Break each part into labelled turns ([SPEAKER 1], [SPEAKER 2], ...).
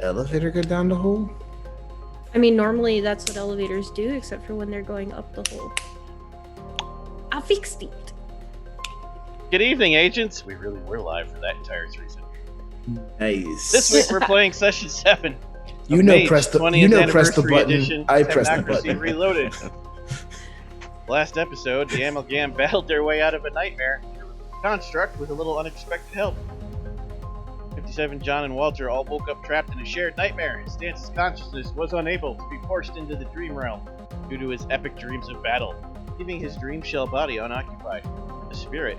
[SPEAKER 1] elevator go down the hole?
[SPEAKER 2] I mean, normally that's what elevators do, except for when they're going up the hole. I fixed it.
[SPEAKER 3] Good evening, agents. We really were live for that entire season.
[SPEAKER 1] Nice.
[SPEAKER 3] This week we're playing Session 7.
[SPEAKER 1] You know,
[SPEAKER 3] Mage,
[SPEAKER 1] press the
[SPEAKER 3] 20th
[SPEAKER 1] press the
[SPEAKER 3] Anniversary
[SPEAKER 1] button.
[SPEAKER 3] Edition,
[SPEAKER 1] I press the
[SPEAKER 3] Technocracy
[SPEAKER 1] button.
[SPEAKER 3] Reloaded. Last episode, the amalgam battled their way out of a nightmare. Construct with a little unexpected help. 57, John, and Walter all woke up trapped in a shared nightmare. Stance's consciousness was unable to be forced into the dream realm due to his epic dreams of battle, leaving his dream shell body unoccupied. The spirit,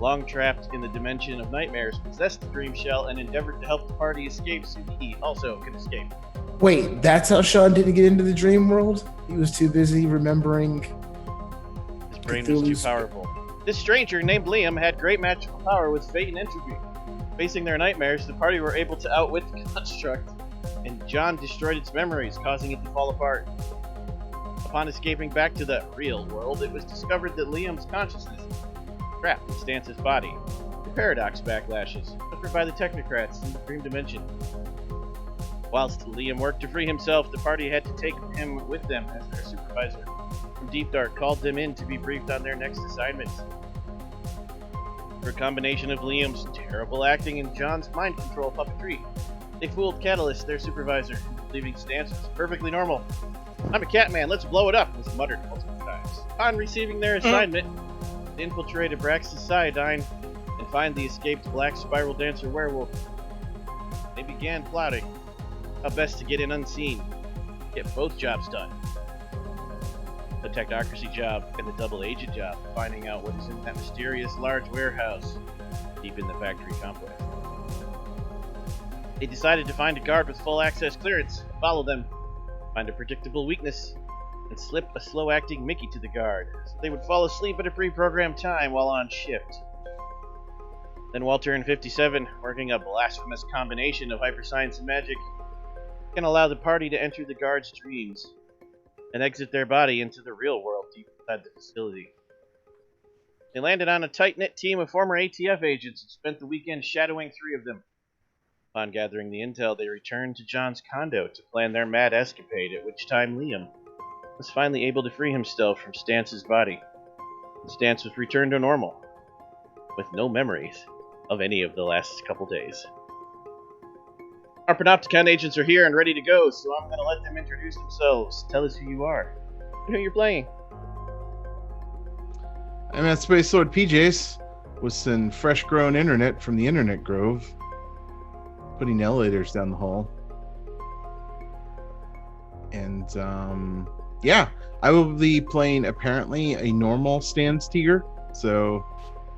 [SPEAKER 3] long trapped in the dimension of nightmares, possessed the dream shell and endeavored to help the party escape so he also could escape.
[SPEAKER 1] Wait, that's how Sean didn't get into the dream world? He was too busy remembering.
[SPEAKER 3] His brain was too powerful. This stranger named Liam had great magical power with fate and entropy. Facing their nightmares, the party were able to outwit the construct, and John destroyed its memories, causing it to fall apart. Upon escaping back to the real world, it was discovered that Liam's consciousness trapped in Stance's body. The paradox backlashes, suffered by the Technocrats in the dream dimension. Whilst Liam worked to free himself, the party had to take him with them as their supervisor. From Deep Dark called them in to be briefed on their next assignment. For a combination of Liam's terrible acting and John's mind control puppetry, they fooled Catalyst, their supervisor, leaving Stance was perfectly normal. "I'm a cat man, let's blow it up," was muttered multiple times. Upon receiving their assignment, they infiltrate Abraxas Iodine and find the escaped Black Spiral Dancer werewolf. They began plotting how best to get in unseen, get both jobs done. The Technocracy job and the double agent job, finding out what is in that mysterious large warehouse deep in the factory complex. They decided to find a guard with full access clearance, follow them, find a predictable weakness, and slip a slow-acting Mickey to the guard, so they would fall asleep at a pre-programmed time while on shift. Then Walter and 57, working a blasphemous combination of hyperscience and magic, can allow the party to enter the guard's dreams and exit their body into the real world deep inside the facility. They landed on a tight-knit team of former ATF agents and spent the weekend shadowing 3 of them. Upon gathering the intel, they returned to John's condo to plan their mad escapade, at which time Liam was finally able to free himself from Stance's body. And Stance was returned to normal, with no memories of any of the last couple days. Our Panopticon agents are here and ready to go, so I'm going to let them introduce themselves. Tell us who you are and who you're playing.
[SPEAKER 4] I'm at Space Sword PJs with some fresh-grown internet from the Internet Grove, putting elevators down the hall. And, yeah, I will be playing, apparently, a normal Stance Tiger, so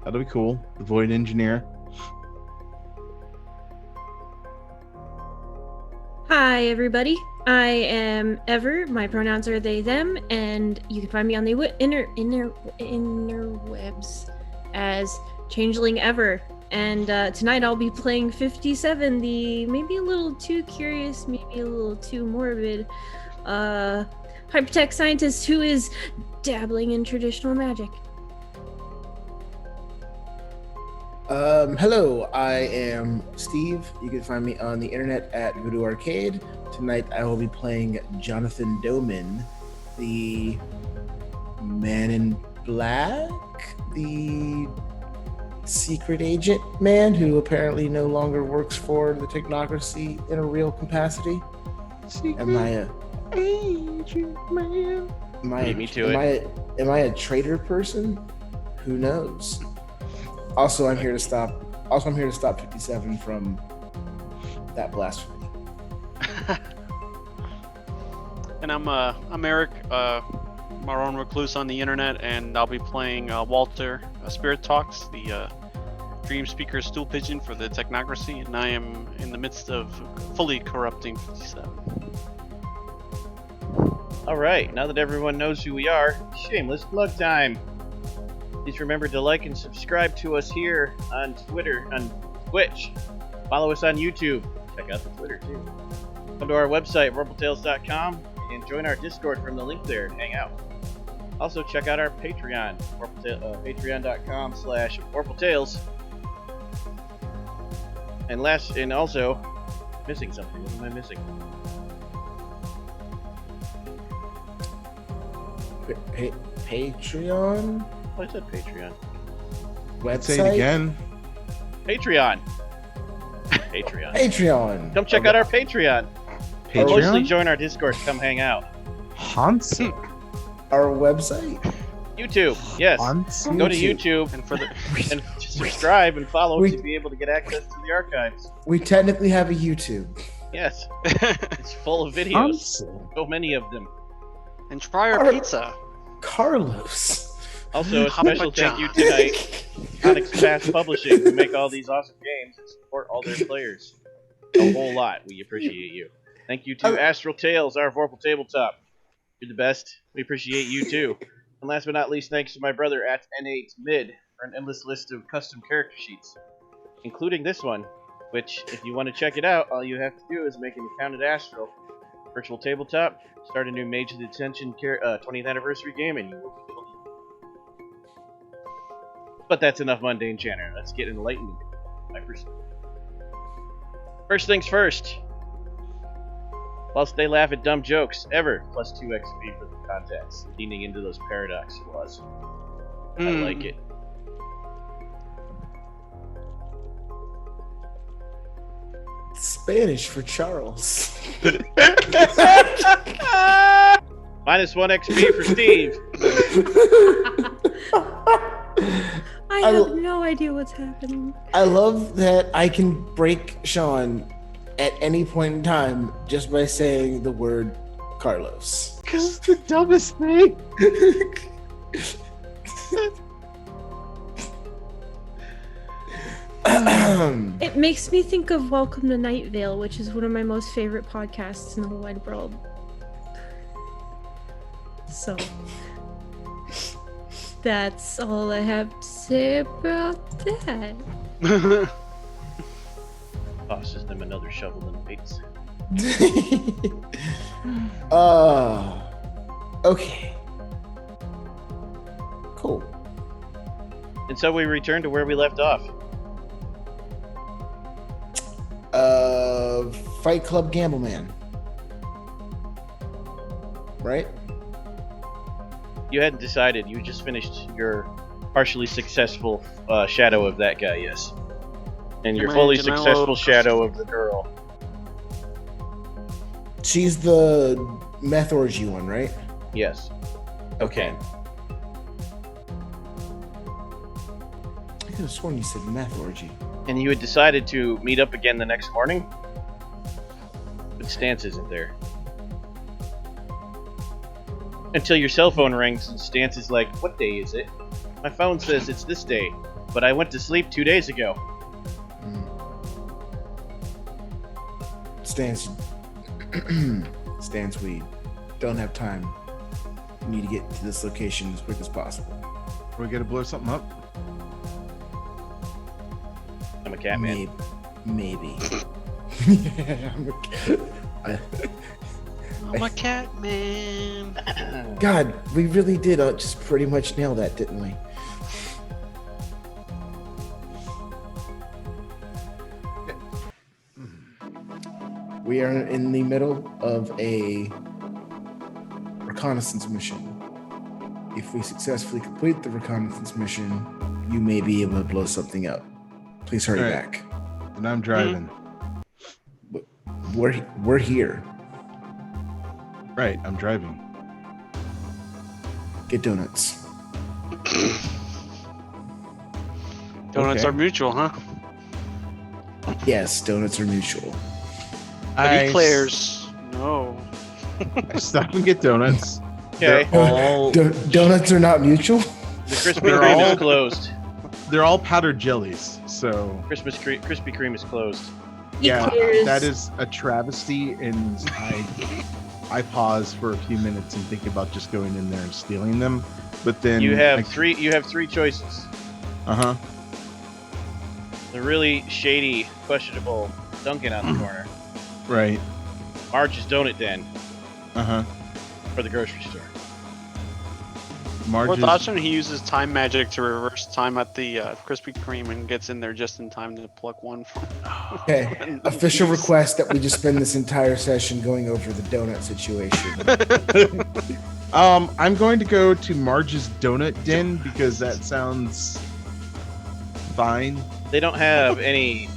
[SPEAKER 4] that'll be cool. The Void Engineer.
[SPEAKER 2] Hi, everybody. I am Ever. My pronouns are they, them, and you can find me on the interwebs as Changeling Ever. And tonight I'll be playing 57, the maybe a little too curious, maybe a little too morbid hypertech scientist who is dabbling in traditional magic.
[SPEAKER 1] Hello, I am Steve. You can find me on the internet at Voodoo Arcade. Tonight I will be playing Jonathan Doman, the Man in Black, the secret agent man who apparently no longer works for the Technocracy in a real capacity. Am I a
[SPEAKER 4] agent man?
[SPEAKER 1] Am I a traitor person? Who knows? Also, I'm here to stop 57 from that blasphemy.
[SPEAKER 5] And I'm Eric, Maroon Recluse on the internet, and I'll be playing Walter, Spirit Talks, the Dream Speaker stool pigeon for the Technocracy, and I am in the midst of fully corrupting 57.
[SPEAKER 3] Alright, now that everyone knows who we are, shameless plug time. Please remember to like and subscribe to us here on Twitter, on Twitch. Follow us on YouTube. Check out the Twitter too. Come to our website, warpletales.com, and join our Discord from the link there and hang out. Also check out our Patreon, patreon.com/warpletales. And also, Missing something. What am I missing?
[SPEAKER 1] Patreon
[SPEAKER 3] Oh, I said Patreon.
[SPEAKER 1] website.
[SPEAKER 4] Say it again.
[SPEAKER 3] Patreon. Patreon.
[SPEAKER 1] Patreon.
[SPEAKER 3] Come check out our Patreon. Or mostly
[SPEAKER 4] Patreon.
[SPEAKER 3] join our Discord. Come hang out.
[SPEAKER 4] Hansa.
[SPEAKER 1] Our website.
[SPEAKER 3] YouTube. Yes.
[SPEAKER 4] Hansa.
[SPEAKER 3] Go to YouTube
[SPEAKER 5] And for the
[SPEAKER 3] and subscribe and follow
[SPEAKER 1] We-
[SPEAKER 3] to be able to get access to the archives.
[SPEAKER 1] We technically have a YouTube.
[SPEAKER 3] Yes. It's full of videos.
[SPEAKER 4] Hansa.
[SPEAKER 3] So many of them.
[SPEAKER 5] and try our
[SPEAKER 1] Our-
[SPEAKER 5] pizza.
[SPEAKER 1] Carlos.
[SPEAKER 3] Also, a
[SPEAKER 5] Papa
[SPEAKER 3] special thank you
[SPEAKER 5] John.
[SPEAKER 3] tonight Onyx Pass Publishing, who make all these awesome games and support all their players. A whole lot. We appreciate you. Thank you to Astral Tales, our Vorpal Tabletop. You're the best. We appreciate you too. And last but not least, thanks to my brother at N8Mid for an endless list of custom character sheets, including this one, which, if you want to check it out, all you have to do is make an account at Astral, Virtual Tabletop, start a new Mage the Ascension 20th anniversary game, and you will be able to. But that's enough mundane chatter. Let's get enlightened. First things first. Whilst they laugh at dumb jokes, ever plus 2 XP for the contacts, leaning into those paradox flaws. I like it.
[SPEAKER 1] Spanish for Charles.
[SPEAKER 3] Minus 1 XP for Steve.
[SPEAKER 2] I have no idea what's happening.
[SPEAKER 1] I love that I can break Sean at any point in time just by saying the word Carlos.
[SPEAKER 4] It's the dumbest thing.
[SPEAKER 2] It makes me think of Welcome to Night Vale, which is one of my most favorite podcasts in the whole wide world. So, that's all I have to say about that.
[SPEAKER 3] Tosses them another shovel and baits.
[SPEAKER 1] Okay. Cool.
[SPEAKER 3] And so we return to where we left off.
[SPEAKER 1] Fight Club Gambleman. Right?
[SPEAKER 3] You hadn't decided. You just finished your partially successful shadow of that guy, yes. And your fully successful shadow of the girl.
[SPEAKER 1] She's the meth orgy one, right?
[SPEAKER 3] Yes.
[SPEAKER 1] Okay. I could have sworn you said meth orgy.
[SPEAKER 3] And you had decided to meet up again the next morning? But Stance isn't there. Until your cell phone rings and Stance is like, "What day is it? My phone says it's this day, but I went to sleep 2 days ago."
[SPEAKER 1] Stance, we don't have time. We need to get to this location as quick as possible.
[SPEAKER 4] We gotta blow something up.
[SPEAKER 3] I'm a cat man.
[SPEAKER 1] Maybe.
[SPEAKER 5] I'm a cat man.
[SPEAKER 1] God, we really did just pretty much nail that, didn't we? We are in the middle of a reconnaissance mission. If we successfully complete the reconnaissance mission, you may be able to blow something up. Please hurry
[SPEAKER 4] All right.
[SPEAKER 1] back.
[SPEAKER 4] And I'm driving.
[SPEAKER 1] We're here.
[SPEAKER 4] Right, I'm driving.
[SPEAKER 1] Get donuts.
[SPEAKER 5] Donuts
[SPEAKER 4] Okay.
[SPEAKER 5] are mutual, huh?
[SPEAKER 1] Yes, donuts are mutual.
[SPEAKER 5] But eclairs, no.
[SPEAKER 4] I stop and get donuts.
[SPEAKER 3] Okay.
[SPEAKER 4] They're all
[SPEAKER 1] Donuts are not mutual?
[SPEAKER 3] The Krispy
[SPEAKER 4] They're
[SPEAKER 3] Kreme
[SPEAKER 4] all-
[SPEAKER 3] is closed.
[SPEAKER 4] they're all powdered jellies. So
[SPEAKER 3] Krispy Kreme is closed.
[SPEAKER 4] yeah,
[SPEAKER 2] Eclairs.
[SPEAKER 4] that is a travesty, and I pause for a few minutes and think about just going in there and stealing them. But then
[SPEAKER 3] You have three choices.
[SPEAKER 4] Uh-huh.
[SPEAKER 3] The really shady, questionable Dunkin' on the corner,
[SPEAKER 4] Right.
[SPEAKER 3] Marge's Donut Den,
[SPEAKER 4] Uh-huh.
[SPEAKER 3] or the grocery store.
[SPEAKER 4] Marge's...
[SPEAKER 5] Fourth option, he uses time magic to reverse time at the Krispy Kreme and gets in there just in time to pluck one from.
[SPEAKER 1] Okay. Official request that we just spend this entire session going over the donut situation.
[SPEAKER 4] I'm going to go to Marge's Donut Den because that sounds fine.
[SPEAKER 3] They don't have any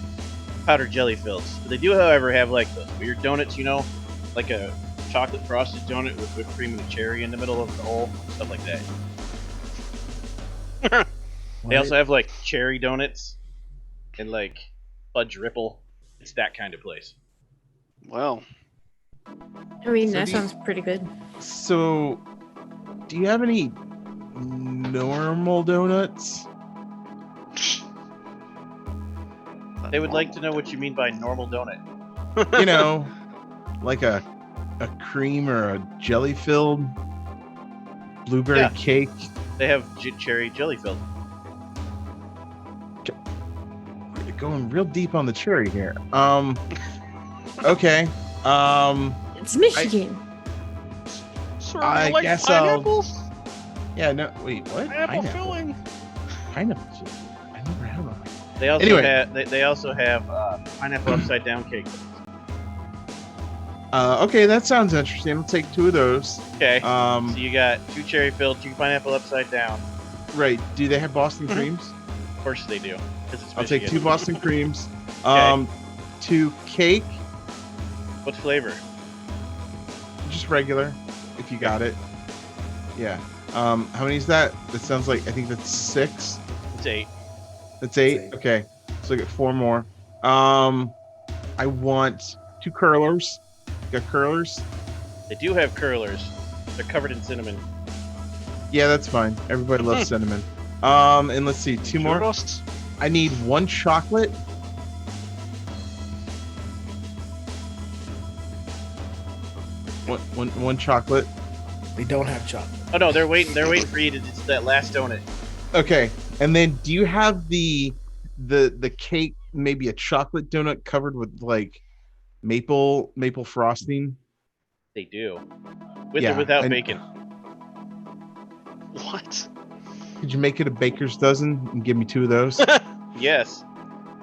[SPEAKER 3] powdered jelly fills. But they do, however, have like those weird donuts, you know, like a chocolate frosted donut with whipped cream and a cherry in the middle of the hole, stuff like that. They also have like cherry donuts and like fudge ripple. It's that kind of place.
[SPEAKER 5] Well,
[SPEAKER 2] I mean,
[SPEAKER 4] So
[SPEAKER 2] that
[SPEAKER 4] do you-
[SPEAKER 2] sounds pretty good.
[SPEAKER 4] So, do you have any normal donuts?
[SPEAKER 3] They would like to know what you mean by normal donut.
[SPEAKER 4] You know, like a cream or a jelly filled blueberry
[SPEAKER 3] Yeah.
[SPEAKER 4] cake.
[SPEAKER 3] They have cherry jelly filled.
[SPEAKER 4] We're going real deep on the cherry here. Okay.
[SPEAKER 2] It's Michigan.
[SPEAKER 5] sir,
[SPEAKER 4] I
[SPEAKER 5] you like
[SPEAKER 4] guess I'll-
[SPEAKER 5] pineapples?
[SPEAKER 4] Yeah. No. Wait. What?
[SPEAKER 5] Pineapple filling.
[SPEAKER 4] Pineapple. I never had one.
[SPEAKER 3] They also
[SPEAKER 4] Anyway.
[SPEAKER 3] have they also have pineapple upside down cake.
[SPEAKER 4] Okay, that sounds interesting. I'll take 2 of those.
[SPEAKER 3] Okay. So
[SPEAKER 4] Um,
[SPEAKER 3] you got 2 cherry filled, 2 pineapple upside down.
[SPEAKER 4] right. Do they have Boston creams?
[SPEAKER 3] Of course they do. 'Cause it's
[SPEAKER 4] I'll take 2
[SPEAKER 3] Michigan.
[SPEAKER 4] Boston creams. 2 cake,
[SPEAKER 3] What flavor?
[SPEAKER 4] just regular, if you got it. Yeah. How many is that? That sounds like, I think that's 6.
[SPEAKER 3] It's 8.
[SPEAKER 4] That's 8.
[SPEAKER 1] That's 8.
[SPEAKER 4] Okay. So I get 4 more. I want 2 curlers. Got curlers?
[SPEAKER 3] They do have curlers. They're covered in cinnamon.
[SPEAKER 4] Yeah, that's fine. Everybody loves cinnamon. And let's see, 2 more.
[SPEAKER 5] Churros?
[SPEAKER 4] I need 1 chocolate. One chocolate.
[SPEAKER 1] They don't have chocolate.
[SPEAKER 3] Oh no, they're waiting for you to just that last donut.
[SPEAKER 4] Okay. And then do you have the cake, maybe a chocolate donut covered with like maple frosting?
[SPEAKER 3] They do. With
[SPEAKER 4] Yeah,
[SPEAKER 3] or without
[SPEAKER 4] and-
[SPEAKER 3] bacon.
[SPEAKER 5] What?
[SPEAKER 4] Could you make it a baker's dozen and give me 2 of those?
[SPEAKER 3] Yes.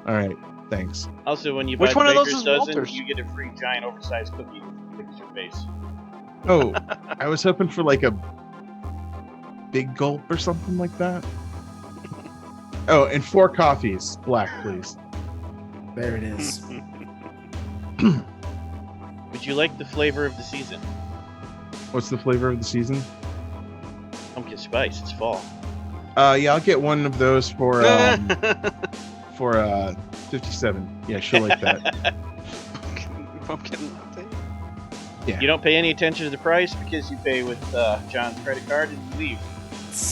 [SPEAKER 4] All right. Thanks.
[SPEAKER 3] Also, when you
[SPEAKER 5] Which
[SPEAKER 3] buy
[SPEAKER 5] one
[SPEAKER 3] the
[SPEAKER 5] of those
[SPEAKER 3] baker's
[SPEAKER 5] is
[SPEAKER 3] dozen,
[SPEAKER 5] Walter's?
[SPEAKER 3] you get a free giant oversized cookie that fixes your face.
[SPEAKER 4] Oh, I was hoping for like a big gulp or something like that. Oh, and 4 coffees, black, please.
[SPEAKER 1] There it is.
[SPEAKER 3] Would you like the flavor of the season?
[SPEAKER 4] What's the flavor of the season?
[SPEAKER 3] Pumpkin spice. It's fall.
[SPEAKER 4] Yeah, I'll get 1 of those for 57. Yeah, she'll like that.
[SPEAKER 5] Pumpkin latte.
[SPEAKER 3] You don't pay any attention to the price because you pay with John's credit card and you leave.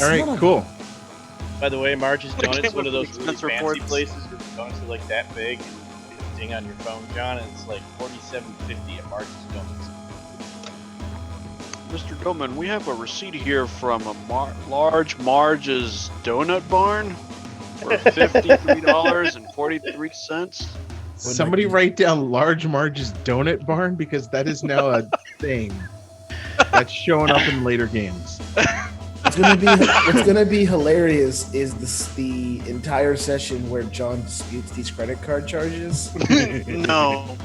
[SPEAKER 4] All right, cool.
[SPEAKER 3] By the way, Marge's
[SPEAKER 5] What
[SPEAKER 3] Donuts,
[SPEAKER 5] came
[SPEAKER 3] one of
[SPEAKER 5] with
[SPEAKER 3] those
[SPEAKER 5] the
[SPEAKER 3] really
[SPEAKER 5] expense
[SPEAKER 3] fancy
[SPEAKER 5] reports?
[SPEAKER 3] places where the donuts are like that big. And you get a ding on your phone, John, and it's like $47.50 at Marge's Donuts.
[SPEAKER 5] Mr. Doman, we have a receipt here from a large Marge's Donut Barn for $53.43.
[SPEAKER 4] Somebody write down Large Marge's Donut Barn because that is now a thing that's showing up in later games.
[SPEAKER 1] What's gonna be hilarious is the entire session where John disputes these credit card charges.
[SPEAKER 5] No.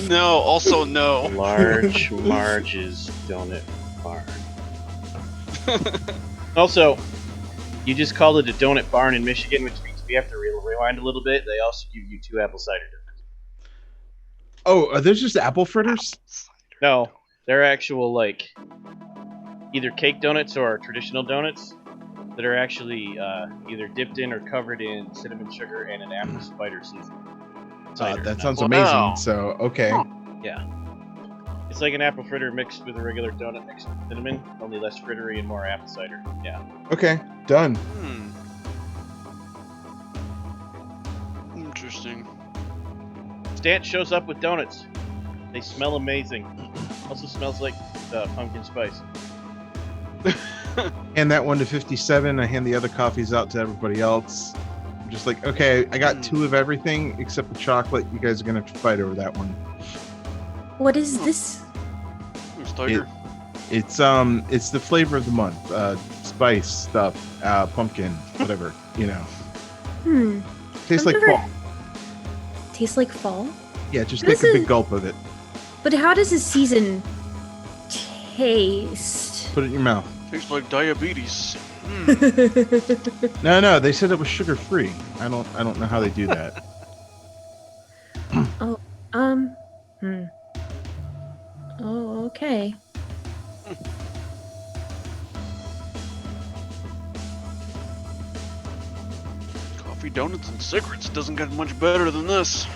[SPEAKER 5] No, also no.
[SPEAKER 3] Large Marge's Donut Barn. Also, you just called it a donut barn in Michigan, which means we have to rewind a little bit. They also give you 2 apple cider donuts.
[SPEAKER 4] Oh, are those just apple fritters?
[SPEAKER 3] No, they're actual, like, either cake donuts or traditional donuts that are actually either dipped in or covered in cinnamon sugar and an apple cider season.
[SPEAKER 4] That sounds
[SPEAKER 5] Wow.
[SPEAKER 4] amazing. So, okay.
[SPEAKER 5] Huh.
[SPEAKER 3] Yeah. It's like an apple fritter mixed with a regular donut mixed with cinnamon, only less frittery and more apple cider. Yeah.
[SPEAKER 4] Okay, done.
[SPEAKER 5] Interesting.
[SPEAKER 3] Stant shows up with donuts. They smell amazing. Also smells like pumpkin spice.
[SPEAKER 4] Hand that 1 to 57. I hand the other coffees out to everybody else. I'm just like, okay, I got 2 of everything except the chocolate. You guys are gonna have to fight over that one.
[SPEAKER 2] What is this?
[SPEAKER 5] Who's Tiger?
[SPEAKER 4] It's the flavor of the month. Spice stuff, pumpkin, whatever, you know. Tastes like fall.
[SPEAKER 2] Tastes like fall?
[SPEAKER 4] Yeah, just take a big gulp of it.
[SPEAKER 2] But how does a season taste?
[SPEAKER 4] Put it in your mouth.
[SPEAKER 5] Tastes like diabetes.
[SPEAKER 4] No, they said it was sugar free. I don't know how they do that.
[SPEAKER 2] Oh, Oh, okay.
[SPEAKER 5] Coffee, donuts, and cigarettes doesn't get much better than this.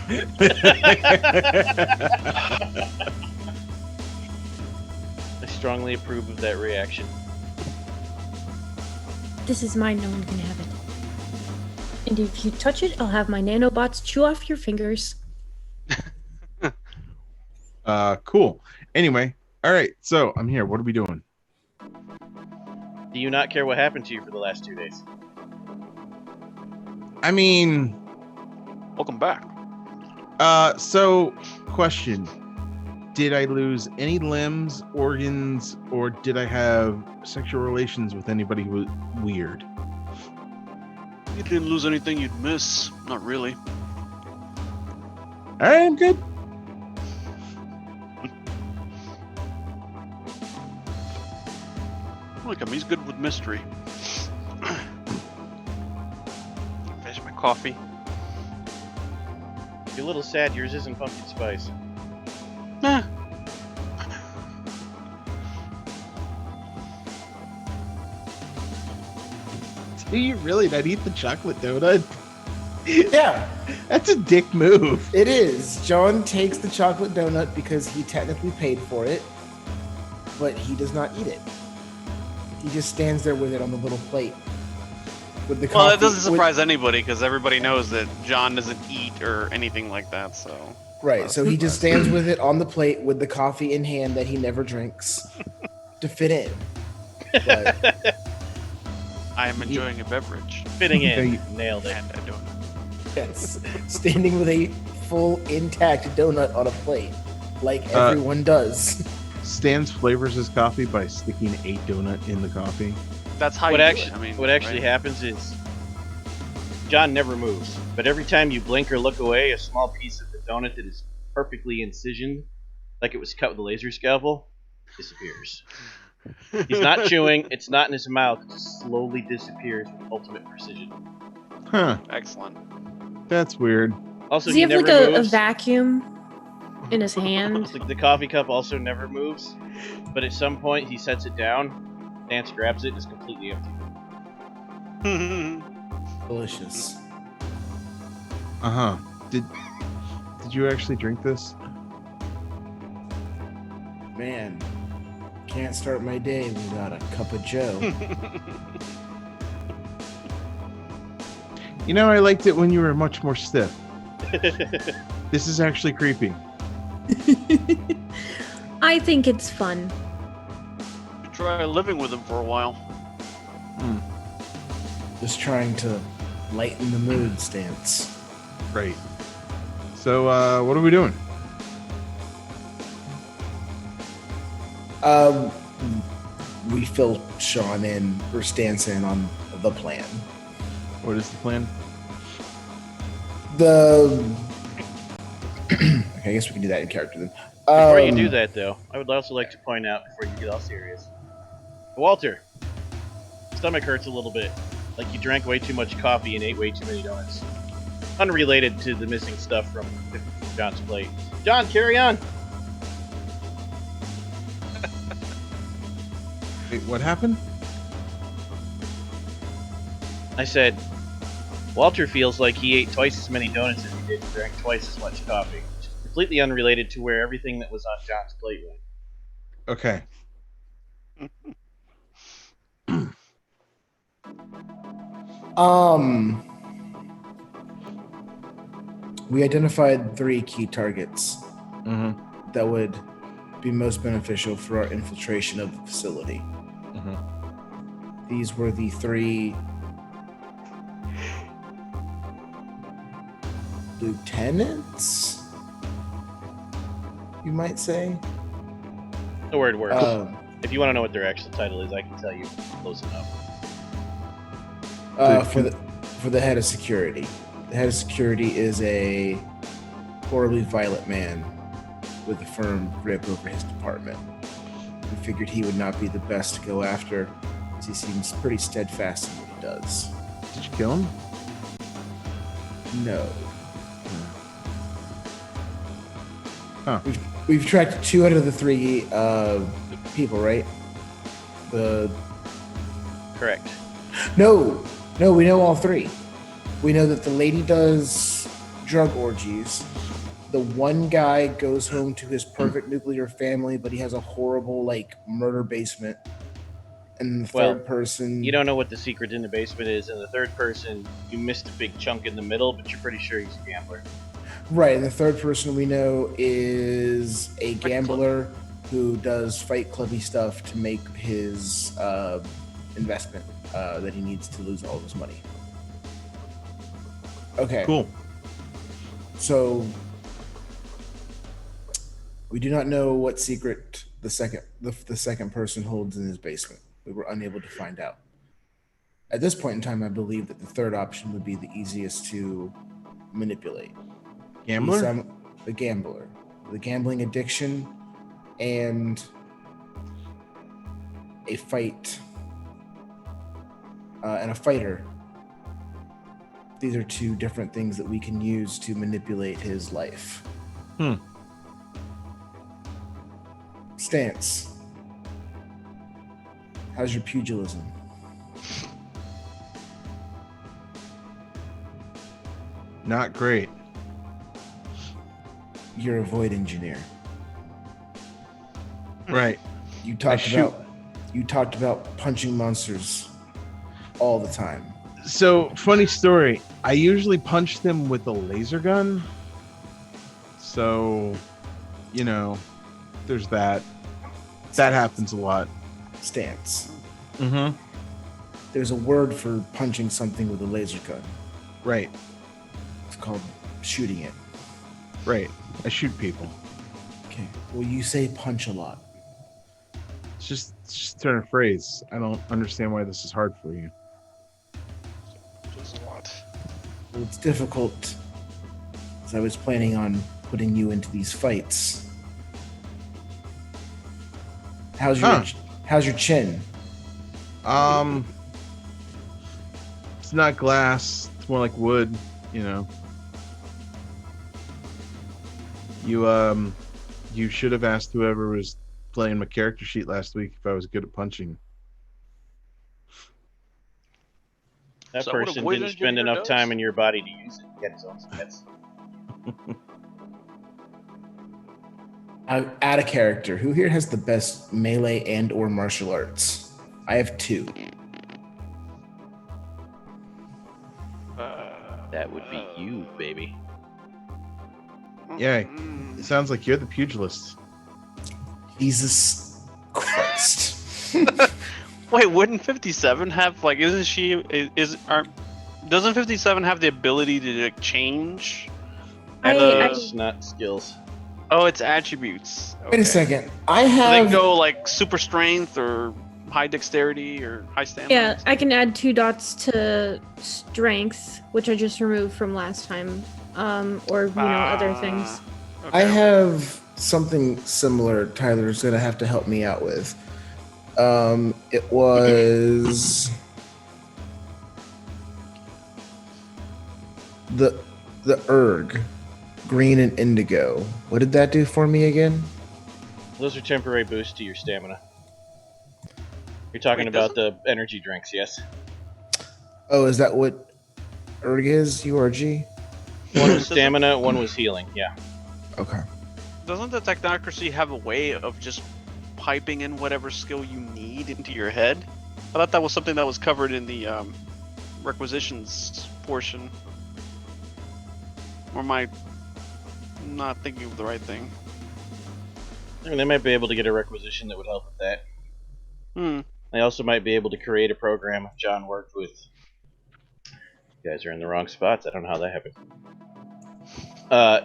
[SPEAKER 3] I strongly approve of that reaction.
[SPEAKER 2] This is mine, no one can have it. And if you touch it, I'll have my nanobots chew off your fingers.
[SPEAKER 4] Cool. Anyway, all right. So I'm here. What are we doing?
[SPEAKER 3] Do you not care what happened to you for the last 2 days?
[SPEAKER 4] I mean,
[SPEAKER 5] Welcome back.
[SPEAKER 4] so question. Did I lose any limbs, organs, or did I have sexual relations with anybody who was weird?
[SPEAKER 5] You didn't lose anything you'd miss. Not really.
[SPEAKER 4] All right, I'm good.
[SPEAKER 5] I like him. He's good with mystery. Finish my coffee.
[SPEAKER 3] You're a little sad yours isn't pumpkin spice.
[SPEAKER 5] Nah.
[SPEAKER 4] Do you really not eat the chocolate donut?
[SPEAKER 1] Yeah,
[SPEAKER 4] That's a dick move.
[SPEAKER 1] it is. John takes the chocolate donut because he technically paid for it, but he does not eat it. He just stands there with it on the little plate. With the
[SPEAKER 5] Well,
[SPEAKER 1] coffee,
[SPEAKER 5] that doesn't surprise anybody because everybody knows that John doesn't eat or anything like that. So
[SPEAKER 1] Right, so he just stands with it on the plate with the coffee in hand that he never drinks to fit in. But
[SPEAKER 5] I am enjoying a beverage,
[SPEAKER 3] Fitting in.
[SPEAKER 4] Yeah,
[SPEAKER 3] Nailed it.
[SPEAKER 5] and I don't.
[SPEAKER 1] yes, standing with a full intact donut on a plate, like everyone does.
[SPEAKER 4] Stan's flavors his coffee by sticking a donut in the coffee.
[SPEAKER 5] That's how
[SPEAKER 3] What
[SPEAKER 5] you
[SPEAKER 3] actually,
[SPEAKER 5] do it. I mean,
[SPEAKER 3] what actually
[SPEAKER 5] right?
[SPEAKER 3] happens is John never moves, but every time you blink or look away, a small piece of the donut that is perfectly incisioned, like it was cut with a laser scalpel, disappears. He's not chewing, it's not in his mouth, it just slowly disappears with ultimate precision.
[SPEAKER 4] Huh,
[SPEAKER 5] Excellent.
[SPEAKER 4] that's weird.
[SPEAKER 3] Also,
[SPEAKER 2] Does he have
[SPEAKER 3] never
[SPEAKER 2] like a
[SPEAKER 3] moves.
[SPEAKER 2] vacuum in his hand?
[SPEAKER 3] The coffee cup also never moves, but at some point he sets it down, Nance grabs it, and it's completely empty.
[SPEAKER 1] Delicious.
[SPEAKER 4] Uh-huh. Did you actually drink this?
[SPEAKER 1] Man, can't start my day without a cup of Joe.
[SPEAKER 4] You know, I liked it when you were much more stiff. This is actually creepy.
[SPEAKER 2] I think it's fun.
[SPEAKER 5] You try living with him for a while.
[SPEAKER 1] Just trying to lighten the mood, Stance.
[SPEAKER 4] Great. So, what are we doing?
[SPEAKER 1] We fill Sean in or Stance in on the plan.
[SPEAKER 4] What is the plan?
[SPEAKER 1] Okay, I guess we can do that in character then.
[SPEAKER 3] Before you do that, though, I would also like to point out, before you get all serious, Walter, stomach hurts a little bit. Like you drank way too much coffee and ate way too many donuts. Unrelated to the missing stuff from John's plate. John, carry on!
[SPEAKER 4] Wait, what happened?
[SPEAKER 3] I said, Walter feels like he ate twice as many donuts as he did and drank twice as much coffee. Which is completely unrelated to where everything that was on John's plate went.
[SPEAKER 4] Okay.
[SPEAKER 1] We identified 3 key targets
[SPEAKER 4] Mm-hmm.
[SPEAKER 1] that would be most beneficial for our infiltration of the facility.
[SPEAKER 4] Mm-hmm.
[SPEAKER 1] These were the 3 lieutenants, you might say.
[SPEAKER 3] The word works. If you want to know what their actual title is, I can tell you close enough.
[SPEAKER 1] For the head of security. The head of security is a horribly violent man with a firm grip over his department. We figured he would not be the best to go after, as he seems pretty steadfast in what he does.
[SPEAKER 4] Did you kill him?
[SPEAKER 1] No.
[SPEAKER 4] Huh.
[SPEAKER 1] We've tracked 2 out of the 3 people, right?
[SPEAKER 3] Correct.
[SPEAKER 1] No, we know all 3. We know that the lady does drug orgies. The one guy goes home to his perfect nuclear family, but he has a horrible, murder basement. And the third person...
[SPEAKER 3] You don't know what the secret in the basement is, and the third person, you missed a big chunk in the middle, but you're pretty sure he's a gambler.
[SPEAKER 1] Right, and the third person we know is a gambler who does Fight Clubby stuff to make his investment that he needs to lose all of his money. Okay.
[SPEAKER 4] Cool.
[SPEAKER 1] So we do not know what secret the second person holds in his basement. We were unable to find out. At this point in time, I believe that the third option would be the easiest to manipulate.
[SPEAKER 4] Gambler?
[SPEAKER 1] The gambler. The gambling addiction and a fight and a fighter. These are 2 different things that we can use to manipulate his life. Stance. How's your pugilism?
[SPEAKER 4] Not great.
[SPEAKER 1] You're a void engineer.
[SPEAKER 4] Right.
[SPEAKER 1] You talked about punching monsters all the time.
[SPEAKER 4] So, funny story. I usually punch them with a laser gun. So, there's that. That happens a lot.
[SPEAKER 1] Stance.
[SPEAKER 4] Mm-hmm.
[SPEAKER 1] There's a word for punching something with a laser gun.
[SPEAKER 4] Right.
[SPEAKER 1] It's called shooting it.
[SPEAKER 4] Right. I shoot people.
[SPEAKER 1] Okay. Well, you say punch a lot.
[SPEAKER 4] It's just a turn of phrase. I don't understand why this is hard for you.
[SPEAKER 5] Just a lot.
[SPEAKER 1] Well, it's difficult, as I was planning on putting you into these fights. How's your chin?
[SPEAKER 4] It's not glass. It's more like wood. You should have asked whoever was playing my character sheet last week if I was good at punching.
[SPEAKER 3] That
[SPEAKER 5] So what a
[SPEAKER 3] person
[SPEAKER 5] void
[SPEAKER 3] didn't spend
[SPEAKER 5] engineer
[SPEAKER 3] enough
[SPEAKER 5] does?
[SPEAKER 3] time in your body to use it. Get his own stats.
[SPEAKER 1] Add a character. Who here has the best melee and or martial arts? I have 2.
[SPEAKER 3] That would be you, baby.
[SPEAKER 4] Yeah, it sounds like you're the pugilist.
[SPEAKER 1] Jesus Christ.
[SPEAKER 5] Wait, wouldn't 57 have isn't she doesn't 57 have the ability to change?
[SPEAKER 3] It's not skills.
[SPEAKER 5] Oh, it's attributes.
[SPEAKER 1] Wait a second. I
[SPEAKER 5] Do
[SPEAKER 1] have
[SPEAKER 5] they go super strength or high dexterity or high stamina?
[SPEAKER 2] Yeah, I can add 2 dots to strength, which I just removed from last time, or other things.
[SPEAKER 1] I have something similar Tyler's gonna have to help me out with. It was the erg, green and indigo. What did that do for me again?
[SPEAKER 3] Those are temporary boosts to your stamina. You're talking about the energy drinks, yes?
[SPEAKER 1] Oh, is that what erg is? URG?
[SPEAKER 3] One was stamina, one was healing, yeah.
[SPEAKER 1] Okay.
[SPEAKER 5] Doesn't the Technocracy have a way of just piping in whatever skill you need into your head? I thought that was something that was covered in the requisitions portion. Or am I not thinking of the right thing?
[SPEAKER 3] I mean, they might be able to get a requisition that would help with that. They also might be able to create a program if John worked with... You guys are in the wrong spots. I don't know how that happened.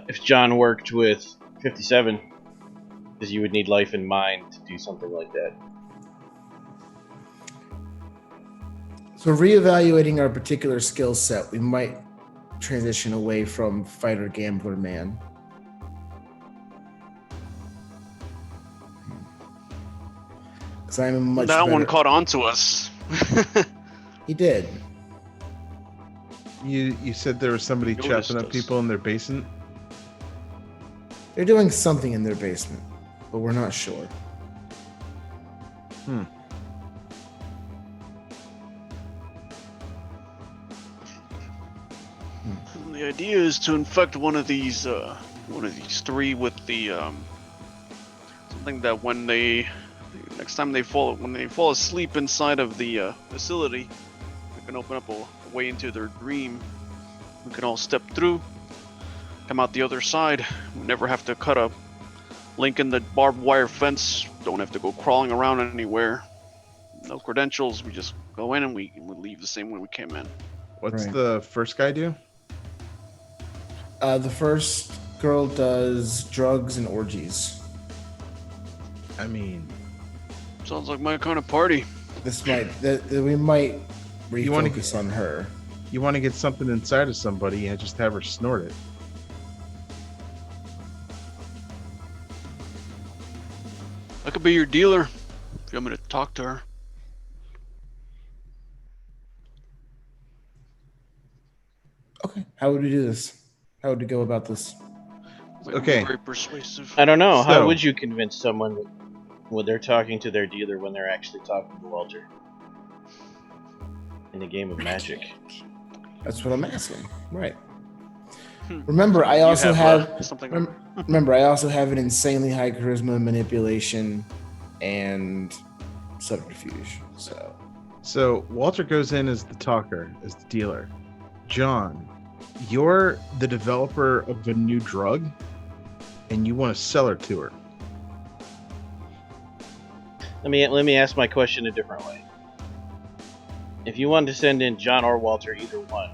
[SPEAKER 3] If John worked with 57, because you would need life and mind to do something like that.
[SPEAKER 1] So reevaluating our particular skill set, we might transition away from fighter gambler man. Because I'm a much
[SPEAKER 5] That
[SPEAKER 1] better...
[SPEAKER 5] one caught on to us.
[SPEAKER 1] He did.
[SPEAKER 4] You said there was somebody
[SPEAKER 5] Noticed
[SPEAKER 4] chopping up
[SPEAKER 5] us.
[SPEAKER 4] people in their basement?
[SPEAKER 1] They're doing something in their basement, but we're not sure.
[SPEAKER 5] The idea is to infect one of these three with the something that when they fall asleep inside of the facility, we can open up a way into their dream. We can all step through, come out the other side. We never have to cut a link in the barbed wire fence. Don't have to go crawling around anywhere. No credentials. We just go in and we leave the same way we came in.
[SPEAKER 4] What's
[SPEAKER 1] Right.
[SPEAKER 4] the first guy do?
[SPEAKER 1] The first girl does drugs and orgies.
[SPEAKER 4] I mean,
[SPEAKER 5] Sounds like my kind of party.
[SPEAKER 1] This might we might
[SPEAKER 4] You wanna
[SPEAKER 1] refocus on her.
[SPEAKER 4] you want to get something inside of somebody and just have her snort it.
[SPEAKER 5] I could be your dealer if you want me to talk to her.
[SPEAKER 1] Okay, how would we do this? How would we go about this?
[SPEAKER 5] Like,
[SPEAKER 4] Okay.
[SPEAKER 5] Very persuasive.
[SPEAKER 3] I don't know. How
[SPEAKER 4] So-
[SPEAKER 3] would you convince someone when they're talking to their dealer when they're actually talking to Walter? In the game of Magic.
[SPEAKER 1] That's what I'm asking. Right.
[SPEAKER 5] Hmm.
[SPEAKER 1] Remember, I
[SPEAKER 5] You
[SPEAKER 1] also have
[SPEAKER 5] something.
[SPEAKER 1] remember, I also have an insanely high charisma, manipulation, and subterfuge.
[SPEAKER 4] So Walter goes in as the talker, as the dealer. John, you're the developer of a new drug, and you want to sell her to her.
[SPEAKER 3] Let me ask my question a different way. If you wanted to send in John or Walter, either one,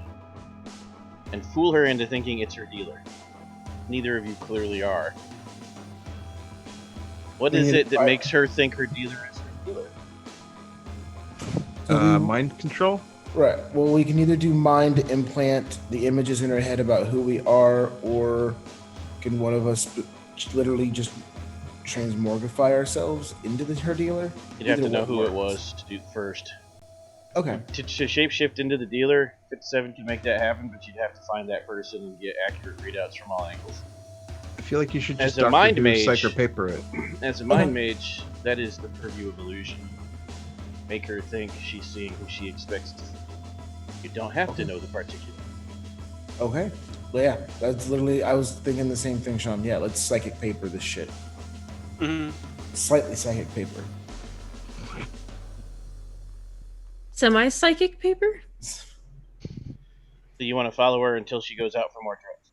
[SPEAKER 3] and fool her into thinking it's her dealer, neither of you clearly are. What is it that makes her think her dealer is her dealer?
[SPEAKER 4] Mind control?
[SPEAKER 1] Right. Well, we can either do mind implant the images in our head about who we are, or can one of us literally just transmorgify ourselves into her dealer?
[SPEAKER 3] You'd have to
[SPEAKER 1] Either
[SPEAKER 3] know
[SPEAKER 1] one
[SPEAKER 3] who it
[SPEAKER 1] works.
[SPEAKER 3] was to do first.
[SPEAKER 1] Okay.
[SPEAKER 3] To shapeshift into the dealer, 57 can make that happen, but you'd have to find that person and get accurate readouts from all angles.
[SPEAKER 4] I feel like you should
[SPEAKER 3] As
[SPEAKER 4] just
[SPEAKER 3] a
[SPEAKER 4] Dr.
[SPEAKER 3] mind
[SPEAKER 4] Who
[SPEAKER 3] mage-
[SPEAKER 4] psych or paper it.
[SPEAKER 3] As a mind mage, that is the purview of illusion. Make her think she's seeing who she expects to see. You don't have to know the particular.
[SPEAKER 1] Okay. Well, yeah, that's literally. I was thinking the same thing, Sean. Yeah, let's psychic paper this shit.
[SPEAKER 5] Mhm.
[SPEAKER 1] Slightly psychic paper.
[SPEAKER 2] Semi-psychic paper?
[SPEAKER 3] So you want to follow her until she goes out for more drugs.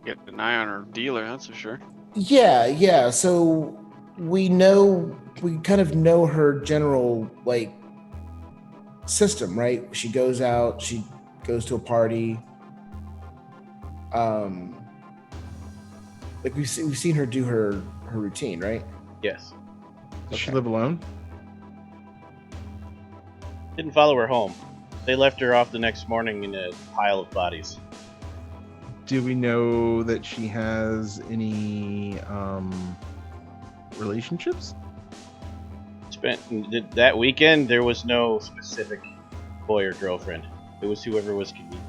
[SPEAKER 5] Get an eye on her dealer, that's for sure.
[SPEAKER 1] Yeah. So we kind of know her general system, right? She goes out, she goes to a party. We've seen her do her routine, right?
[SPEAKER 3] Yes.
[SPEAKER 4] Does she
[SPEAKER 1] Okay.
[SPEAKER 4] live alone?
[SPEAKER 3] Didn't follow her home. They left her off the next morning in a pile of bodies.
[SPEAKER 4] Do we know that she has any relationships?
[SPEAKER 3] That weekend, there was no specific boy or girlfriend. It was whoever was convenient.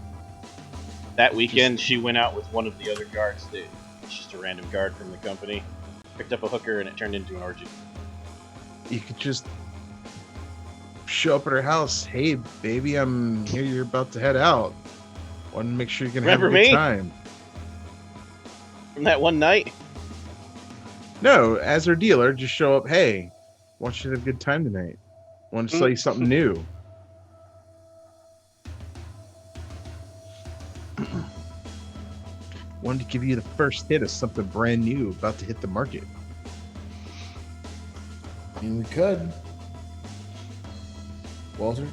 [SPEAKER 3] That weekend, she went out with one of the other guards. It's just a random guard from the company. Picked up a hooker, and it turned into an orgy.
[SPEAKER 4] You could just show up at her house. Hey, baby, I'm here. You're about to head out. Want to make sure you're gonna have a
[SPEAKER 3] Remember
[SPEAKER 4] good
[SPEAKER 3] me?
[SPEAKER 4] time.
[SPEAKER 3] From that one night,
[SPEAKER 4] No, as her dealer, just show up. Hey, want you to have a good time tonight. Want to sell you something new. Wanted to give you the first hit of something brand new about to hit the market.
[SPEAKER 1] I mean, we could. Walter.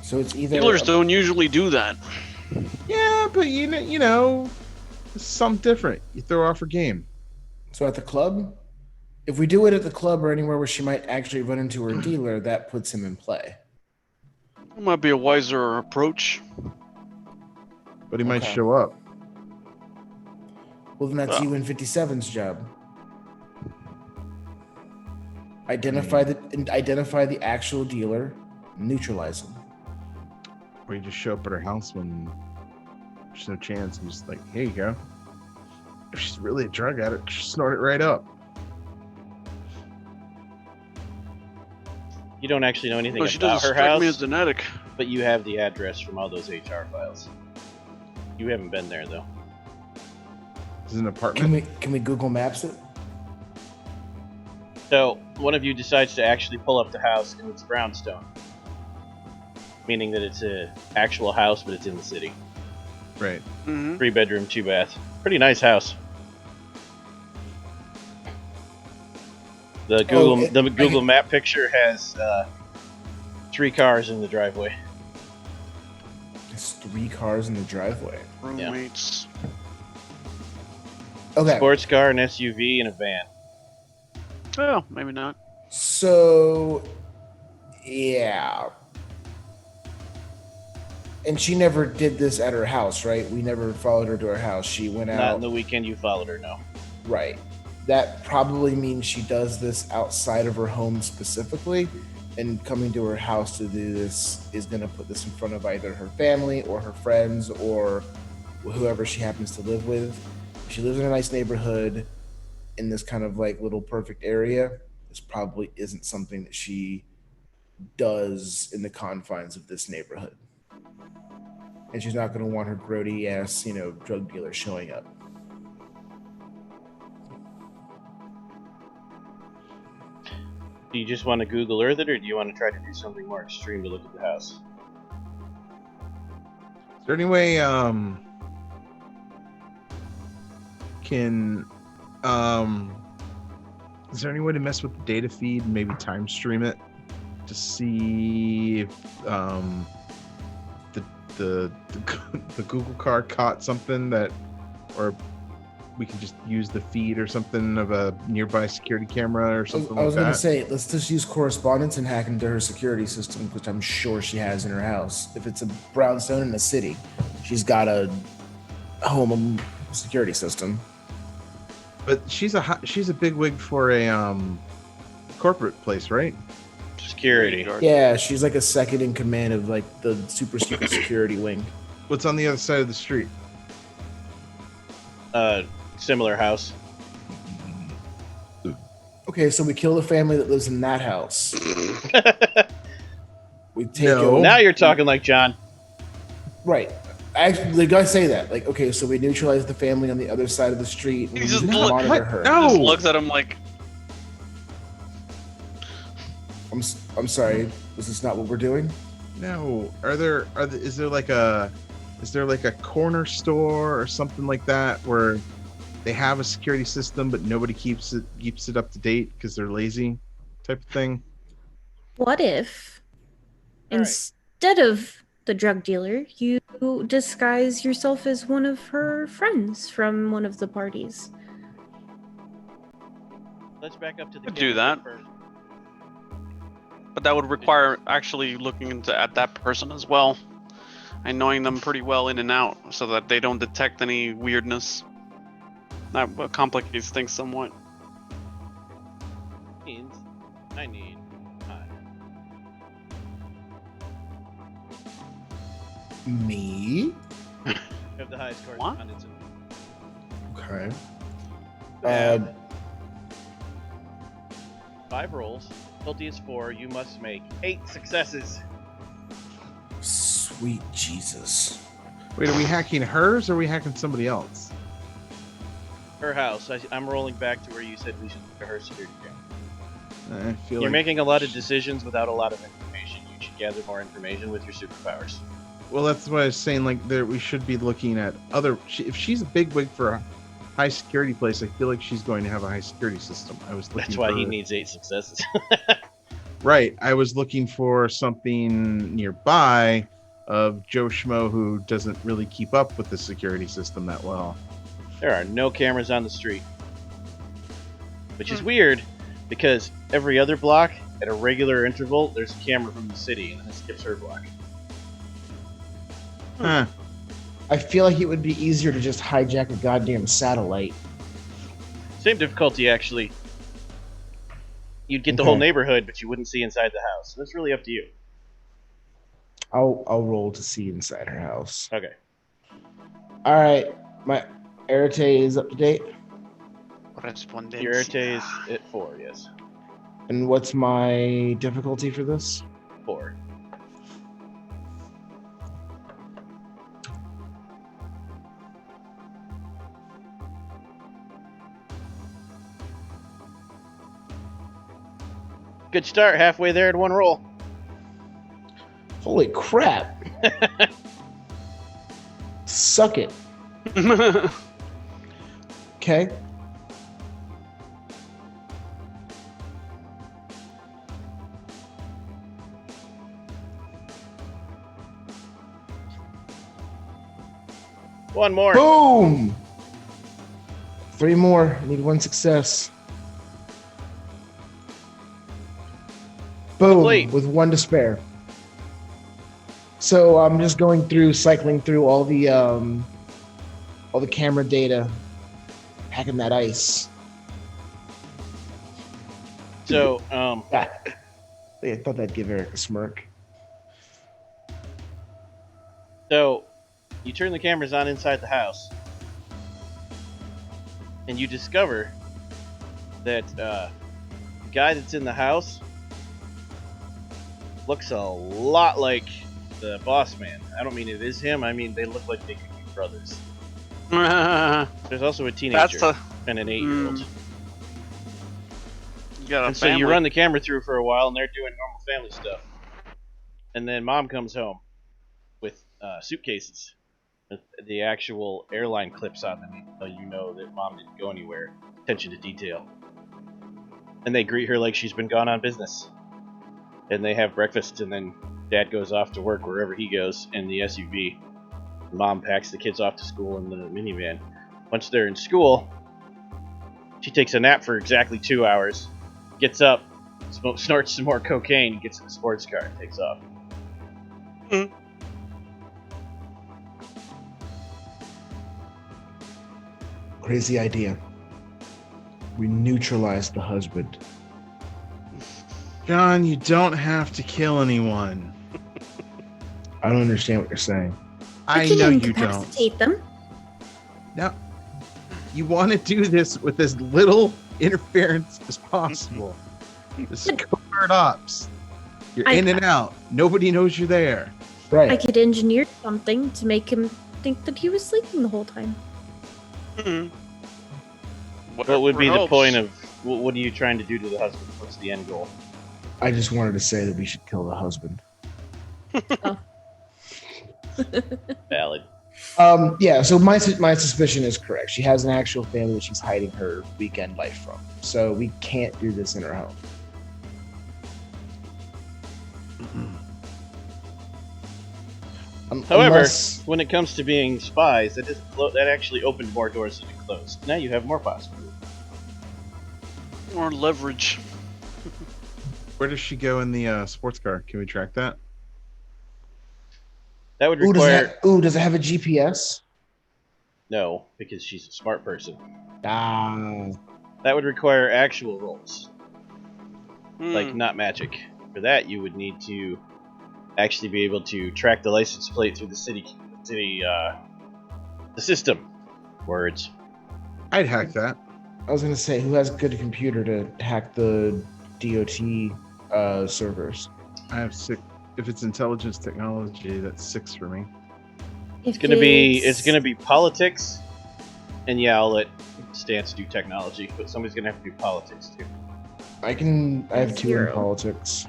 [SPEAKER 1] So it's either
[SPEAKER 5] Dealers don't usually do that.
[SPEAKER 4] Yeah, but you know, it's something different. You throw off her game.
[SPEAKER 1] So at the club, if we do it at the club or anywhere where she might actually run into her dealer, that puts him in play.
[SPEAKER 5] It might be a wiser approach.
[SPEAKER 4] But he might
[SPEAKER 1] Okay.
[SPEAKER 4] show up.
[SPEAKER 1] Well, then that's you and 57's job. Identify the actual dealer, neutralize him.
[SPEAKER 4] Or you just show up at her house when there's no chance and just like, here you go. If she's really a drug addict, just snort it right up.
[SPEAKER 3] You don't actually know anything
[SPEAKER 5] She
[SPEAKER 3] about
[SPEAKER 5] doesn't
[SPEAKER 3] her
[SPEAKER 5] strike
[SPEAKER 3] house,
[SPEAKER 5] me as genetic.
[SPEAKER 3] but you have the address from all those HR files. You haven't been there though.
[SPEAKER 4] This is an apartment.
[SPEAKER 1] Can we Google Maps it?
[SPEAKER 3] So one of you decides to actually pull up the house, and it's brownstone, meaning that it's a actual house, but it's in the city.
[SPEAKER 4] Right.
[SPEAKER 5] Mm-hmm.
[SPEAKER 3] 3-bedroom, 2-bath. Pretty nice house. The Google Map picture has 3 cars in the driveway.
[SPEAKER 1] There's 3 cars in the driveway.
[SPEAKER 5] Roommates.
[SPEAKER 1] Okay.
[SPEAKER 3] Sports car, an SUV, and a van.
[SPEAKER 5] Oh, maybe not.
[SPEAKER 1] So, yeah. And she never did this at her house, right? We never followed her to her house. She went
[SPEAKER 3] Not
[SPEAKER 1] out.
[SPEAKER 3] in the weekend you followed her, no.
[SPEAKER 1] Right. That probably means she does this outside of her home specifically, and coming to her house to do this is going to put this in front of either her family or her friends or whoever she happens to live with. If she lives in a nice neighborhood in this kind of like little perfect area, this probably isn't something that she does in the confines of this neighborhood. And she's not going to want her grody ass, drug dealer showing up.
[SPEAKER 3] Do you just want to Google Earth it, or do you want to try to do something more extreme to look at the house?
[SPEAKER 4] Is there any way is there any way to mess with the data feed and maybe time stream it to see if the Google car caught something that, or we can just use the feed or something of a nearby security camera or something
[SPEAKER 1] I was
[SPEAKER 4] like
[SPEAKER 1] going
[SPEAKER 4] that?
[SPEAKER 1] to say, let's just use correspondence and hack into her security system, which I'm sure she has in her house. If it's a brownstone in the city, she's got a home security system.
[SPEAKER 4] But she's a bigwig for a corporate place, right?
[SPEAKER 3] Security.
[SPEAKER 1] Yeah, she's like a second in command of like the super secret security wing.
[SPEAKER 4] What's on the other side of the street?
[SPEAKER 3] Similar house.
[SPEAKER 1] Okay, so we kill the family that lives in that house. We take
[SPEAKER 4] No.
[SPEAKER 1] over.
[SPEAKER 3] Now you're talking like John.
[SPEAKER 1] Right. Actually, the guys say that. Like, okay, so we neutralize the family on the other side of the street. And
[SPEAKER 5] He
[SPEAKER 1] we
[SPEAKER 5] just
[SPEAKER 1] monitor
[SPEAKER 5] look-
[SPEAKER 1] her.
[SPEAKER 4] No.
[SPEAKER 5] Just looks at him like,
[SPEAKER 1] I'm sorry. Was this not what we're doing?
[SPEAKER 4] No. Is there like a corner store or something like that where they have a security system but nobody keeps it up to date because they're lazy, type of thing?
[SPEAKER 2] What if
[SPEAKER 3] All right.
[SPEAKER 2] instead of the drug dealer, you disguise yourself as one of her friends from one of the parties?
[SPEAKER 3] Let's back up to the
[SPEAKER 5] Could do
[SPEAKER 3] camera
[SPEAKER 5] that.
[SPEAKER 3] first.
[SPEAKER 5] but that would require actually looking at that person as well and knowing them pretty well in and out so that they don't detect any weirdness. That complicates things somewhat.
[SPEAKER 3] Means I need time.
[SPEAKER 1] Me?
[SPEAKER 3] You have the highest correspondence.
[SPEAKER 1] Okay.
[SPEAKER 3] Uh, 5 rolls. Difficulty is 4. You must make 8 successes.
[SPEAKER 1] Sweet Jesus.
[SPEAKER 4] Wait, are we hacking hers or are we hacking somebody else?
[SPEAKER 3] Her house. I'm rolling back to where you said we should look at her security camera.
[SPEAKER 4] I feel
[SPEAKER 3] You're
[SPEAKER 4] like,
[SPEAKER 3] making a lot of decisions without a lot of information. You should gather more information with your superpowers.
[SPEAKER 4] well, that's what I was saying. Like, we should be looking at other. If she's a bigwig for a high security place, I feel like she's going to have a high security system. I was looking.
[SPEAKER 3] That's why
[SPEAKER 4] for,
[SPEAKER 3] he needs 8 successes.
[SPEAKER 4] Right. I was looking for something nearby of Joe Schmo who doesn't really keep up with the security system that well.
[SPEAKER 3] There are no cameras on the street. which is weird because every other block at a regular interval, there's a camera from the city, and then it skips her block.
[SPEAKER 4] Huh.
[SPEAKER 1] I feel like it would be easier to just hijack a goddamn satellite.
[SPEAKER 3] Same difficulty, actually. You'd get the whole neighborhood, but you wouldn't see inside the house. That's really up to you.
[SPEAKER 1] I'll roll to see inside her house.
[SPEAKER 3] Okay.
[SPEAKER 1] All right, my Arete is up to date.
[SPEAKER 3] Your Arete is at 4, yes.
[SPEAKER 1] And what's my difficulty for this?
[SPEAKER 3] 4. Good start, halfway there in one roll.
[SPEAKER 1] Holy crap. Suck it. Okay.
[SPEAKER 3] One more.
[SPEAKER 1] Boom! 3 more. I need 1 success. Boom!
[SPEAKER 3] Complete.
[SPEAKER 1] With 1 to spare. So I'm just cycling through all the camera data, hacking that ice.
[SPEAKER 3] So,
[SPEAKER 1] I thought that'd give Eric a smirk.
[SPEAKER 3] So, you turn the cameras on inside the house, and you discover that the guy that's in the house looks a lot like the boss man. I don't mean it is him, I mean they look like they could be brothers. There's also a teenager and an 8-year-old.
[SPEAKER 5] You got a
[SPEAKER 3] And so
[SPEAKER 5] family.
[SPEAKER 3] you run the camera through for a while, and they're doing normal family stuff. And then Mom comes home with suitcases. With the actual airline clips on them, so you know that Mom didn't go anywhere. Attention to detail. And they greet her like she's been gone on business. And they have breakfast, and then Dad goes off to work wherever he goes in the SUV. Mom packs the kids off to school in the minivan. Once they're in school, she takes a nap for exactly 2 hours, gets up, snorts some more cocaine, gets in the sports car, and takes off.
[SPEAKER 1] Crazy idea. We neutralized the husband.
[SPEAKER 4] John, you don't have to kill anyone.
[SPEAKER 1] I don't understand what you're saying.
[SPEAKER 4] I
[SPEAKER 2] can
[SPEAKER 4] know you don't.
[SPEAKER 2] incapacitate them.
[SPEAKER 4] Now, you want to do this with as little interference as possible. This is covert ops. You're in and out. Nobody knows you're there.
[SPEAKER 1] Right.
[SPEAKER 2] I could engineer something to make him think that he was sleeping the whole time.
[SPEAKER 3] What would be the point of... What are you trying to do to the husband? What's the end goal?
[SPEAKER 1] I just wanted to say that we should kill the husband.
[SPEAKER 3] Valid.
[SPEAKER 1] Yeah, so my suspicion is correct. She has an actual family that she's hiding her weekend life from. So we can't do this in her home.
[SPEAKER 3] However, when it comes to being spies, that actually opened more doors than it closed. Now you have more possibilities.
[SPEAKER 5] More leverage.
[SPEAKER 4] Where does she go in the sports car? Can we track that?
[SPEAKER 3] That would require...
[SPEAKER 1] does it have a GPS?
[SPEAKER 3] No, because she's a smart person.
[SPEAKER 1] Ah.
[SPEAKER 3] That would require actual rolls. Like, not magic. For that, you would need to actually be able to track the license plate through the system. Words.
[SPEAKER 4] I'd hack that.
[SPEAKER 1] I was going to say, who has a good computer to hack the DOT servers?
[SPEAKER 4] I have 6. If it's intelligence technology, that's 6 for me.
[SPEAKER 3] It's gonna be politics, and yeah, I'll let Stance do technology, but somebody's gonna have to do politics too.
[SPEAKER 1] I have 2 in
[SPEAKER 2] 0.
[SPEAKER 1] politics.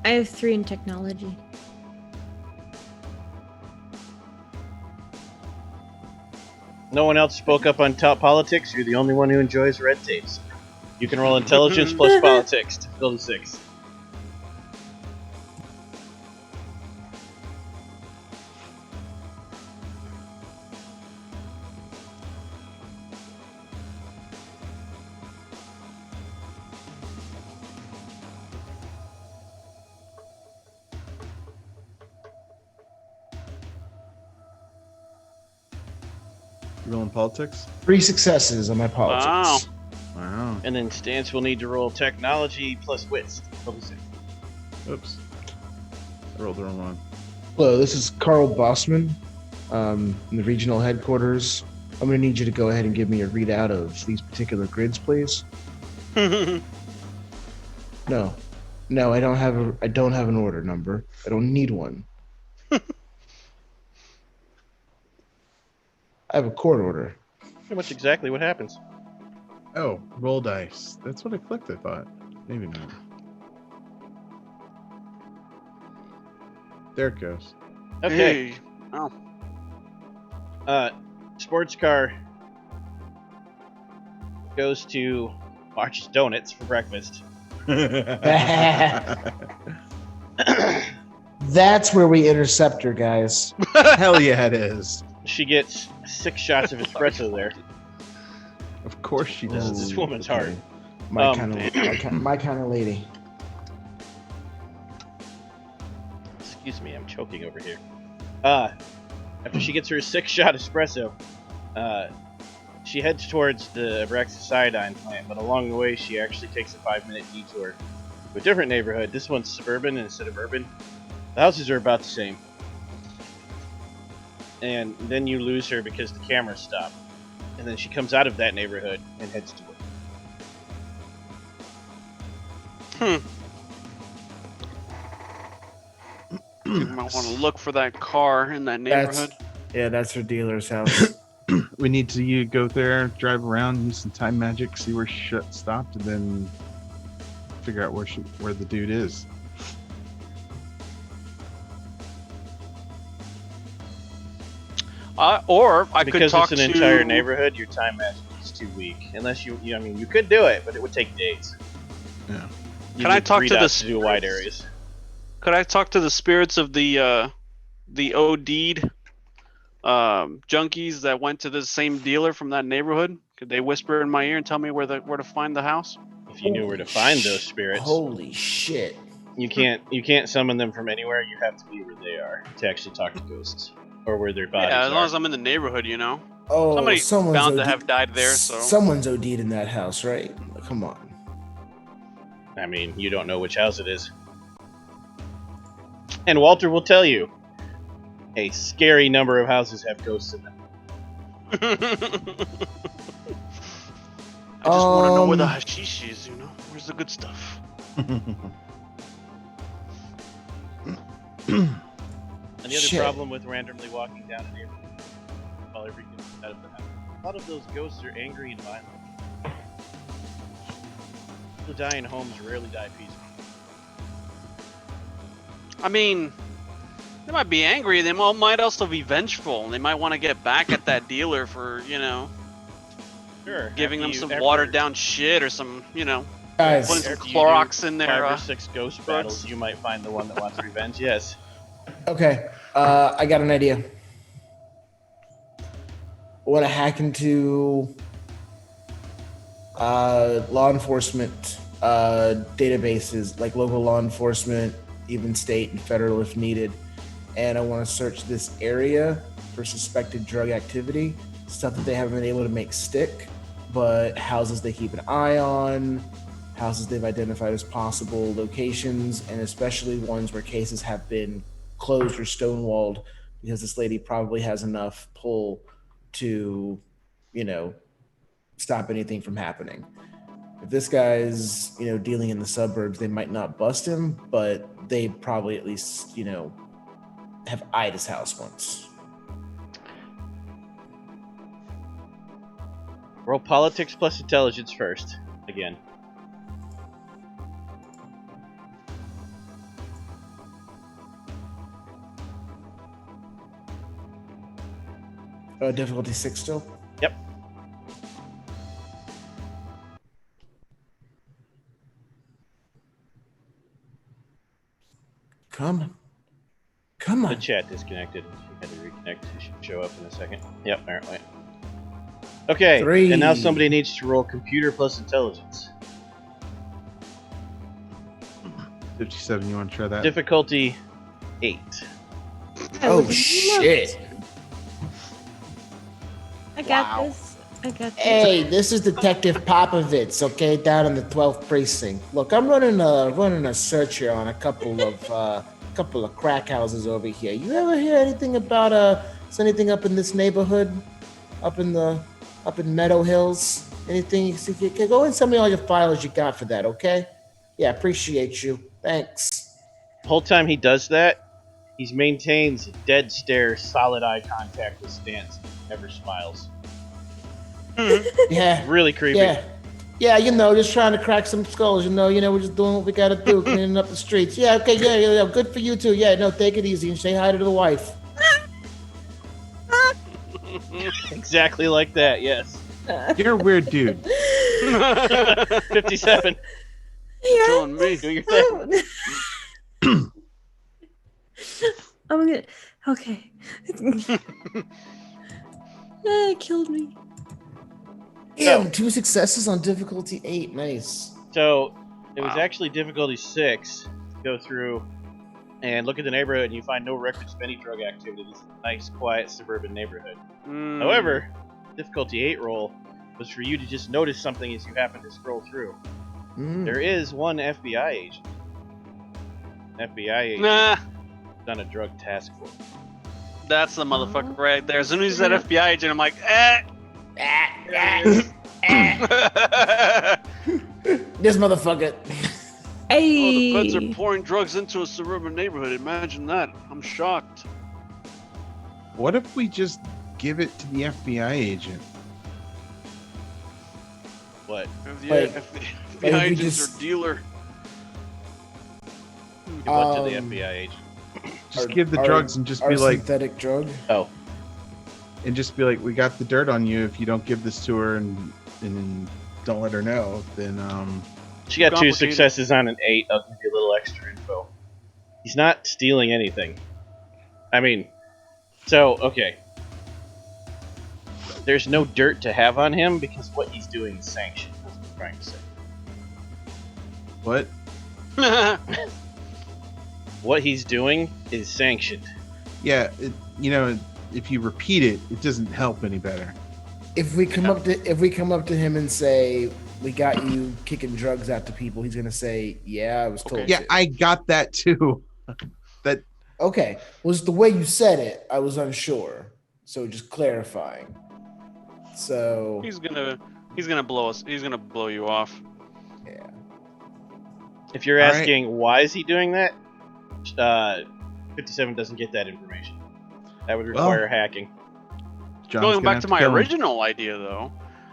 [SPEAKER 2] I have 3 in technology.
[SPEAKER 3] No one else spoke up on top politics. You're the only one who enjoys red tapes. You can roll intelligence plus politics to fill the 6.
[SPEAKER 4] You rolling politics?
[SPEAKER 1] 3 successes on my politics.
[SPEAKER 4] Wow.
[SPEAKER 3] And then Stance will need to roll technology plus wits.
[SPEAKER 4] Oops. I rolled the wrong one.
[SPEAKER 1] Hello, this is Carl Bossman, in the regional headquarters. I'm going to need you to go ahead and give me a readout of these particular grids, please. No, I don't have an order number. I don't need one. I have a court order.
[SPEAKER 3] Pretty much exactly what happens.
[SPEAKER 4] Oh, roll dice. That's what I clicked, I thought. Maybe not. There it goes.
[SPEAKER 3] Okay.
[SPEAKER 5] Hey. Oh.
[SPEAKER 3] Sports car goes to March's Donuts for breakfast.
[SPEAKER 1] That's where we intercept her, guys.
[SPEAKER 4] Hell yeah, it is.
[SPEAKER 3] She gets 6 shots of espresso there.
[SPEAKER 4] Of course she
[SPEAKER 3] This
[SPEAKER 4] does.
[SPEAKER 3] is this woman's heart.
[SPEAKER 1] My kind of lady.
[SPEAKER 3] Excuse me, I'm choking over here. After she gets her 6-shot espresso, she heads towards the Abraxacidine plant, but along the way she actually takes a 5-minute detour to a different neighborhood. This one's suburban instead of urban. The houses are about the same. And then you lose her because the cameras stop. And then she comes out of that neighborhood and heads to work.
[SPEAKER 5] You might want to look for that car in that neighborhood.
[SPEAKER 1] That's her dealer's house.
[SPEAKER 4] We need to you go there, drive around, use some time magic, see where shit stopped, and then figure out where the dude is.
[SPEAKER 5] Or I could
[SPEAKER 3] Because
[SPEAKER 5] talk
[SPEAKER 3] it's an
[SPEAKER 5] to
[SPEAKER 3] entire neighborhood, your time magic is too weak. Unless you could do it, but it would take days.
[SPEAKER 4] Yeah.
[SPEAKER 3] You
[SPEAKER 5] Can I
[SPEAKER 3] need
[SPEAKER 5] talk
[SPEAKER 3] 3
[SPEAKER 5] to the
[SPEAKER 3] dots to do wide
[SPEAKER 5] spirits?
[SPEAKER 3] areas?
[SPEAKER 5] Could I talk to the spirits of the OD'd junkies that went to the same dealer from that neighborhood? Could they whisper in my ear and tell me where to find the house?
[SPEAKER 3] If you knew where to find those spirits,
[SPEAKER 1] Holy shit.
[SPEAKER 3] you can't summon them from anywhere. You have to be where they are to actually talk to ghosts or where their bodies
[SPEAKER 5] Yeah, as long
[SPEAKER 3] are.
[SPEAKER 5] as I'm in the neighborhood, you know.
[SPEAKER 1] Oh,
[SPEAKER 5] Somebody's
[SPEAKER 1] someone's
[SPEAKER 5] bound to
[SPEAKER 1] OD
[SPEAKER 5] have died there, so.
[SPEAKER 1] Someone's OD'd in that house, right? Come on.
[SPEAKER 3] I mean, you don't know which house it is. And Walter will tell you, a scary number of houses have ghosts in them.
[SPEAKER 5] I just want to know where the
[SPEAKER 1] Um,
[SPEAKER 5] hashish is, you know? Where's the good stuff?
[SPEAKER 3] And the other
[SPEAKER 1] Shit.
[SPEAKER 3] problem with randomly walking down a neighborhood while everything's out of the house, a lot of those ghosts are angry and violent. People who die in homes rarely die peacefully.
[SPEAKER 5] I mean, they might be angry. They might also be vengeful. They might want to get back at that dealer for, you know,
[SPEAKER 3] Sure.
[SPEAKER 5] giving them
[SPEAKER 3] after
[SPEAKER 5] some
[SPEAKER 3] after-
[SPEAKER 5] watered down shit or some, you know,
[SPEAKER 1] Guys,
[SPEAKER 5] putting some
[SPEAKER 3] after you do
[SPEAKER 5] Clorox in
[SPEAKER 3] 5
[SPEAKER 5] there.
[SPEAKER 3] or 6 ghost battles, you might find the one that wants revenge. Yes.
[SPEAKER 1] okay. I got an idea. I want to hack into law enforcement databases, like local law enforcement, even state and federal if needed. And I want to search this area for suspected drug activity, stuff that they haven't been able to make stick, but houses they keep an eye on, houses they've identified as possible locations, and especially ones where cases have been closed or stonewalled because this lady probably has enough pull to, you know, stop anything from happening. If this guy's, you know, dealing in the suburbs, they might not bust him, but they probably at least, you know, have eyed his house once.
[SPEAKER 3] Roll politics plus intelligence first. Again.
[SPEAKER 1] Difficulty 6 still?
[SPEAKER 3] Yep.
[SPEAKER 1] Come
[SPEAKER 3] The
[SPEAKER 1] on.
[SPEAKER 3] chat disconnected. You had to reconnect. It should show up in a second. Yep, apparently. Okay,
[SPEAKER 1] 3.
[SPEAKER 3] and now somebody needs to roll computer plus intelligence.
[SPEAKER 4] 57, you want to try that?
[SPEAKER 3] Difficulty 8.
[SPEAKER 1] Oh shit.
[SPEAKER 2] I got
[SPEAKER 1] Wow.
[SPEAKER 2] this. I got this.
[SPEAKER 1] Hey, this is Detective Popovitz, okay, down in the 12th precinct. Look, I'm running a search here on a couple of crack houses over here. You ever hear anything about is anything up in this neighborhood, up in Meadow Hills? Anything? If you can go and send me all your files you got for that, okay? Yeah, appreciate you. Thanks.
[SPEAKER 3] The whole time he does that, he maintains dead stare, solid eye contact with Stance. Never smiles.
[SPEAKER 1] Yeah.
[SPEAKER 3] Really creepy.
[SPEAKER 1] Yeah, just trying to crack some skulls, we're just doing what we gotta do, cleaning up the streets. Yeah, okay, yeah, good for you too. Yeah, no, take it easy and say hi to the wife.
[SPEAKER 3] Exactly like that, yes.
[SPEAKER 4] You're a weird dude.
[SPEAKER 3] 57.
[SPEAKER 5] Killing me.
[SPEAKER 3] Do your thing.
[SPEAKER 2] I'm gonna. Okay. It killed me.
[SPEAKER 1] Damn, 2 successes on difficulty 8. Nice.
[SPEAKER 3] So, it was actually difficulty 6 to go through and look at the neighborhood, and you find no records of any drug activity. This is a nice, quiet, suburban neighborhood. However, difficulty 8 roll was for you to just notice something as you happen to scroll through. There is one FBI agent. FBI agent on a drug task force.
[SPEAKER 5] That's the motherfucker right there. As soon as he's that FBI agent, I'm like,
[SPEAKER 1] This motherfucker.
[SPEAKER 2] Hey.
[SPEAKER 5] Oh, the feds are pouring drugs into a suburban neighborhood. Imagine that. I'm shocked.
[SPEAKER 4] What if we just give it to the FBI agent?
[SPEAKER 3] What?
[SPEAKER 5] FBI, FBI agents or dealer.
[SPEAKER 3] Give what to the FBI agent?
[SPEAKER 4] Just give the drugs and just be like
[SPEAKER 1] synthetic drug.
[SPEAKER 3] Oh.
[SPEAKER 4] And just be like, we got the dirt on you. If you don't give this to her and don't let her know, then
[SPEAKER 3] She got 2 successes on an 8. I'll give you a little extra info. He's not stealing anything. I mean, so okay. There's no dirt to have on him because what he's doing is sanctioned. That's what I'm trying to say.
[SPEAKER 4] what?
[SPEAKER 3] What he's doing is sanctioned.
[SPEAKER 4] Yeah, if you repeat it, it doesn't help any better.
[SPEAKER 1] If we come up to him and say we got you kicking drugs out to people, he's gonna say, "Yeah, I was told."
[SPEAKER 4] Yeah,
[SPEAKER 1] to.
[SPEAKER 4] I got that too.
[SPEAKER 1] Okay, was the way you said it? I was unsure, so just clarifying. So
[SPEAKER 5] he's gonna blow us. He's gonna blow you off.
[SPEAKER 1] Yeah.
[SPEAKER 3] If you're asking why is he doing that, 57 doesn't get that information. That would require hacking.
[SPEAKER 4] John's
[SPEAKER 5] Going back to my
[SPEAKER 4] kill him.
[SPEAKER 5] original idea, though,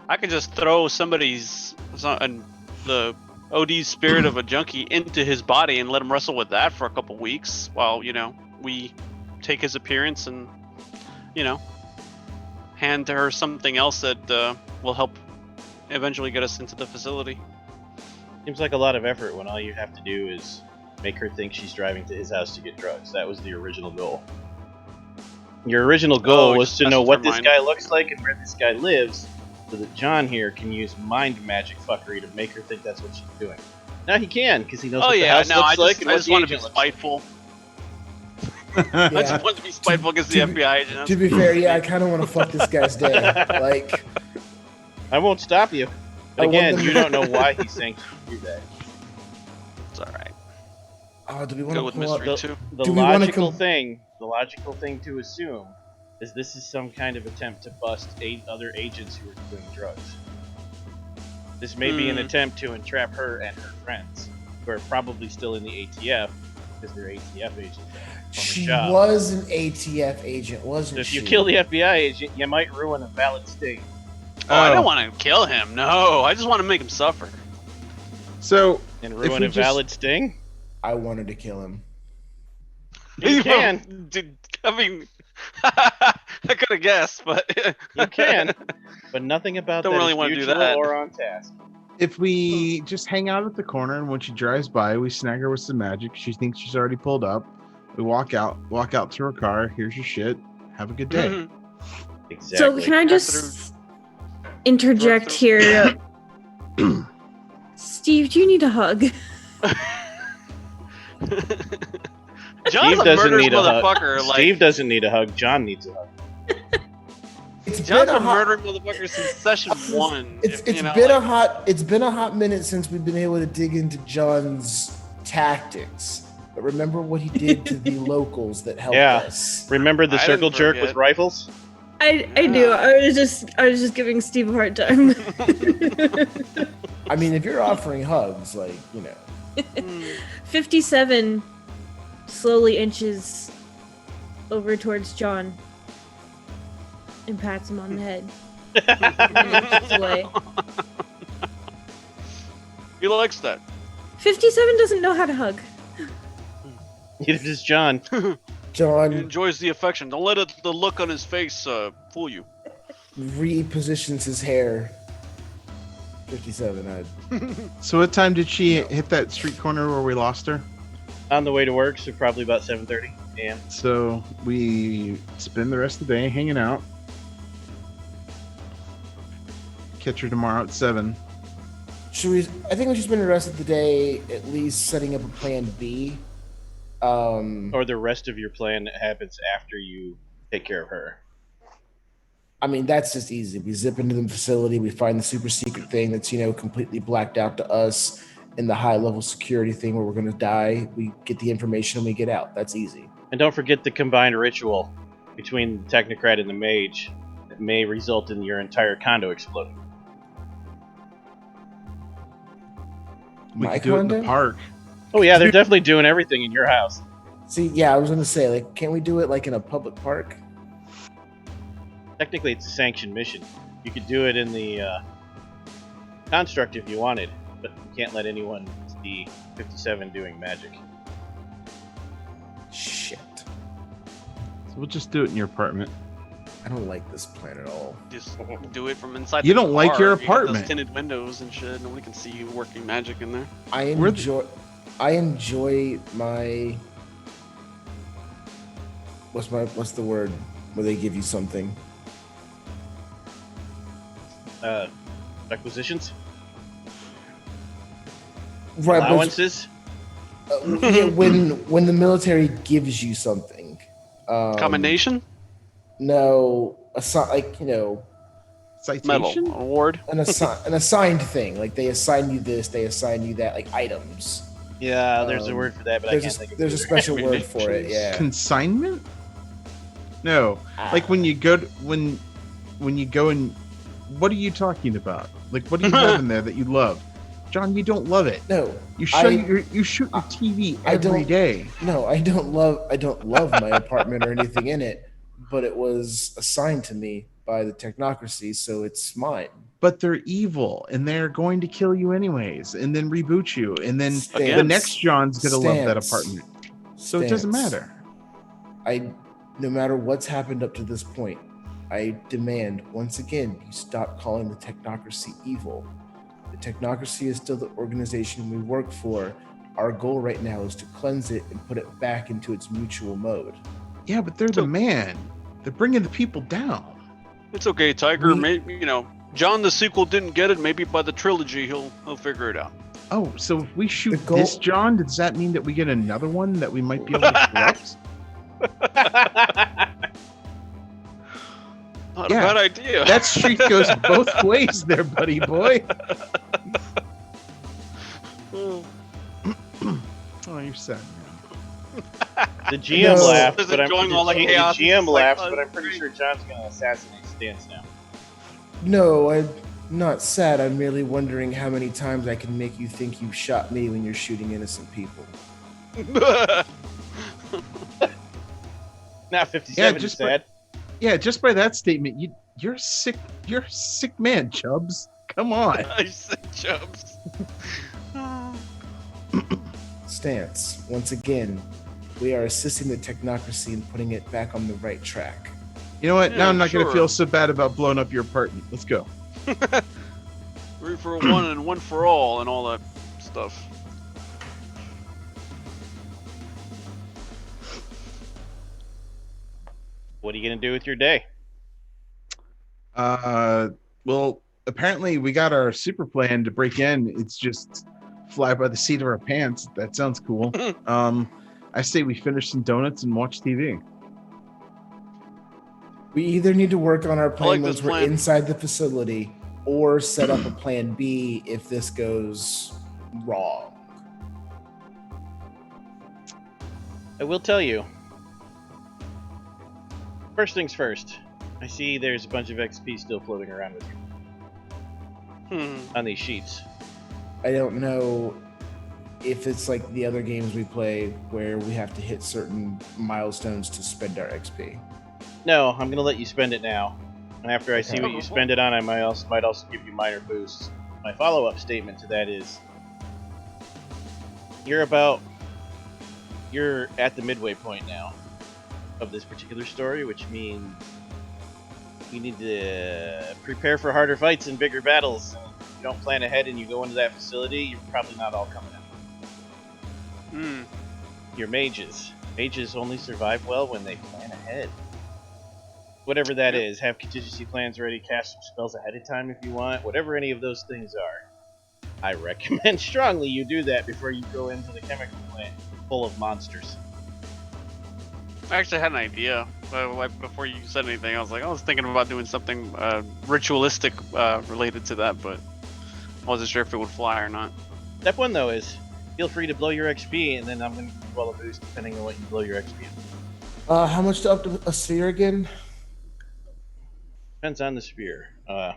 [SPEAKER 5] I could just throw the OD spirit of a junkie into his body and let him wrestle with that for a couple weeks while, we take his appearance and, hand to her something else that will help eventually get us into the facility.
[SPEAKER 3] Seems like a lot of effort when all you have to do is make her think she's driving to his house to get drugs. That was the original goal. Your original goal was to know what this guy looks like and where this guy lives, so that John here can use mind magic fuckery to make her think that's what she's doing. Now he can, because he knows what the house looks like and
[SPEAKER 5] I
[SPEAKER 3] what
[SPEAKER 5] just
[SPEAKER 3] the
[SPEAKER 5] want to be
[SPEAKER 3] agent looks like.
[SPEAKER 5] spiteful. I just want to be spiteful against the FBI agent.
[SPEAKER 1] To be fair, yeah, I kind of want to fuck this guy's day. Like,
[SPEAKER 3] I won't stop you. But again, you don't know why he's saying to do that.
[SPEAKER 5] It's alright.
[SPEAKER 1] Oh, do we want
[SPEAKER 5] Go
[SPEAKER 1] to
[SPEAKER 5] with
[SPEAKER 1] pull up
[SPEAKER 5] mystery too.
[SPEAKER 3] The logical thing to assume is this is some kind of attempt to bust 8 other agents who are doing drugs. This may be an attempt to entrap her and her friends, who are probably still in the ATF, because they're ATF agents.
[SPEAKER 1] She was an ATF agent, wasn't
[SPEAKER 3] So if
[SPEAKER 1] she?
[SPEAKER 3] you kill the FBI agent, you might ruin a valid sting.
[SPEAKER 5] Oh, I don't want to kill him. No, I just want to make him suffer.
[SPEAKER 4] So,
[SPEAKER 3] And ruin a valid sting?
[SPEAKER 1] I wanted to kill him.
[SPEAKER 3] You can.
[SPEAKER 5] Dude, I mean, I could have guessed, but
[SPEAKER 3] You can. But nothing about
[SPEAKER 5] Don't
[SPEAKER 3] that
[SPEAKER 5] really
[SPEAKER 3] is
[SPEAKER 5] wanna do
[SPEAKER 3] mutual
[SPEAKER 5] that.
[SPEAKER 3] or on task.
[SPEAKER 4] if we just hang out at the corner, and when she drives by, we snag her with some magic. She thinks she's already pulled up. We walk out to her car. Here's your shit. Have a good day.
[SPEAKER 3] Exactly.
[SPEAKER 2] So can I just interject here? Steve, do you need a hug?
[SPEAKER 5] John's
[SPEAKER 3] Steve
[SPEAKER 5] a
[SPEAKER 3] doesn't
[SPEAKER 5] murderous
[SPEAKER 3] need a hug.
[SPEAKER 5] motherfucker.
[SPEAKER 3] Steve doesn't need a hug. John needs a hug.
[SPEAKER 5] John's been murdering motherfuckers since session 1.
[SPEAKER 1] It's been a hot minute since we've been able to dig into John's tactics. But remember what he did to the locals that helped us.
[SPEAKER 3] Remember the circle jerk with rifles?
[SPEAKER 2] I do. I was just giving Steve a hard time.
[SPEAKER 1] I mean, if you're offering hugs, like, you know.
[SPEAKER 2] 57 slowly inches over towards John and pats him on the head. Away.
[SPEAKER 5] He likes that.
[SPEAKER 2] 57 doesn't know how to hug.
[SPEAKER 3] Neither does John.
[SPEAKER 1] John
[SPEAKER 5] He enjoys the affection. Don't let the look on his face fool you.
[SPEAKER 1] repositions his hair. 57.
[SPEAKER 4] So what time did she hit that street corner where we lost her?
[SPEAKER 3] On the way to work, so probably about 7:30 a.m.
[SPEAKER 4] So we spend the rest of the day hanging out. Catch her tomorrow at 7.
[SPEAKER 1] I think we should spend the rest of the day at least setting up a plan B.
[SPEAKER 3] Or the rest of your plan that happens after you take care of her.
[SPEAKER 1] I mean, that's just easy. We zip into the facility, we find the super secret thing that's, completely blacked out to us, and the high level security thing where we're going to die. We get the information and we get out. That's easy.
[SPEAKER 3] And don't forget the combined ritual between the Technocrat and the Mage that may result in your entire condo exploding.
[SPEAKER 4] We
[SPEAKER 1] My
[SPEAKER 4] could do it in
[SPEAKER 1] condo?
[SPEAKER 4] the park.
[SPEAKER 3] Oh yeah, they're definitely doing everything in your house.
[SPEAKER 1] See, yeah, I was going to say, like, can't we do it like in a public park?
[SPEAKER 3] Technically, it's a sanctioned mission. You could do it in the construct if you wanted, but you can't let anyone see 57 doing magic.
[SPEAKER 1] Shit.
[SPEAKER 4] So we'll just do it in your apartment.
[SPEAKER 1] I don't like this plan at all.
[SPEAKER 5] Just do it from inside.
[SPEAKER 4] You
[SPEAKER 5] the
[SPEAKER 4] don't like
[SPEAKER 5] car.
[SPEAKER 4] your
[SPEAKER 5] You got
[SPEAKER 4] apartment.
[SPEAKER 5] those tinted windows and shit. Nobody can see you working magic in there.
[SPEAKER 1] I enjoy my what's the word where they give you something?
[SPEAKER 3] Requisitions?
[SPEAKER 1] Right, but
[SPEAKER 3] Allowances?
[SPEAKER 1] yeah, when the military gives you something.
[SPEAKER 5] Commendation?
[SPEAKER 1] No,
[SPEAKER 4] Citation?
[SPEAKER 5] Medal? Award?
[SPEAKER 1] an assigned thing. Like they assign you this, they assign you that, like items.
[SPEAKER 3] Yeah, there's a word for that, but I can't think of it.
[SPEAKER 1] There's a special word for it. Yeah.
[SPEAKER 4] Consignment? No. Like when you go and what are you talking about? Like what do you have in there that you love? John, you don't love it.
[SPEAKER 1] No.
[SPEAKER 4] You shoot your TV every day.
[SPEAKER 1] No, I don't love my apartment or anything in it, but it was assigned to me by the Technocracy, so it's mine.
[SPEAKER 4] But they're evil and they're going to kill you anyways and then reboot you and then
[SPEAKER 1] Stance.
[SPEAKER 4] the next John's gonna love that
[SPEAKER 1] Stance.
[SPEAKER 4] apartment. So it doesn't
[SPEAKER 1] Stance.
[SPEAKER 4] matter.
[SPEAKER 1] No matter what's happened up to this point, I demand once again you stop calling the Technocracy evil. The Technocracy is still the organization we work for. Our goal right now is to cleanse it and put it back into its mutual mode.
[SPEAKER 4] Yeah, but they're the man. They're bringing the people down.
[SPEAKER 5] It's okay, Tiger. Maybe John the sequel didn't get it. Maybe by the trilogy he'll figure it out.
[SPEAKER 4] Oh, so if we shoot
[SPEAKER 1] The goal-
[SPEAKER 4] this John, does that mean that we get another one that we might be able to corrupt?
[SPEAKER 5] Not
[SPEAKER 4] Yeah.
[SPEAKER 5] a bad idea.
[SPEAKER 4] That street goes both ways there, buddy boy. Oh, you're sad.
[SPEAKER 3] The GM
[SPEAKER 1] No.
[SPEAKER 3] laughed,
[SPEAKER 5] Just
[SPEAKER 3] but I'm
[SPEAKER 5] enjoying all the
[SPEAKER 3] the
[SPEAKER 5] chaos.
[SPEAKER 3] GM
[SPEAKER 5] It's like,
[SPEAKER 3] laughs,
[SPEAKER 5] oh,
[SPEAKER 3] but I'm pretty
[SPEAKER 5] great.
[SPEAKER 3] sure John's gonna assassinate Stance now.
[SPEAKER 1] No, I'm not sad. I'm merely wondering how many times I can make you think you shot me when you're shooting innocent people.
[SPEAKER 3] Not 57
[SPEAKER 4] just
[SPEAKER 3] sad.
[SPEAKER 4] Yeah, just by that statement, you're sick. You're a sick man, Chubbs. Come on.
[SPEAKER 5] I said Chubbs.
[SPEAKER 1] Stance, once again, we are assisting the Technocracy in putting it back on the right track.
[SPEAKER 4] You know what?
[SPEAKER 5] Yeah,
[SPEAKER 4] now I'm not going to
[SPEAKER 5] sure.
[SPEAKER 4] feel so bad about blowing up your apartment. Let's go.
[SPEAKER 5] 3 for 1 and 1 for all and all that stuff.
[SPEAKER 3] What are you gonna do with your day?
[SPEAKER 4] Well, apparently we got our super plan to break in. It's just fly by the seat of our pants. That sounds cool. I say we finish some donuts and watch TV.
[SPEAKER 1] We either need to work on our
[SPEAKER 5] I
[SPEAKER 1] plan
[SPEAKER 5] like
[SPEAKER 1] once
[SPEAKER 5] this
[SPEAKER 1] we're
[SPEAKER 5] plan.
[SPEAKER 1] inside the facility, or set up a plan B if this goes wrong.
[SPEAKER 3] I will tell you. First things first. I see there's a bunch of XP still floating around with you on these sheets.
[SPEAKER 1] I don't know if it's like the other games we play where we have to hit certain milestones to spend our XP.
[SPEAKER 3] No, I'm gonna let you spend it now. And after I see
[SPEAKER 1] Okay.
[SPEAKER 3] what you spend it on, I might also give you minor boosts. My follow-up statement to that is, you're at the midway point now of this particular story, which means you need to prepare for harder fights and bigger battles. And if you don't plan ahead and you go into that facility, you're probably not all coming out. You're mages. Mages only survive well when they plan ahead. Whatever that is, have contingency plans ready, cast some spells ahead of time if you want, whatever any of those things are. I recommend strongly you do that before you go into the chemical plant full of monsters.
[SPEAKER 5] I actually had an idea. Before you said anything, I was thinking about doing something ritualistic related to that, but I wasn't sure if it would fly or not.
[SPEAKER 3] Step one, though, is feel free to blow your XP, and then I'm going to give you all a boost depending on what you blow your XP on.
[SPEAKER 1] How much to up to a sphere again?
[SPEAKER 3] Depends on the sphere.
[SPEAKER 1] I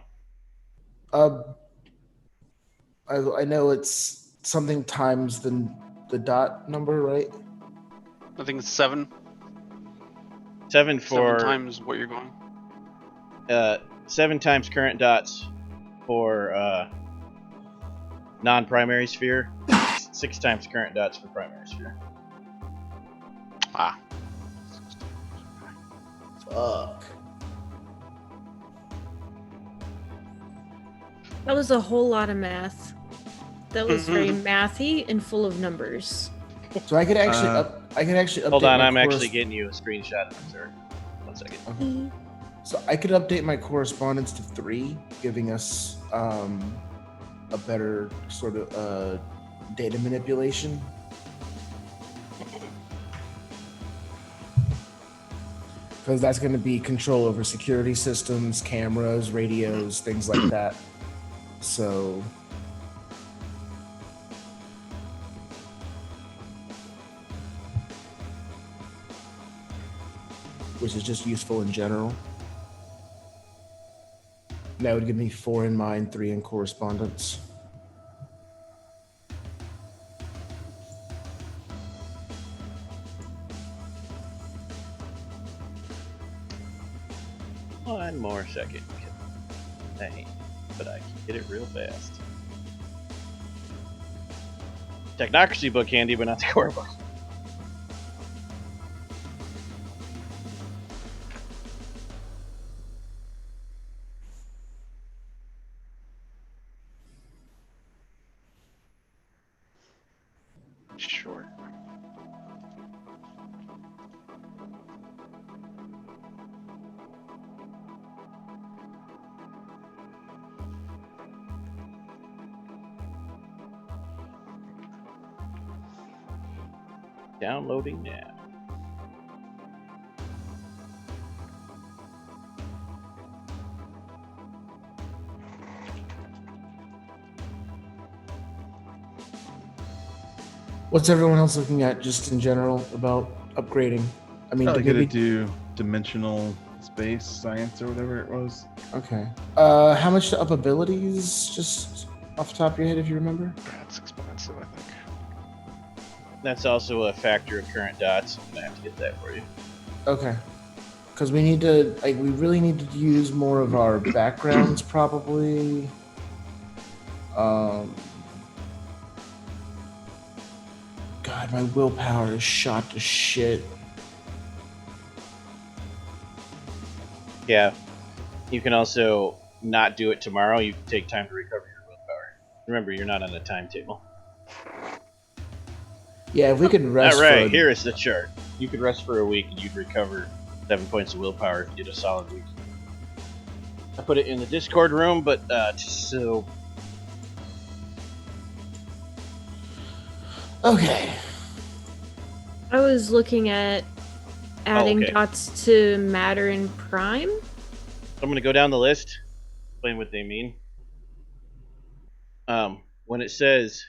[SPEAKER 1] know it's something times the dot number, right?
[SPEAKER 5] I think it's 7.
[SPEAKER 3] 7
[SPEAKER 5] 7
[SPEAKER 3] for
[SPEAKER 5] times what you're going.
[SPEAKER 3] 7 times current dots for non-primary sphere. 6 times current dots for primary sphere.
[SPEAKER 5] Ah.
[SPEAKER 1] Fuck.
[SPEAKER 2] That was a whole lot of math. That was very mathy and full of numbers.
[SPEAKER 1] So I could actually update.
[SPEAKER 3] Hold on,
[SPEAKER 1] my
[SPEAKER 3] I'm actually getting you a screenshot of it, sir. 1 second.
[SPEAKER 1] Okay. So I could update my correspondence to 3, giving us a better sort of data manipulation. Because that's going to be control over security systems, cameras, radios, things like that. So which is just useful in general. That would give me 4 in mind, 3 in correspondence.
[SPEAKER 3] One more second. Dang, but I can get it real fast. Technocracy book handy, but not the core book.
[SPEAKER 5] Sure.
[SPEAKER 3] Downloading now.
[SPEAKER 1] What's everyone else looking at just in general about upgrading? I mean,
[SPEAKER 4] Probably gonna do dimensional space science or whatever it was.
[SPEAKER 1] Okay. How much to up abilities? Just off the top of your head, if you remember.
[SPEAKER 5] That's expensive, I think.
[SPEAKER 3] That's also a factor of current dots. I'm gonna have to get that for you.
[SPEAKER 1] Okay. Because we need to, we really need to use more of our backgrounds, probably. God, my willpower is shot to shit.
[SPEAKER 3] Yeah. You can also not do it tomorrow. You can take time to recover your willpower. Remember, you're not on a timetable.
[SPEAKER 1] Yeah, if we could rest.
[SPEAKER 3] Alright, here is the chart. You could rest for a week and you'd recover 7 points of willpower if you did a solid week. I put it in the Discord room, but just so...
[SPEAKER 1] Okay.
[SPEAKER 2] I was looking at adding
[SPEAKER 3] okay.
[SPEAKER 2] dots to matter and prime.
[SPEAKER 3] I'm going to go down the list, explain what they mean. When it says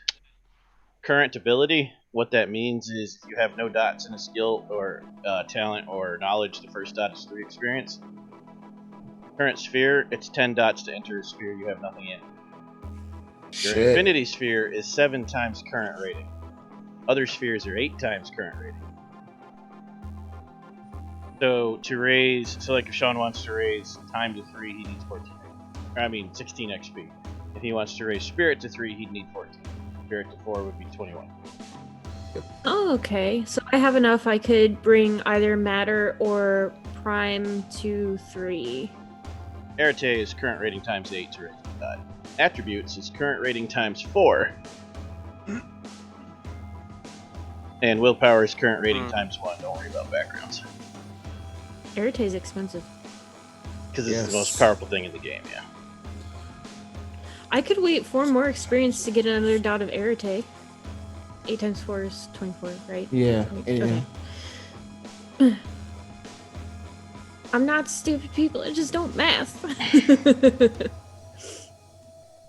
[SPEAKER 3] current ability, what that means is if you have no dots in a skill or talent or knowledge, the first dot is 3 experience. Current sphere, it's 10 dots to enter a sphere you have nothing in. Your
[SPEAKER 1] Shit.
[SPEAKER 3] infinity sphere is 7 times current rating. Other spheres are 8 times current rating. So to raise, like if Sean wants to raise time to 3, he needs 16 XP. If he wants to raise spirit to 3, he'd need 14. Spirit to 4 would be 21.
[SPEAKER 2] Oh, okay. So I have enough. I could bring either matter or prime to 3.
[SPEAKER 3] Arete is current rating times 8 to raise the dot. Attributes is current rating times 4. And willpower is current rating times 1. Don't worry about backgrounds.
[SPEAKER 2] Arete is expensive.
[SPEAKER 3] Because this is the most powerful thing in the game, yeah.
[SPEAKER 2] I could wait 4 more experience to get another dot of Arete. 8 times 4 is 24, right?
[SPEAKER 1] Yeah.
[SPEAKER 2] Okay. I'm not stupid people. I just don't math.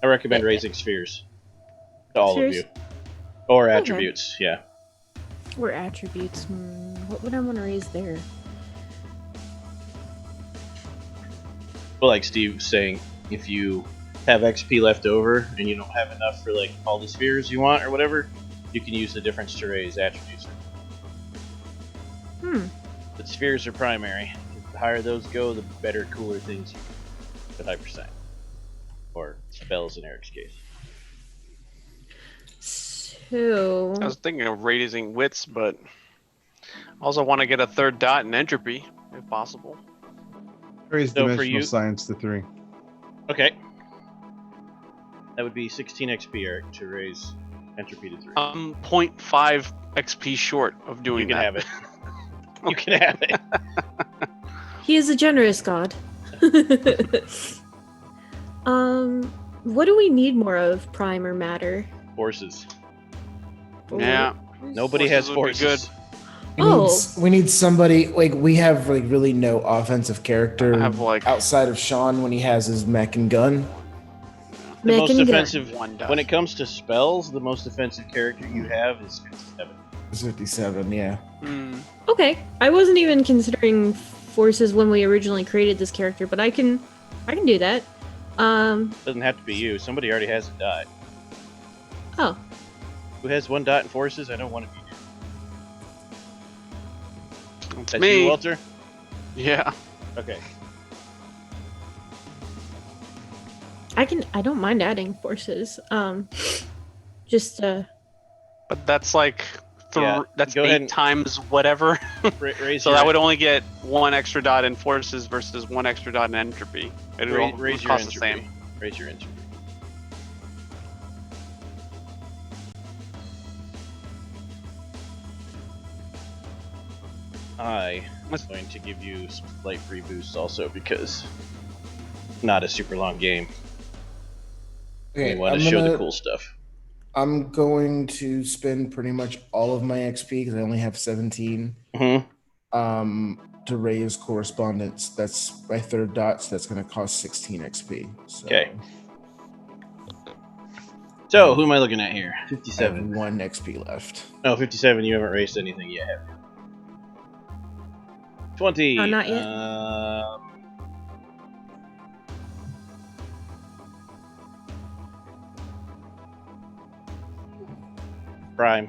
[SPEAKER 3] I recommend raising spheres. To all
[SPEAKER 2] Spheres?
[SPEAKER 3] of you. Or
[SPEAKER 2] Okay.
[SPEAKER 3] attributes, yeah.
[SPEAKER 2] Or attributes. What would I want to raise there?
[SPEAKER 3] Well, like Steve was saying, if you have XP left over and you don't have enough for like all the spheres you want or whatever, you can use the difference to raise attributes. But spheres are primary. The higher those go, the better, cooler things you get at hyperscience. Or spells in Eric's case.
[SPEAKER 2] So
[SPEAKER 5] I was thinking of raising wits, but also want to get a 3rd dot in entropy, if possible.
[SPEAKER 4] Raise
[SPEAKER 3] So for
[SPEAKER 4] dimensional
[SPEAKER 3] you-
[SPEAKER 4] science to 3.
[SPEAKER 3] Okay. That would be 16 XP, Eric, to raise entropy to 3.
[SPEAKER 5] I'm 0.5 XP short of doing
[SPEAKER 3] You can
[SPEAKER 5] that.
[SPEAKER 3] have it. You can have it.
[SPEAKER 2] he is a generous god. What do we need more of, prime or matter?
[SPEAKER 3] Forces.
[SPEAKER 5] Yeah.
[SPEAKER 3] Nobody has
[SPEAKER 5] Forces would be
[SPEAKER 3] forces.
[SPEAKER 1] We need somebody like we have like really no offensive character
[SPEAKER 5] I have, like-
[SPEAKER 1] outside of Sean when he has his mech and gun.
[SPEAKER 3] The
[SPEAKER 2] Mech
[SPEAKER 3] most
[SPEAKER 2] and gun.
[SPEAKER 3] offensive,
[SPEAKER 5] One dot.
[SPEAKER 3] when it comes to spells, the most offensive character you have is 57.
[SPEAKER 1] It's 57, yeah.
[SPEAKER 2] Okay, I wasn't even considering forces when we originally created this character, but I can do that.
[SPEAKER 3] Doesn't have to be you. Somebody already has a dot.
[SPEAKER 2] Oh,
[SPEAKER 3] Who has 1 dot in forces? I know one of you do.
[SPEAKER 5] It's
[SPEAKER 3] That's
[SPEAKER 5] me.
[SPEAKER 3] you, Walter?
[SPEAKER 5] Yeah.
[SPEAKER 3] Okay.
[SPEAKER 2] I don't mind adding forces. Just
[SPEAKER 5] But that's like
[SPEAKER 3] Yeah,
[SPEAKER 5] that's
[SPEAKER 3] go ahead
[SPEAKER 5] 8
[SPEAKER 3] and-
[SPEAKER 5] times whatever.
[SPEAKER 3] Raise
[SPEAKER 5] So
[SPEAKER 3] your,
[SPEAKER 5] that would only get 1 extra dot in forces versus 1 extra dot in entropy. It would
[SPEAKER 3] raise your
[SPEAKER 5] cost the
[SPEAKER 3] entropy.
[SPEAKER 5] same.
[SPEAKER 3] Raise your entropy. I was going to give you some slight free boosts also because not a super long game.
[SPEAKER 1] Okay,
[SPEAKER 3] We want to show the cool stuff.
[SPEAKER 1] I'm going to spend pretty much all of my XP because I only have 17. To raise correspondence. That's my 3rd dot, so that's going to cost 16 XP. So
[SPEAKER 3] Okay. So, who am I looking at here?
[SPEAKER 1] I have
[SPEAKER 3] 57.
[SPEAKER 1] 1 XP left.
[SPEAKER 3] No, 57, you haven't raised anything yet, have you? 20.
[SPEAKER 2] Oh, not yet.
[SPEAKER 3] Prime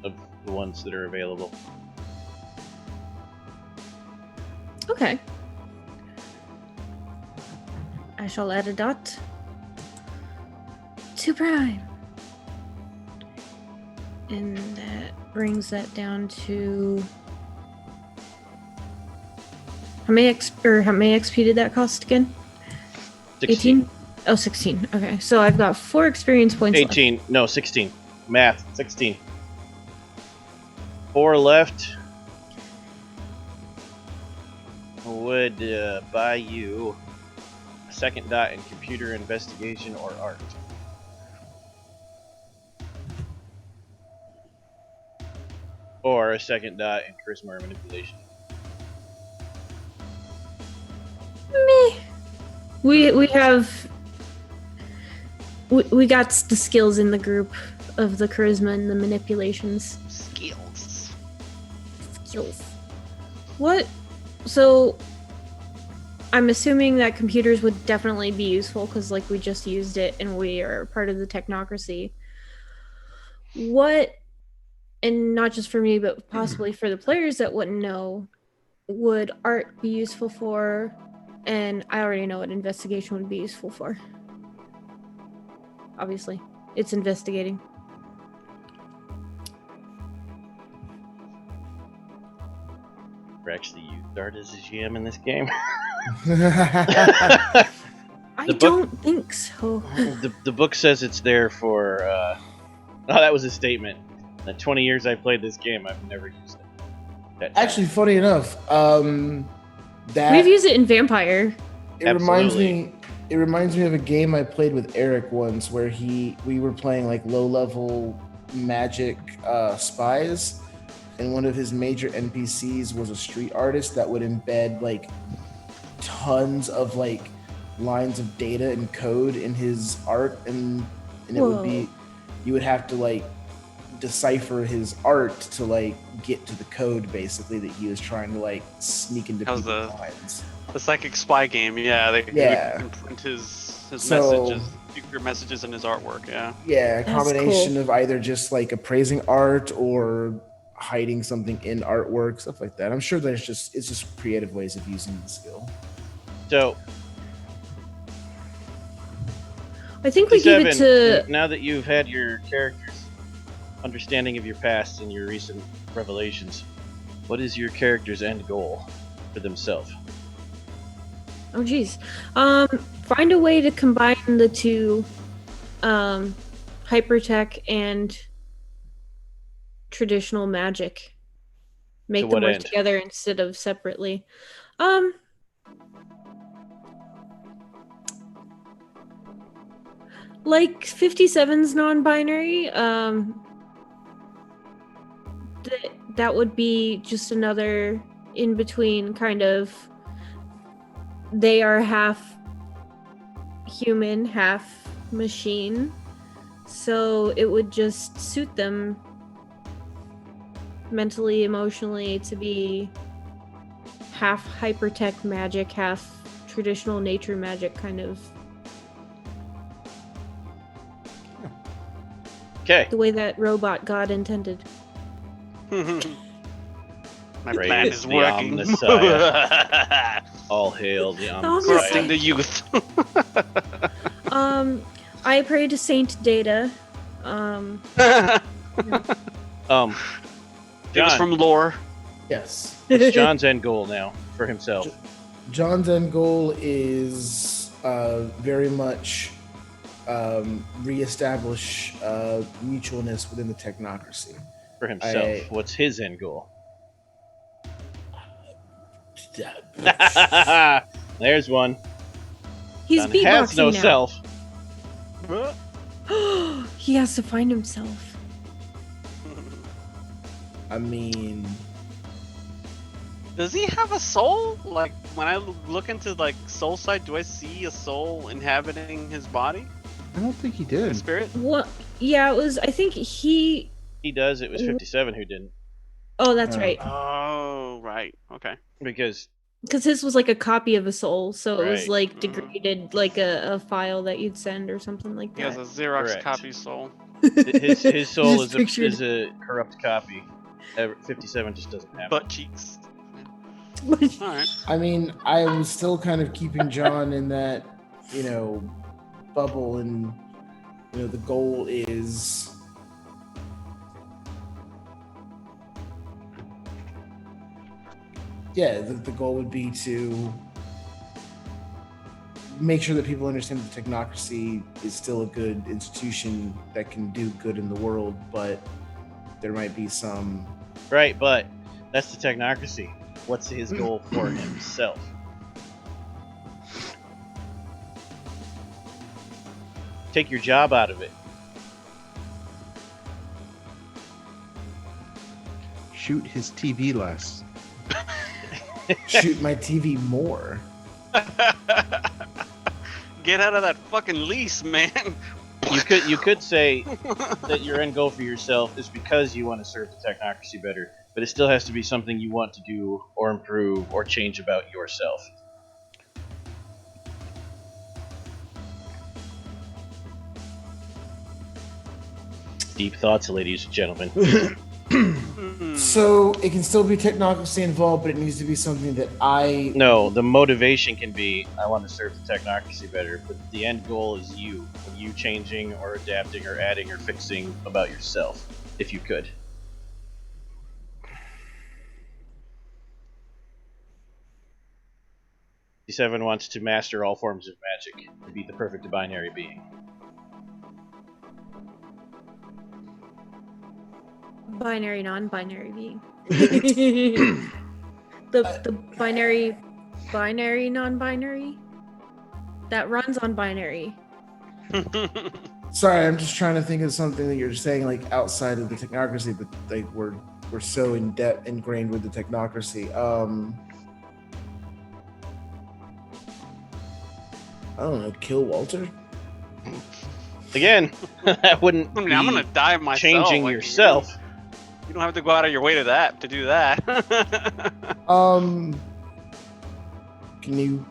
[SPEAKER 3] of the ones that are available.
[SPEAKER 2] okay. I shall add a dot to prime, and that brings that down to how many XP did that cost again?
[SPEAKER 3] 16.
[SPEAKER 2] 18? Oh, 16. Okay, so I've got 4 experience points
[SPEAKER 3] 18. No, 16. Math. 16. 4 left. Would buy you a 2nd dot in computer investigation or art. Or a 2nd dot in charisma or manipulation.
[SPEAKER 2] We have we got the skills in the group of the charisma and the manipulations.
[SPEAKER 5] Skills.
[SPEAKER 2] What? So I'm assuming that computers would definitely be useful because, like, we just used it and we are part of the technocracy. What, and not just for me, but possibly for the players that wouldn't know, would art be useful for? And I already know what investigation would be useful for. Obviously, it's investigating.
[SPEAKER 3] We're actually used art as a GM in this game.
[SPEAKER 2] I don't think so.
[SPEAKER 3] The book says it's there for. Oh, that was a statement. In the 20 years I played this game, I've never used it.
[SPEAKER 1] Actually, funny enough, that
[SPEAKER 2] We've used it in Vampire.
[SPEAKER 1] it reminds me. It reminds me of a game I played with Eric once, where we were playing like low-level magic spies, and one of his major NPCs was a street artist that would embed like tons of like lines of data and code in his art, and it would be, you would have to like decipher his art to like get to the code basically that he was trying to like sneak into people's minds.
[SPEAKER 5] The psychic spy game, yeah. They would imprint his messages, secret messages in his artwork, yeah.
[SPEAKER 1] Yeah, a combination of either just like appraising art or hiding something in artwork, stuff like that. I'm sure it's just creative ways of using the skill.
[SPEAKER 3] So
[SPEAKER 2] I think we give it to.
[SPEAKER 3] Now that you've had your character's understanding of your past and your recent revelations, what is your character's end goal for themselves?
[SPEAKER 2] Oh geez. Find a way to combine the two, hypertech and traditional magic. Make them work together instead of separately. Like 57's non-binary, that would be just another in-between kind of. They are half human, half machine, so it would just suit them mentally, emotionally to be half hypertech magic, half traditional nature magic kind of.
[SPEAKER 3] Okay.
[SPEAKER 2] The way that robot God intended.
[SPEAKER 5] My plan is working.
[SPEAKER 3] All hail the
[SPEAKER 5] corrupting the youth.
[SPEAKER 2] I pray to Saint Data.
[SPEAKER 3] John,
[SPEAKER 5] it was from lore.
[SPEAKER 1] Yes.
[SPEAKER 3] What's John's end goal now for himself?
[SPEAKER 1] John's end goal is very much reestablish mutualness within the technocracy.
[SPEAKER 3] For himself, what's his end goal? There's one.
[SPEAKER 2] He's
[SPEAKER 3] John
[SPEAKER 2] beatboxing
[SPEAKER 3] has no
[SPEAKER 2] now.
[SPEAKER 3] self.
[SPEAKER 2] He has to find himself.
[SPEAKER 1] I mean,
[SPEAKER 5] does he have a soul? Like, when I look into like soul side, do I see a soul inhabiting his body?
[SPEAKER 4] I don't think he did.
[SPEAKER 5] His spirit?
[SPEAKER 2] What? Yeah, it was. I think he.
[SPEAKER 3] He does. It was 57 who didn't.
[SPEAKER 2] Oh, that's right.
[SPEAKER 5] Oh, right. Okay.
[SPEAKER 3] Because
[SPEAKER 2] his was like a copy of a soul, so it was
[SPEAKER 3] Right.
[SPEAKER 2] like degraded, like a file that you'd send or something like
[SPEAKER 5] He
[SPEAKER 2] that.
[SPEAKER 5] has a Xerox
[SPEAKER 3] Correct.
[SPEAKER 5] copy soul.
[SPEAKER 3] his soul
[SPEAKER 2] Just
[SPEAKER 3] is a corrupt copy. 57 just doesn't have it.
[SPEAKER 5] Butt cheeks. Alright.
[SPEAKER 1] I mean, I was still kind of keeping John in that, bubble, and the goal is the goal would be to make sure that people understand that the technocracy is still a good institution that can do good in the world, but there might be some.
[SPEAKER 3] Right, but that's the technocracy. What's his goal for himself? Take your job out of it.
[SPEAKER 4] Shoot his TV less.
[SPEAKER 1] Shoot my TV more.
[SPEAKER 5] get out of that fucking lease, man.
[SPEAKER 3] You could say that your end goal for yourself is because you want to serve the technocracy better, but it still has to be something you want to do or improve or change about yourself. Deep thoughts, ladies and gentlemen.
[SPEAKER 1] So it can still be technocracy involved, but it needs to be something that I...
[SPEAKER 3] No, the motivation can be, I want to serve the technocracy better, but the end goal is you changing or adapting or adding or fixing about yourself, if you could. D7 wants to master all forms of magic to be the perfect binary being.
[SPEAKER 2] Binary, non-binary being. the binary, non-binary that runs on binary.
[SPEAKER 1] Sorry, I'm just trying to think of something that you're saying like outside of the technocracy, but like we're so ingrained with the technocracy. I don't know, kill Walter?
[SPEAKER 3] Again, that wouldn't be
[SPEAKER 5] I'm gonna die myself.
[SPEAKER 3] Changing
[SPEAKER 5] like,
[SPEAKER 3] yourself.
[SPEAKER 5] You don't have to go out of your way to do that.
[SPEAKER 1] Can you...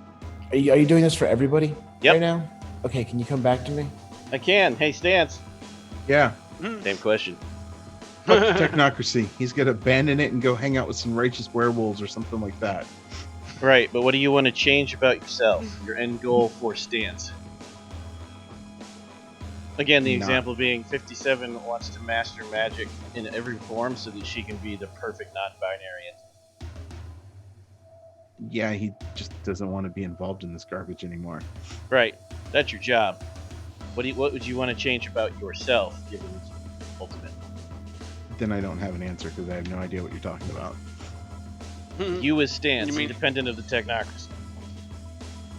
[SPEAKER 1] Are you doing this for everybody
[SPEAKER 3] Yep.
[SPEAKER 1] right now? Okay, can you come back to me?
[SPEAKER 3] I can. Hey, Stance.
[SPEAKER 4] Yeah.
[SPEAKER 3] Same question.
[SPEAKER 4] Fuck the technocracy. He's gonna abandon it and go hang out with some righteous werewolves or something like that.
[SPEAKER 3] Right, but what do you want to change about yourself? Your end goal for Stance. Again, the example being 57 wants to master magic in every form so that she can be the perfect non-binary.
[SPEAKER 4] Yeah, he just doesn't want to be involved in this garbage anymore.
[SPEAKER 3] Right, that's your job. What would you want to change about yourself, given ultimate?
[SPEAKER 4] Then I don't have an answer because I have no idea what you're talking about.
[SPEAKER 3] You as Stance,
[SPEAKER 5] You mean-
[SPEAKER 3] independent of the technocracy.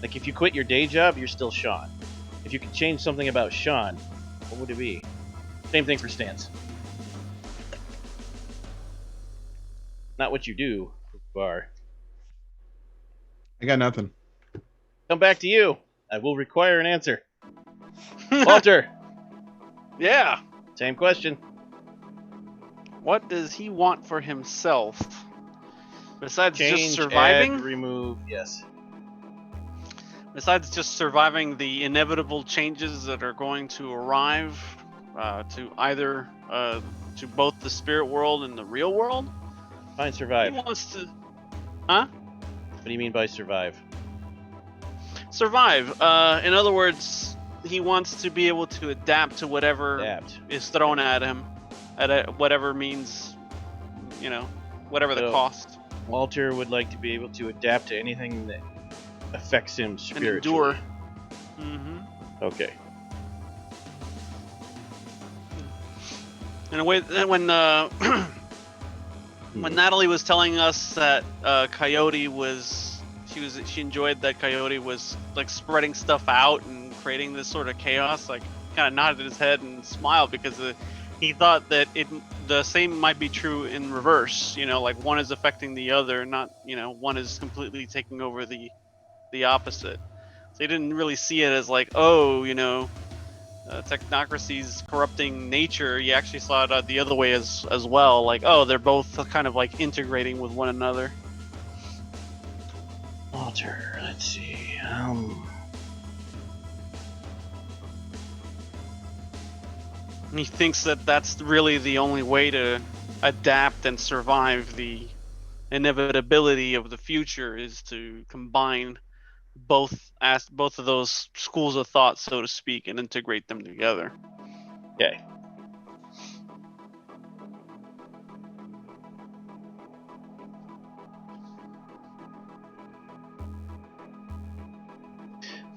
[SPEAKER 3] Like, if you quit your day job, you're still Sean. If you could change something about Sean, what would it be? Same thing for Stance. Not what you do, you are.
[SPEAKER 4] I got nothing.
[SPEAKER 3] Come back to you. I will require an answer. Walter,
[SPEAKER 5] Yeah.
[SPEAKER 3] same question.
[SPEAKER 5] What does he want for himself? Besides
[SPEAKER 3] Change,
[SPEAKER 5] just surviving?
[SPEAKER 3] add, remove, yes.
[SPEAKER 5] Besides just surviving the inevitable changes that are going to arrive to either to both the spirit world and the real world?
[SPEAKER 3] Fine, survive.
[SPEAKER 5] He wants to... Huh?
[SPEAKER 3] What do you mean by survive?
[SPEAKER 5] Survive. In other words, he wants to be able to adapt to whatever
[SPEAKER 3] Adapt.
[SPEAKER 5] is thrown at him, whatever means, whatever the
[SPEAKER 3] So,
[SPEAKER 5] cost.
[SPEAKER 3] Walter would like to be able to adapt to anything that affects him
[SPEAKER 5] And
[SPEAKER 3] spiritually.
[SPEAKER 5] endure. Mm-hmm.
[SPEAKER 3] Okay.
[SPEAKER 5] In a way, when when Natalie was telling us that Coyote she enjoyed that Coyote was like spreading stuff out and creating this sort of chaos, like kind of nodded his head and smiled because he thought that the same might be true in reverse, like one is affecting the other, not, one is completely taking over the opposite. So he didn't really see it as like, technocracy's corrupting nature. He actually saw it the other way as well, like, oh, they're both kind of like integrating with one another.
[SPEAKER 3] Walter, let's see.
[SPEAKER 5] And he thinks that that's really the only way to adapt and survive the inevitability of the future is to combine both of those schools of thought, so to speak, and integrate them together.
[SPEAKER 3] Okay.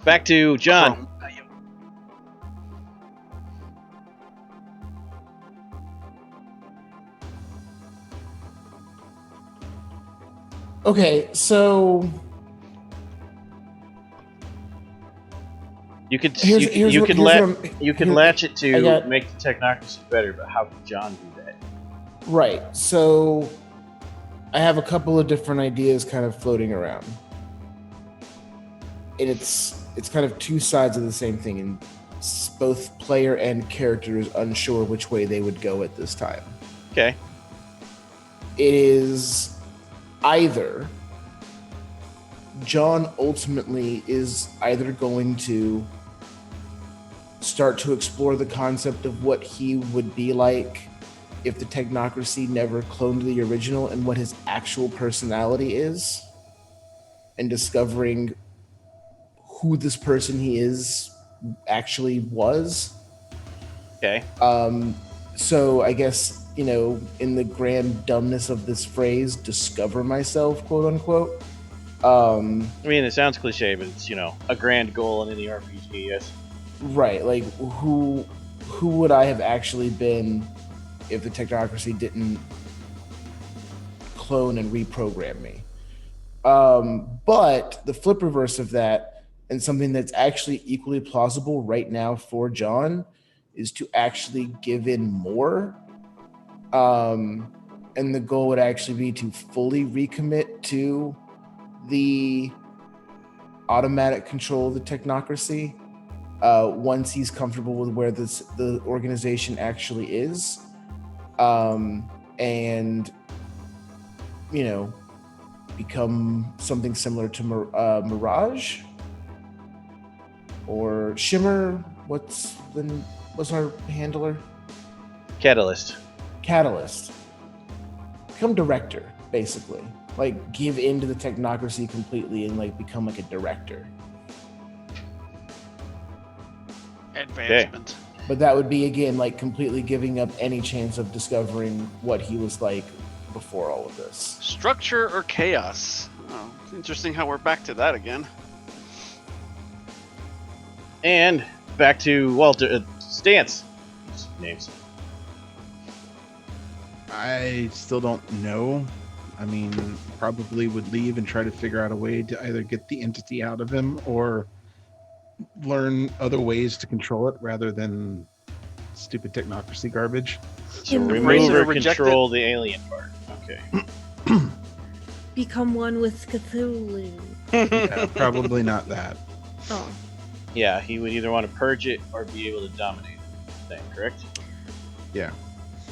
[SPEAKER 3] Back to John.
[SPEAKER 1] Okay, so
[SPEAKER 3] You could
[SPEAKER 1] Here's what I'm-
[SPEAKER 3] latch it to
[SPEAKER 1] I got-
[SPEAKER 3] make the technocracy better, but how could John do that?
[SPEAKER 1] right. So I have a couple of different ideas kind of floating around. And it's it's kind of two sides of the same thing, and both player and character is unsure which way they would go at this time.
[SPEAKER 3] Okay.
[SPEAKER 1] It is either John ultimately is either going to start to explore the concept of what he would be like if the Technocracy never cloned the original and what his actual personality is, and discovering who this person he is actually was.
[SPEAKER 3] Okay.
[SPEAKER 1] So I guess, in the grand dumbness of this phrase, discover myself, quote unquote.
[SPEAKER 3] I mean, it sounds cliche, but it's, a grand goal in any RPG, yes.
[SPEAKER 1] Right, like who would I have actually been if the Technocracy didn't clone and reprogram me? But the flip reverse of that, and something that's actually equally plausible right now for John, is to actually give in more. And the goal would actually be to fully recommit to the automatic control of the Technocracy once he's comfortable with where the organization actually is. And, become something similar to Mirage or Shimmer. What's our handler?
[SPEAKER 3] Catalyst.
[SPEAKER 1] Become director, basically. Like, give into the Technocracy completely and become a director.
[SPEAKER 5] Advancement.
[SPEAKER 3] Okay.
[SPEAKER 1] But that would be, again, completely giving up any chance of discovering what he was like before all of this.
[SPEAKER 5] Structure or chaos? Oh, it's interesting how we're back to that again.
[SPEAKER 3] And back to Walter. Stance. Names.
[SPEAKER 4] I still don't know. I mean, probably would leave and try to figure out a way to either get the entity out of him or learn other ways to control it rather than stupid Technocracy garbage.
[SPEAKER 3] So
[SPEAKER 2] Embrace
[SPEAKER 3] remove
[SPEAKER 5] it or
[SPEAKER 3] or
[SPEAKER 5] reject
[SPEAKER 3] control the alien part. Okay.
[SPEAKER 2] Become one with Cthulhu.
[SPEAKER 4] Yeah, probably not that.
[SPEAKER 2] Oh.
[SPEAKER 3] Yeah, he would either want to purge it or be able to dominate the thing, correct?
[SPEAKER 4] Yeah.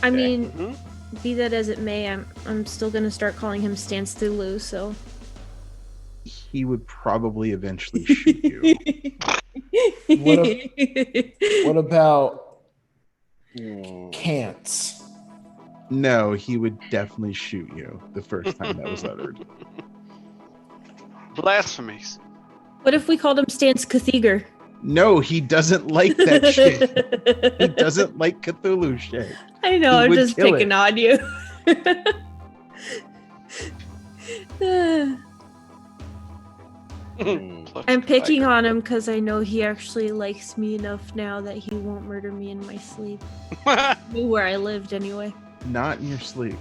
[SPEAKER 2] I
[SPEAKER 3] Okay.
[SPEAKER 2] mean,
[SPEAKER 5] Mhm.
[SPEAKER 2] be that as it may, I'm still gonna start calling him Stance Thulu, so.
[SPEAKER 4] He would probably eventually shoot you.
[SPEAKER 1] What about
[SPEAKER 3] Hmm.
[SPEAKER 1] Cants?
[SPEAKER 4] No, he would definitely shoot you the first time that was uttered.
[SPEAKER 5] Blasphemies.
[SPEAKER 2] What if we called him Stance Cathegar?
[SPEAKER 4] No, he doesn't like that shit. He doesn't like Cthulhu shit.
[SPEAKER 2] I know,
[SPEAKER 4] He
[SPEAKER 2] I'm
[SPEAKER 4] would
[SPEAKER 2] just
[SPEAKER 4] kill
[SPEAKER 2] picking
[SPEAKER 4] it.
[SPEAKER 2] on you.
[SPEAKER 3] Hmm.
[SPEAKER 2] I'm picking on him because I know he actually likes me enough now that he won't murder me in my sleep. Knew where I lived anyway.
[SPEAKER 4] Not in your sleep.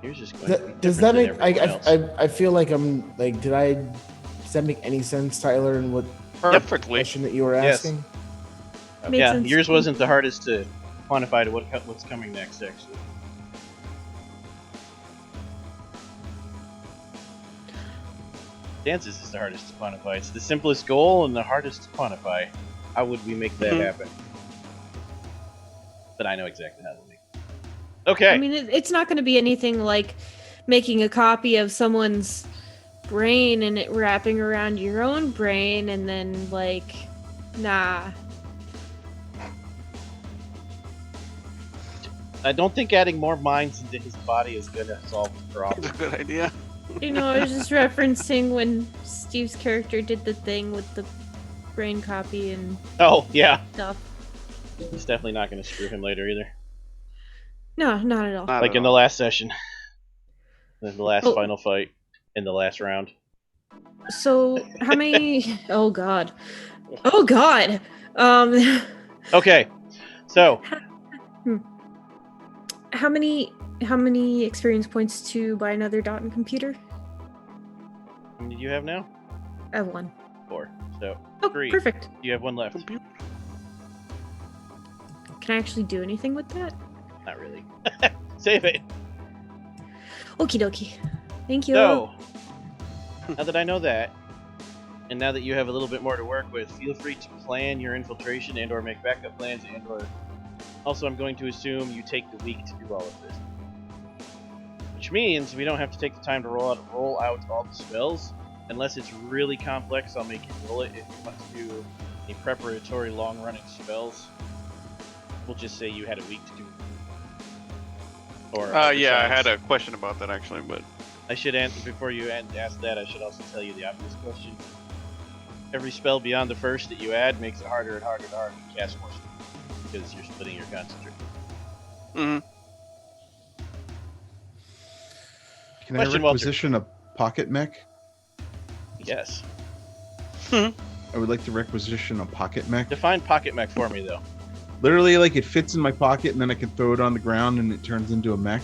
[SPEAKER 3] Yours is going to be
[SPEAKER 1] Does that
[SPEAKER 3] different
[SPEAKER 1] make?
[SPEAKER 3] than everyone else.
[SPEAKER 1] I feel like I'm like. Does that make any sense, Tyler? And what
[SPEAKER 5] Perfectly.
[SPEAKER 1] question that you were
[SPEAKER 3] Yes.
[SPEAKER 1] asking?
[SPEAKER 2] Made
[SPEAKER 3] Yeah,
[SPEAKER 2] sense
[SPEAKER 3] yours
[SPEAKER 2] to me.
[SPEAKER 3] wasn't the hardest to quantify to what's coming next, actually. Dances is the hardest to quantify. It's the simplest goal and the hardest to quantify. How would we make that happen? But I know exactly how to make it. Okay.
[SPEAKER 2] I mean, it's not going to be anything like making a copy of someone's brain and it wrapping around your own brain and then, nah.
[SPEAKER 3] I don't think adding more minds into his body is going to solve the problem.
[SPEAKER 5] That's a good idea.
[SPEAKER 2] I was just referencing when Steve's character did the thing with the brain copy and
[SPEAKER 3] Oh, yeah.
[SPEAKER 2] stuff.
[SPEAKER 3] It's definitely not going to screw him later either.
[SPEAKER 2] No, not at all.
[SPEAKER 5] Not
[SPEAKER 3] Like
[SPEAKER 5] at
[SPEAKER 3] in the
[SPEAKER 5] all.
[SPEAKER 3] last session. In the last
[SPEAKER 2] Oh.
[SPEAKER 3] final fight. In the last round.
[SPEAKER 2] So, how many... Oh, God. Oh, God!
[SPEAKER 3] Okay. So,
[SPEAKER 2] How many experience points to buy another dot and computer?
[SPEAKER 3] how many do you have now?
[SPEAKER 2] I have 1.
[SPEAKER 3] 4. So,
[SPEAKER 2] Oh,
[SPEAKER 3] 3.
[SPEAKER 2] perfect.
[SPEAKER 3] You have 1 left.
[SPEAKER 2] Can I actually do anything with that?
[SPEAKER 3] Not really. Save it.
[SPEAKER 2] Okie dokie. Thank you.
[SPEAKER 3] So, now that I know that, and now that you have a little bit more to work with, feel free to plan your infiltration and or make backup plans and or... Also, I'm going to assume you take the week to do all of this. Which means we don't have to take the time to roll out all the spells. Unless it's really complex, I'll make you roll it. If you want to do a preparatory long-running spells, we'll just say you had a week to do it. Or
[SPEAKER 5] yeah, I had a question about that actually, but
[SPEAKER 3] I should answer before you ask that. I should also tell you the obvious question. Every spell beyond the first that you add makes it harder and harder and harder to cast more spells because you're splitting your concentration.
[SPEAKER 5] mm-hmm.
[SPEAKER 4] Can I requisition a pocket mech?
[SPEAKER 3] Yes.
[SPEAKER 4] I would like to requisition a pocket mech.
[SPEAKER 3] Define pocket mech for me, though.
[SPEAKER 4] Literally, like it fits in my pocket, and then I can throw it on the ground, and it turns into a mech,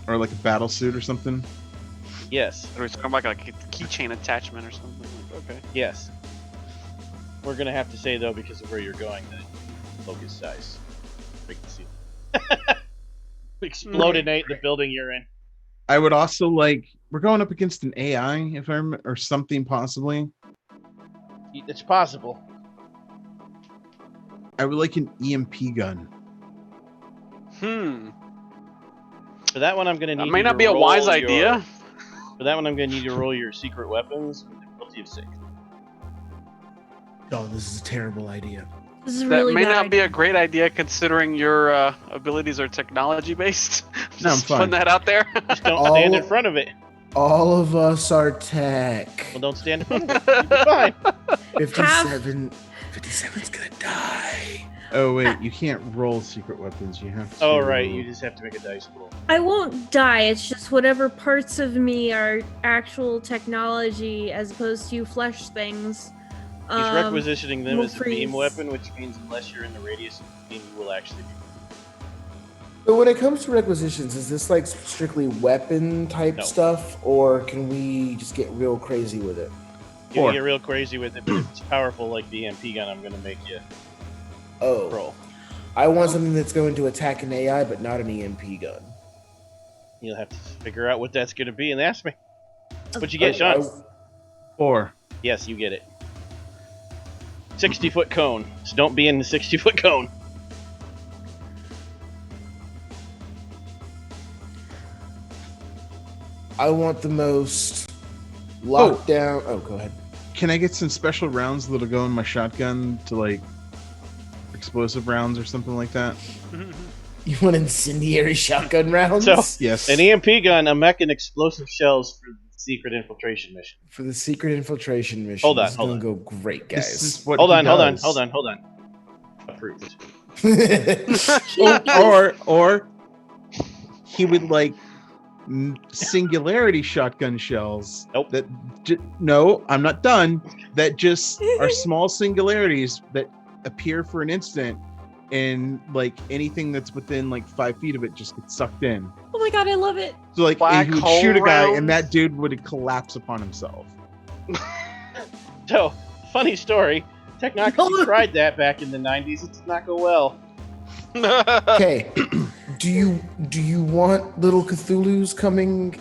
[SPEAKER 4] or like a battle suit or something.
[SPEAKER 3] Yes.
[SPEAKER 5] Or it's kind of like a keychain attachment or something. Like, okay.
[SPEAKER 3] Yes. We're gonna have to say though, because of where you're going, that focus size. Break the seal. Explodinate the building you're in.
[SPEAKER 4] I would also like. We're going up against an AI, if I'm or something possibly.
[SPEAKER 3] It's possible.
[SPEAKER 4] I would like an EMP gun.
[SPEAKER 5] Hmm.
[SPEAKER 3] For that one, I'm gonna need.
[SPEAKER 5] That may not be a wise idea.
[SPEAKER 3] For that one, I'm gonna need you to roll your secret weapons with a difficulty of 6.
[SPEAKER 1] Oh, this is a terrible idea.
[SPEAKER 2] This is
[SPEAKER 5] That
[SPEAKER 2] really
[SPEAKER 5] may
[SPEAKER 2] bad.
[SPEAKER 5] not be a great idea considering your abilities are technology based.
[SPEAKER 4] No, I'm
[SPEAKER 5] Just
[SPEAKER 4] fine.
[SPEAKER 5] putting that out there.
[SPEAKER 3] Just don't stand in front of it.
[SPEAKER 1] All of us are tech.
[SPEAKER 3] Well, don't stand in front of it. You'll be fine.
[SPEAKER 1] 57's gonna die.
[SPEAKER 4] Oh wait, you can't roll secret weapons. You have to.
[SPEAKER 3] Oh right, you just have to make a dice roll.
[SPEAKER 2] I won't die. It's just whatever parts of me are actual technology as opposed to flesh things.
[SPEAKER 3] He's requisitioning them
[SPEAKER 2] will
[SPEAKER 3] as a beam
[SPEAKER 2] freeze.
[SPEAKER 3] weapon, which means unless you're in the radius of the beam, you will actually be.
[SPEAKER 1] But when it comes to requisitions, is this like strictly weapon type
[SPEAKER 3] No.
[SPEAKER 1] stuff, or can we just get real crazy with it?
[SPEAKER 3] You
[SPEAKER 4] Or-
[SPEAKER 3] can get real crazy with it, but if it's powerful like the EMP gun, I'm gonna make you
[SPEAKER 1] Oh,
[SPEAKER 3] roll.
[SPEAKER 1] I want something that's going to attack an AI, but not an EMP gun.
[SPEAKER 3] You'll have to figure out what that's gonna be and ask me. What'd you get, Sean?
[SPEAKER 4] 4.
[SPEAKER 3] Yes, you get it. 60-foot cone. So don't be in the 60-foot cone.
[SPEAKER 1] I want the most locked down. Oh, go ahead.
[SPEAKER 4] Can I get some special rounds that'll go in my shotgun to like explosive rounds or something like that?
[SPEAKER 1] You want incendiary shotgun rounds?
[SPEAKER 3] So-
[SPEAKER 4] Yes.
[SPEAKER 3] An EMP gun, a mech, and explosive shells for the secret infiltration mission.
[SPEAKER 1] For the secret infiltration mission.
[SPEAKER 3] Hold on,
[SPEAKER 1] this is
[SPEAKER 3] hold
[SPEAKER 1] gonna
[SPEAKER 3] on.
[SPEAKER 1] go great,
[SPEAKER 4] This
[SPEAKER 1] guys.
[SPEAKER 4] is what
[SPEAKER 3] Hold
[SPEAKER 4] he
[SPEAKER 3] on.
[SPEAKER 4] does.
[SPEAKER 3] Approved.
[SPEAKER 4] or he would like singularity shotgun shells.
[SPEAKER 3] Nope.
[SPEAKER 4] No, I'm not done. That just are small singularities that appear for an instant, and like anything that's within like 5 feet of it just gets sucked in.
[SPEAKER 2] Oh my god, I love it.
[SPEAKER 4] So like
[SPEAKER 5] Black
[SPEAKER 4] he would
[SPEAKER 5] hole
[SPEAKER 4] shoot a guy,
[SPEAKER 5] rounds?
[SPEAKER 4] and that dude would collapse upon himself.
[SPEAKER 3] So, funny story. Technocracy tried that back in the 90s. It did not go well.
[SPEAKER 1] Okay. Do you want little Cthulhu's coming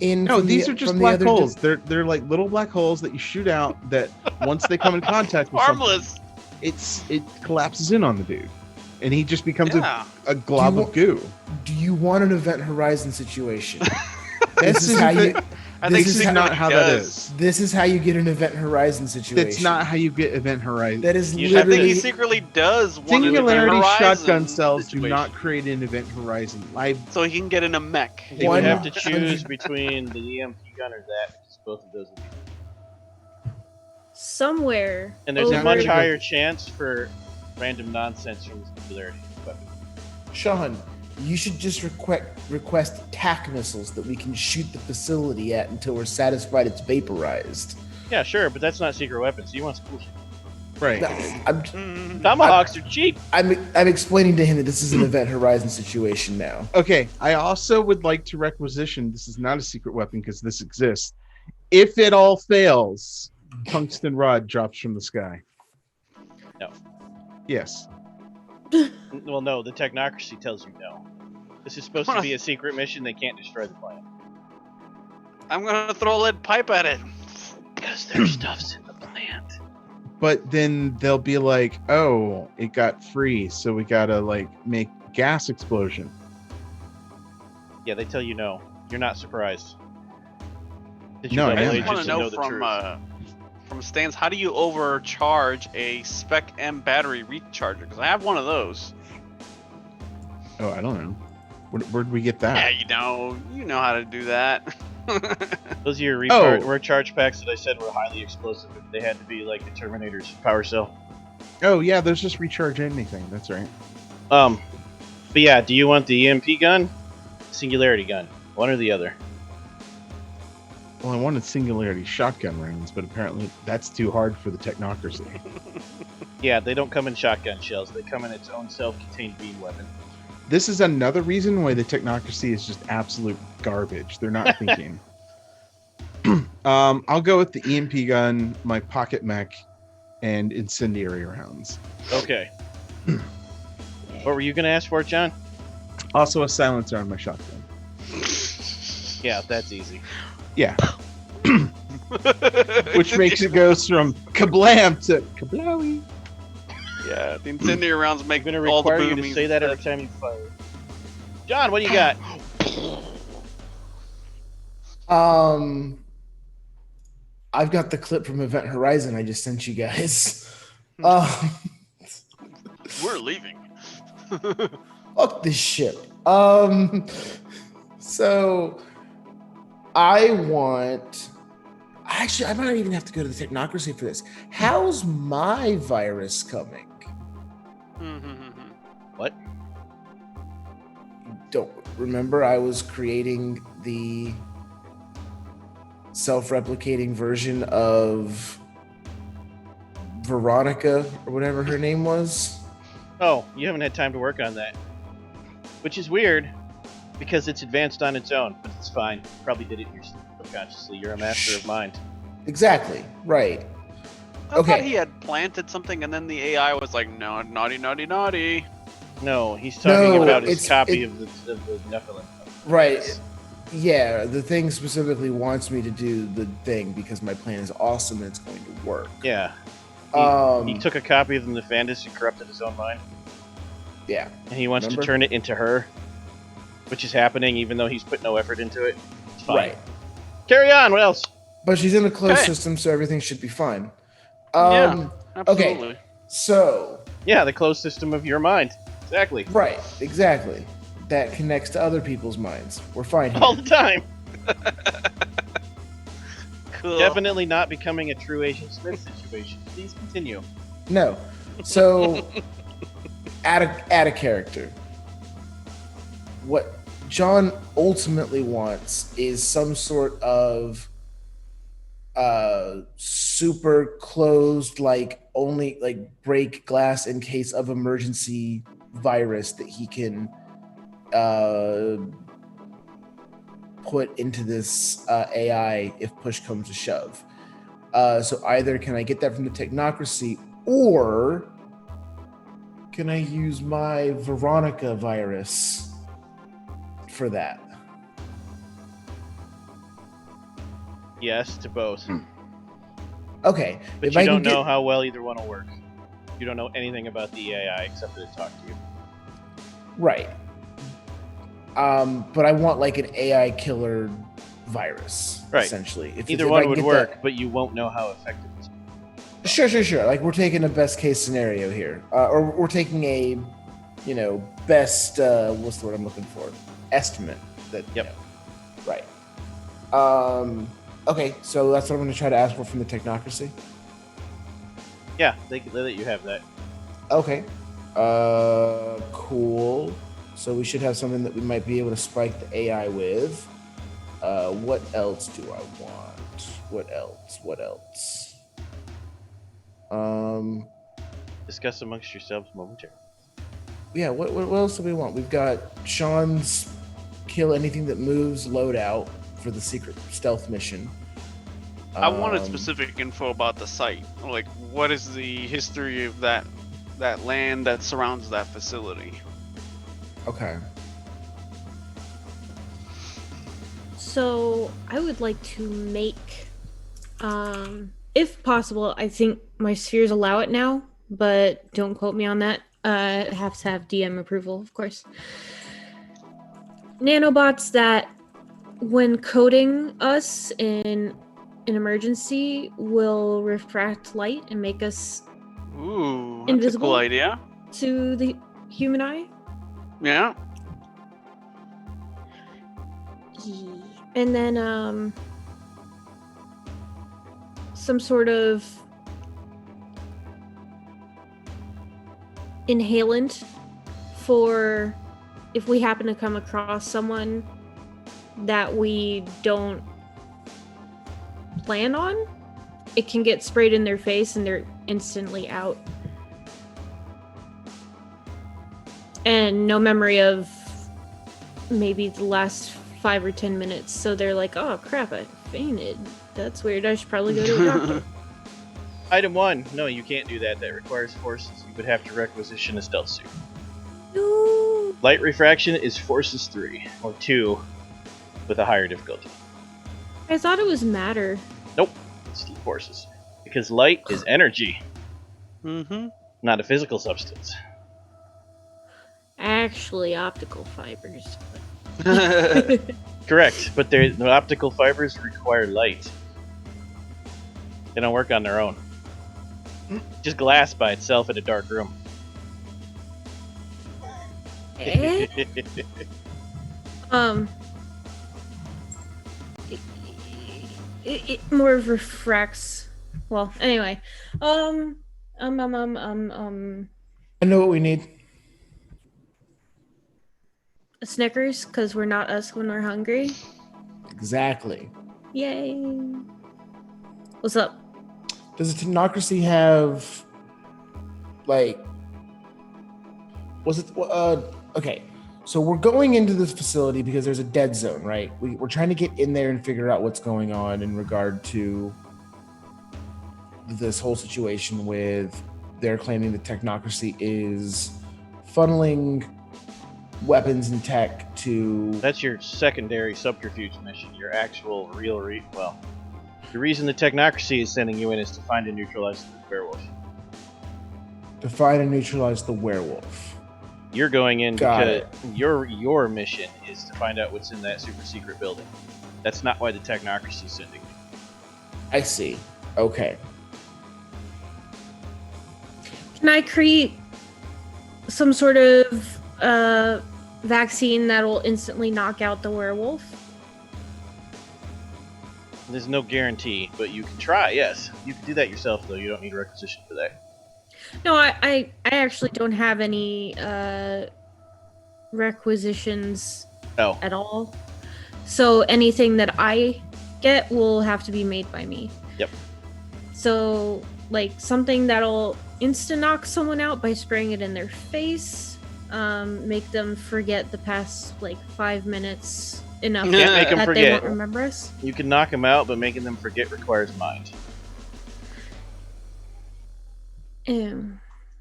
[SPEAKER 1] in?
[SPEAKER 4] No,
[SPEAKER 1] from
[SPEAKER 4] these
[SPEAKER 1] the,
[SPEAKER 4] are just
[SPEAKER 1] from the
[SPEAKER 4] black
[SPEAKER 1] other
[SPEAKER 4] holes. They're like little black holes that you shoot out. That once they come in contact with something,
[SPEAKER 5] Harmless.
[SPEAKER 4] it collapses in on the dude, and he just becomes
[SPEAKER 5] Yeah.
[SPEAKER 4] a glob
[SPEAKER 1] Do you
[SPEAKER 4] of goo.
[SPEAKER 1] Do you want an event horizon situation?
[SPEAKER 4] This
[SPEAKER 1] is how you.
[SPEAKER 5] I
[SPEAKER 1] This
[SPEAKER 5] think
[SPEAKER 1] is
[SPEAKER 4] This is
[SPEAKER 1] how-
[SPEAKER 4] not how that
[SPEAKER 5] does.
[SPEAKER 4] is.
[SPEAKER 1] This is how you get an event horizon situation.
[SPEAKER 4] That's not how you get event horizon.
[SPEAKER 1] That is
[SPEAKER 3] I
[SPEAKER 5] I think
[SPEAKER 1] literally.
[SPEAKER 5] he secretly does want an
[SPEAKER 4] Singularity
[SPEAKER 5] event horizon
[SPEAKER 4] shotgun cells do
[SPEAKER 5] situation,
[SPEAKER 4] not create an event horizon.
[SPEAKER 5] so he can get in a mech.
[SPEAKER 3] You would have to
[SPEAKER 1] 100
[SPEAKER 3] choose between the EMP gun or that, because both of those would be.
[SPEAKER 2] Somewhere.
[SPEAKER 3] And there's a
[SPEAKER 2] over-
[SPEAKER 3] much higher chance for random nonsense from the singularity weapon.
[SPEAKER 1] Sean, you should just request tac missiles that we can shoot the facility at until we're satisfied it's vaporized.
[SPEAKER 3] Yeah, sure, but that's not secret weapons. You want school shit.
[SPEAKER 4] Right.
[SPEAKER 1] No, I'm,
[SPEAKER 5] Mm.
[SPEAKER 3] Tomahawks are cheap.
[SPEAKER 1] I'm explaining to him that this is an event horizon situation now.
[SPEAKER 4] Okay. I also would like to requisition. This is not a secret weapon because this exists. If it all fails, tungsten rod drops from the sky.
[SPEAKER 3] No.
[SPEAKER 4] Yes.
[SPEAKER 3] Well, no, the Technocracy tells you no. This is supposed to be a secret mission. They can't destroy the planet.
[SPEAKER 5] I'm gonna throw a lead pipe at it.
[SPEAKER 3] Because their stuff's in the plant.
[SPEAKER 4] But then they'll be like, "Oh, it got free, so we gotta like make gas explosion."
[SPEAKER 3] Yeah, they tell you no. You're not surprised. Did
[SPEAKER 4] No, I
[SPEAKER 3] double
[SPEAKER 4] am.
[SPEAKER 5] I
[SPEAKER 3] agents
[SPEAKER 5] want to
[SPEAKER 3] and
[SPEAKER 5] know
[SPEAKER 3] the truth?
[SPEAKER 5] from Stans, how do you overcharge a Spec M battery recharger? Because I have one of those.
[SPEAKER 4] Oh, I don't know. Where'd we get
[SPEAKER 5] Yeah,
[SPEAKER 4] that?
[SPEAKER 5] you know how to do that.
[SPEAKER 3] Those are your recharge packs that I said were highly explosive. If they had to be like the Terminator's power cell.
[SPEAKER 4] Oh yeah, those just recharge anything. That's right.
[SPEAKER 3] But yeah, do you want the EMP gun? Singularity gun? One or the other?
[SPEAKER 4] Well, I wanted singularity shotgun rounds, but apparently that's too hard for the Technocracy.
[SPEAKER 3] Yeah, they don't come in shotgun shells. They come in its own self-contained beam weapon.
[SPEAKER 4] This is another reason why the Technocracy is just absolute garbage. They're not thinking. I'll go with the EMP gun, my pocket mech, and incendiary rounds.
[SPEAKER 3] Okay. What were you going to ask for, John?
[SPEAKER 4] Also a silencer on my shotgun.
[SPEAKER 3] Yeah, that's easy.
[SPEAKER 4] Yeah. Which makes it goes from kablam to kablowy.
[SPEAKER 5] Yeah, the incendiary rounds
[SPEAKER 3] I'm
[SPEAKER 5] make
[SPEAKER 3] going to
[SPEAKER 5] all the
[SPEAKER 3] require you
[SPEAKER 5] booming.
[SPEAKER 3] to say that every time you fire. John, what do you got?
[SPEAKER 1] I've got the clip from Event Horizon I just sent you guys.
[SPEAKER 5] We're leaving.
[SPEAKER 1] Fuck this shit. So I want. Actually, I might even have to go to the Technocracy for this. How's my virus coming?
[SPEAKER 3] What?
[SPEAKER 1] Don't remember I was creating the self-replicating version of Veronica or whatever her name was.
[SPEAKER 3] Oh, you haven't had time to work on that. Which is weird, because it's advanced on its own, but it's fine. Probably did it subconsciously. You're a master of mind.
[SPEAKER 1] Exactly. Right.
[SPEAKER 5] I
[SPEAKER 1] Okay.
[SPEAKER 5] thought he had planted something, and then the AI was like, "No, naughty, naughty, naughty."
[SPEAKER 3] No, he's talking
[SPEAKER 1] No,
[SPEAKER 3] about his
[SPEAKER 1] it's-
[SPEAKER 3] copy
[SPEAKER 1] it-
[SPEAKER 3] of the Nephilim.
[SPEAKER 1] Right. Yeah, the thing specifically wants me to do the thing because my plan is awesome and it's going to work.
[SPEAKER 3] Yeah. He took a copy of the Nefandis and corrupted his own mind.
[SPEAKER 1] Yeah.
[SPEAKER 3] And he wants
[SPEAKER 1] Remember?
[SPEAKER 3] to turn it into her, which is happening even though he's put no effort into it. It's fine.
[SPEAKER 1] Right.
[SPEAKER 3] Carry on. What else?
[SPEAKER 1] But she's in a closed
[SPEAKER 5] Okay.
[SPEAKER 1] system, so everything should be fine.
[SPEAKER 5] Yeah. Absolutely.
[SPEAKER 1] So
[SPEAKER 3] Yeah, the closed system of your mind. Exactly.
[SPEAKER 1] right, exactly. That connects to other people's minds. We're fine here.
[SPEAKER 3] All the time.
[SPEAKER 5] Cool.
[SPEAKER 3] Definitely not becoming a true Agent Smith situation. Please continue.
[SPEAKER 1] No. So add a character. What John ultimately wants is some sort of super closed, like only like break glass in case of emergency virus that he can put into this AI if push comes to shove. So either can I get that from the Technocracy, or can I use my Veronica virus for that?
[SPEAKER 3] Yes to both.
[SPEAKER 1] Okay.
[SPEAKER 3] But
[SPEAKER 1] if
[SPEAKER 3] you
[SPEAKER 1] I can
[SPEAKER 3] don't know
[SPEAKER 1] get-
[SPEAKER 3] how well either one will work. You don't know anything about the AI except that it talked to you.
[SPEAKER 1] Right. But I want like an AI killer virus,
[SPEAKER 3] Right.
[SPEAKER 1] essentially.
[SPEAKER 3] Either
[SPEAKER 1] if I
[SPEAKER 3] one
[SPEAKER 1] can
[SPEAKER 3] would
[SPEAKER 1] get
[SPEAKER 3] work,
[SPEAKER 1] that-
[SPEAKER 3] but you won't know how effective it's.
[SPEAKER 1] Sure. Like we're taking a best case scenario here, or we're taking a, best. What's the word I'm looking for? Estimate. That.
[SPEAKER 3] Yep.
[SPEAKER 1] Right. Okay, so that's what I'm going to try to ask for from the Technocracy.
[SPEAKER 3] Yeah, they let you have that.
[SPEAKER 1] Okay. Cool. So we should have something that we might be able to spike the AI with. What else do I want? What else?
[SPEAKER 3] Discuss amongst yourselves momentarily.
[SPEAKER 1] Yeah, what else do we want? We've got Sean's kill anything that moves loadout for the secret stealth mission.
[SPEAKER 5] I wanted specific info about the site. Like, what is the history of that that land that surrounds that facility.
[SPEAKER 1] Okay.
[SPEAKER 2] So I would like to make, if possible, I think my spheres allow it now, but don't quote me on that. It has to have DM approval, of course. Nanobots that, when coding us in an emergency, will refract light and make us
[SPEAKER 5] Ooh, that's
[SPEAKER 2] invisible
[SPEAKER 5] a cool idea.
[SPEAKER 2] to the human eye.
[SPEAKER 5] Yeah.
[SPEAKER 2] And then some sort of inhalant for if we happen to come across someone that we don't plan on, it can get sprayed in their face and they're instantly out. And no memory of maybe the last 5 or 10 minutes, so they're like, oh crap, I fainted. That's weird, I should probably go to a doctor.
[SPEAKER 3] Item 1. No, you can't do that. That requires forces. You would have to requisition a stealth suit.
[SPEAKER 2] No.
[SPEAKER 3] Light refraction is forces 3, or 2, with a higher difficulty.
[SPEAKER 2] I thought it was matter.
[SPEAKER 3] Nope, it's 2 forces. Because light is energy,
[SPEAKER 5] Mm-hmm.
[SPEAKER 3] not a physical substance.
[SPEAKER 2] Actually, optical fibers.
[SPEAKER 3] Correct, but the optical fibers require light. They don't work on their own. Just glass by itself in a dark room.
[SPEAKER 2] Eh? It more refracts. Well, anyway,
[SPEAKER 1] I know what we need.
[SPEAKER 2] a Snickers, because we're not us when we're hungry.
[SPEAKER 1] Exactly.
[SPEAKER 2] Yay! What's up?
[SPEAKER 1] Does the Technocracy have, like, was it, okay, so we're going into this facility because there's a dead zone, right? We're trying to get in there and figure out what's going on in regard to this whole situation with they're claiming the Technocracy is funneling weapons and tech to...
[SPEAKER 3] That's your secondary subterfuge mission. Your actual well, the reason the Technocracy is sending you in is to find and neutralize the werewolf.
[SPEAKER 1] To find and neutralize the werewolf.
[SPEAKER 3] You're going in
[SPEAKER 1] Got
[SPEAKER 3] because your mission is to find out what's in that super secret building. That's not why the Technocracy is sending you.
[SPEAKER 1] I see. Okay.
[SPEAKER 2] Can I create some sort of vaccine that'll instantly knock out the werewolf?
[SPEAKER 3] There's no guarantee, but you can try, yes. You can do that yourself, though. You don't need a requisition for that.
[SPEAKER 2] No, I actually don't have any requisitions at all. So anything that I get will have to be made by me.
[SPEAKER 3] Yep.
[SPEAKER 2] So, like, something that'll insta-knock someone out by spraying it in their face, make them forget the past, 5 minutes enough
[SPEAKER 3] Can't make them
[SPEAKER 2] that
[SPEAKER 3] forget.
[SPEAKER 2] they won't remember us.
[SPEAKER 3] You can knock them out, but making them forget requires mind.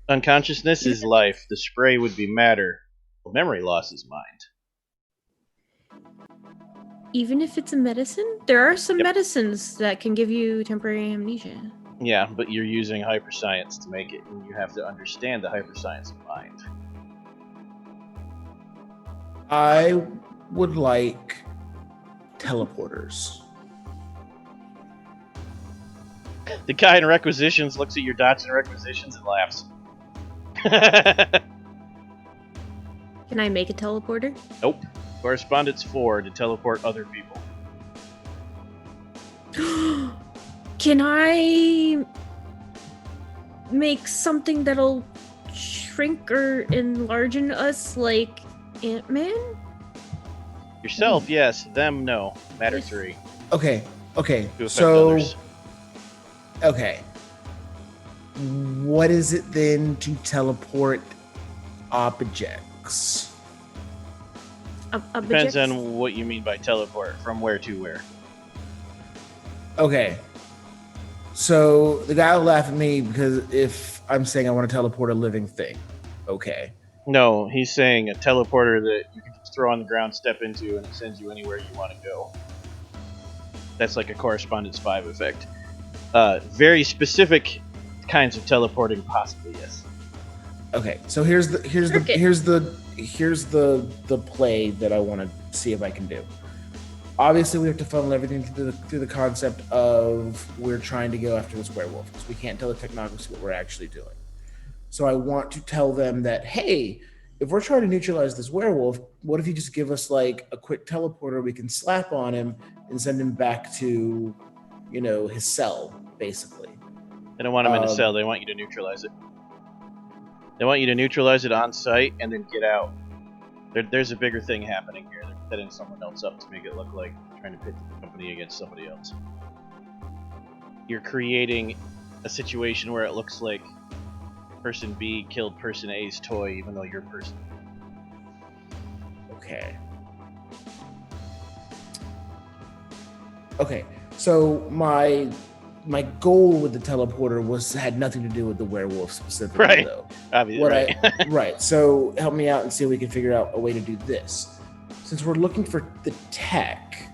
[SPEAKER 3] Unconsciousness is life. The spray would be matter. Memory loss is mind.
[SPEAKER 2] Even if it's a medicine? There are some medicines that can give you temporary amnesia.
[SPEAKER 3] Yeah, but you're using hyperscience to make it, and you have to understand the hyperscience of mind.
[SPEAKER 1] I would like teleporters.
[SPEAKER 3] The guy in requisitions looks at your dots and requisitions and laughs.
[SPEAKER 2] Can I make a teleporter?
[SPEAKER 3] Nope. Correspondence 4 to teleport other people.
[SPEAKER 2] Can I make something that'll shrink or enlarge us like Ant-Man?
[SPEAKER 3] Yourself, yes. Them, no. Matter 3.
[SPEAKER 1] Okay,
[SPEAKER 3] To affect
[SPEAKER 1] so...
[SPEAKER 3] others.
[SPEAKER 1] Okay. What is it then to teleport objects?
[SPEAKER 3] Depends on what you mean by teleport. From where to where.
[SPEAKER 1] Okay. So the guy will laugh at me because if I'm saying I want to teleport a living thing. Okay.
[SPEAKER 3] No, he's saying a teleporter that you can just throw on the ground, step into, and it sends you anywhere you want to go. That's like a Correspondence 5 effect. Very specific kinds of teleporting, possibly, yes.
[SPEAKER 1] Okay, so here's the play that I want to see if I can do. Obviously, we have to funnel everything through the concept of we're trying to go after this werewolf, because we can't tell the Technocracy what we're actually doing. So I want to tell them that, hey, if we're trying to neutralize this werewolf, what if you just give us like a quick teleporter we can slap on him and send him back to, his cell, basically.
[SPEAKER 3] They don't want him in a cell. They want you to neutralize it. They want you to neutralize it on site and then get out. There's a bigger thing happening here. They're setting someone else up to make it look like trying to pit the company against somebody else. You're creating a situation where it looks like Person B killed Person A's toy, even though you're Person B.
[SPEAKER 1] Okay, so my goal with the teleporter had nothing to do with the werewolf specifically,
[SPEAKER 3] right.
[SPEAKER 1] Though.
[SPEAKER 3] Obviously,
[SPEAKER 1] right. So help me out and see if we can figure out a way to do this. Since we're looking for the tech,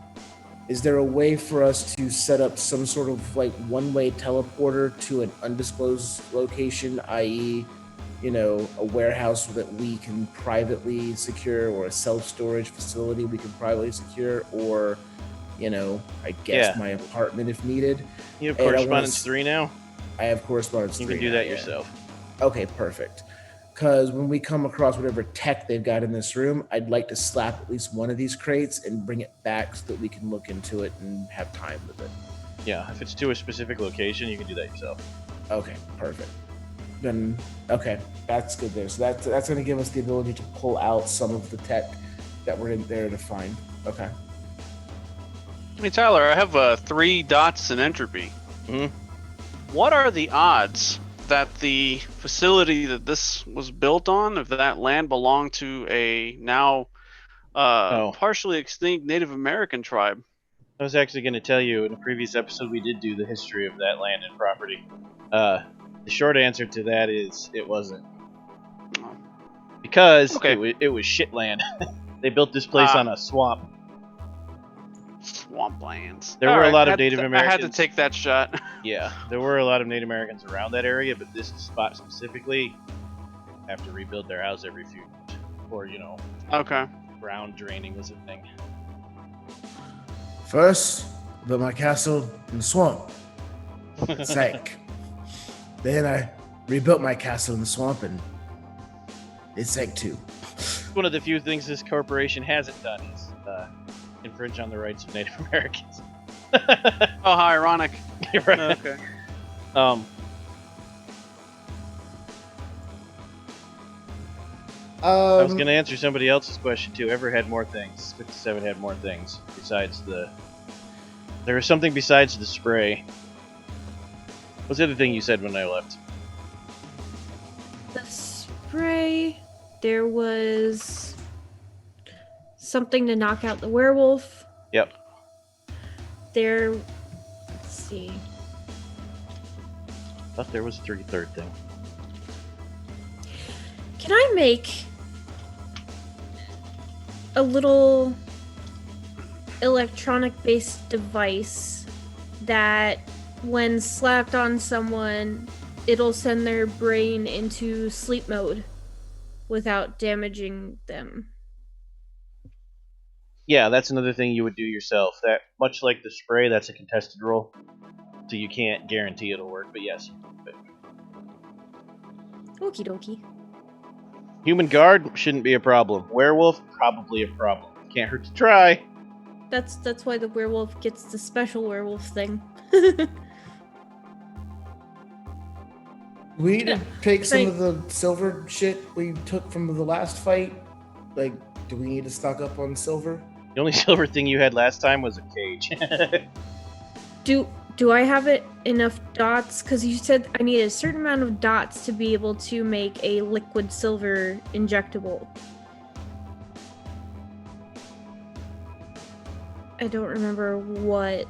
[SPEAKER 1] is there a way for us to set up some sort of like one-way teleporter to an undisclosed location, i.e., a warehouse that we can privately secure, or a self-storage facility we can privately secure, or I guess my apartment if needed.
[SPEAKER 3] You have Correspondence 3 now?
[SPEAKER 1] I have Correspondence 3.
[SPEAKER 3] You can do that yourself.
[SPEAKER 1] Okay, perfect. Because when we come across whatever tech they've got in this room, I'd like to slap at least one of these crates and bring it back so that we can look into it and have time with it.
[SPEAKER 3] Yeah, if it's to a specific location, you can do that yourself.
[SPEAKER 1] Okay, perfect. Then, okay, that's good there. So that's going to give us the ability to pull out some of the tech that we're in there to find. Okay.
[SPEAKER 5] Hey Tyler, I have 3 dots in entropy.
[SPEAKER 3] Mm-hmm.
[SPEAKER 5] What are the odds that the facility that this was built on, if that land belonged to a now partially extinct Native American tribe?
[SPEAKER 3] I was actually going to tell you in a previous episode we did do the history of that land and property. The short answer to that is it wasn't. Because it was shit land. They built this place on a swamp.
[SPEAKER 5] Swamplands.
[SPEAKER 3] There were a lot of Native Americans.
[SPEAKER 5] I had to take that shot.
[SPEAKER 3] Yeah, there were a lot of Native Americans around that area, but this spot specifically have to rebuild their house every few years. Or,
[SPEAKER 5] Okay.
[SPEAKER 3] ground draining was a thing.
[SPEAKER 1] First, I built my castle in the swamp. It sank. Then I rebuilt my castle in the swamp and it sank too.
[SPEAKER 3] One of the few things this corporation hasn't done is infringe on the rights of Native Americans.
[SPEAKER 5] Oh, how ironic.
[SPEAKER 3] You're right.
[SPEAKER 5] Okay.
[SPEAKER 3] I was going to answer somebody else's question too. Ever had more things? 57 had more things besides the... There was something besides the spray. What's the other thing you said when I left?
[SPEAKER 2] The spray. There was something to knock out the werewolf.
[SPEAKER 3] Yep.
[SPEAKER 2] Let's see.
[SPEAKER 3] I thought there was a third thing.
[SPEAKER 2] Can I make a little electronic-based device that, when slapped on someone, it'll send their brain into sleep mode without damaging them?
[SPEAKER 3] Yeah, that's another thing you would do yourself. That, much like the spray, that's a contested roll, so you can't guarantee it'll work. But yes.
[SPEAKER 2] Okie dokie.
[SPEAKER 3] Human guard shouldn't be a problem. Werewolf, probably a problem. Can't hurt to try.
[SPEAKER 2] That's why the werewolf gets the special werewolf thing.
[SPEAKER 1] We need to take some of the silver shit we took from the last fight. Like, do we need to stock up on silver?
[SPEAKER 3] The only silver thing you had last time was a cage.
[SPEAKER 2] Do I have enough dots? Because you said I need a certain amount of dots to be able to make a liquid silver injectable. I don't remember what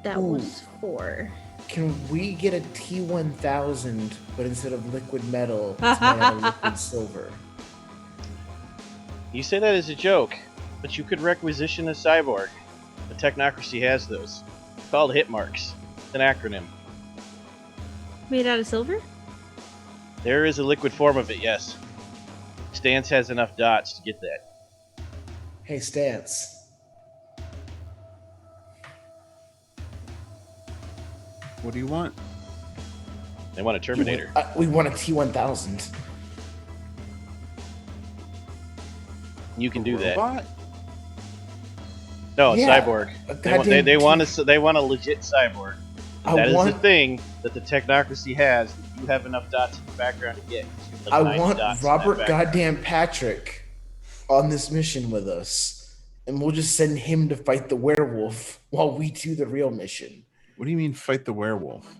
[SPEAKER 2] that was for.
[SPEAKER 1] Can we get a T1000, but instead of liquid metal, it's made out of liquid silver?
[SPEAKER 3] You say that as a joke, but you could requisition a cyborg. The Technocracy has those. It's called hit marks. It's an acronym.
[SPEAKER 2] Made out of silver?
[SPEAKER 3] There is a liquid form of it, yes. Stance has enough dots to get that.
[SPEAKER 1] Hey, Stance.
[SPEAKER 4] What do you want?
[SPEAKER 3] They want a Terminator.
[SPEAKER 1] We want a T1000.
[SPEAKER 3] You can do that.
[SPEAKER 4] Robot?
[SPEAKER 3] No, a
[SPEAKER 1] Yeah,
[SPEAKER 3] cyborg.
[SPEAKER 1] a
[SPEAKER 3] They want a legit cyborg. That is the thing that the Technocracy has that you have enough dots in the background to get. Like
[SPEAKER 1] I
[SPEAKER 3] 90
[SPEAKER 1] want
[SPEAKER 3] dots in
[SPEAKER 1] Robert
[SPEAKER 3] that background.
[SPEAKER 1] goddamn Patrick on this mission with us, and we'll just send him to fight the werewolf while we do the real mission.
[SPEAKER 4] What do you mean fight the werewolf?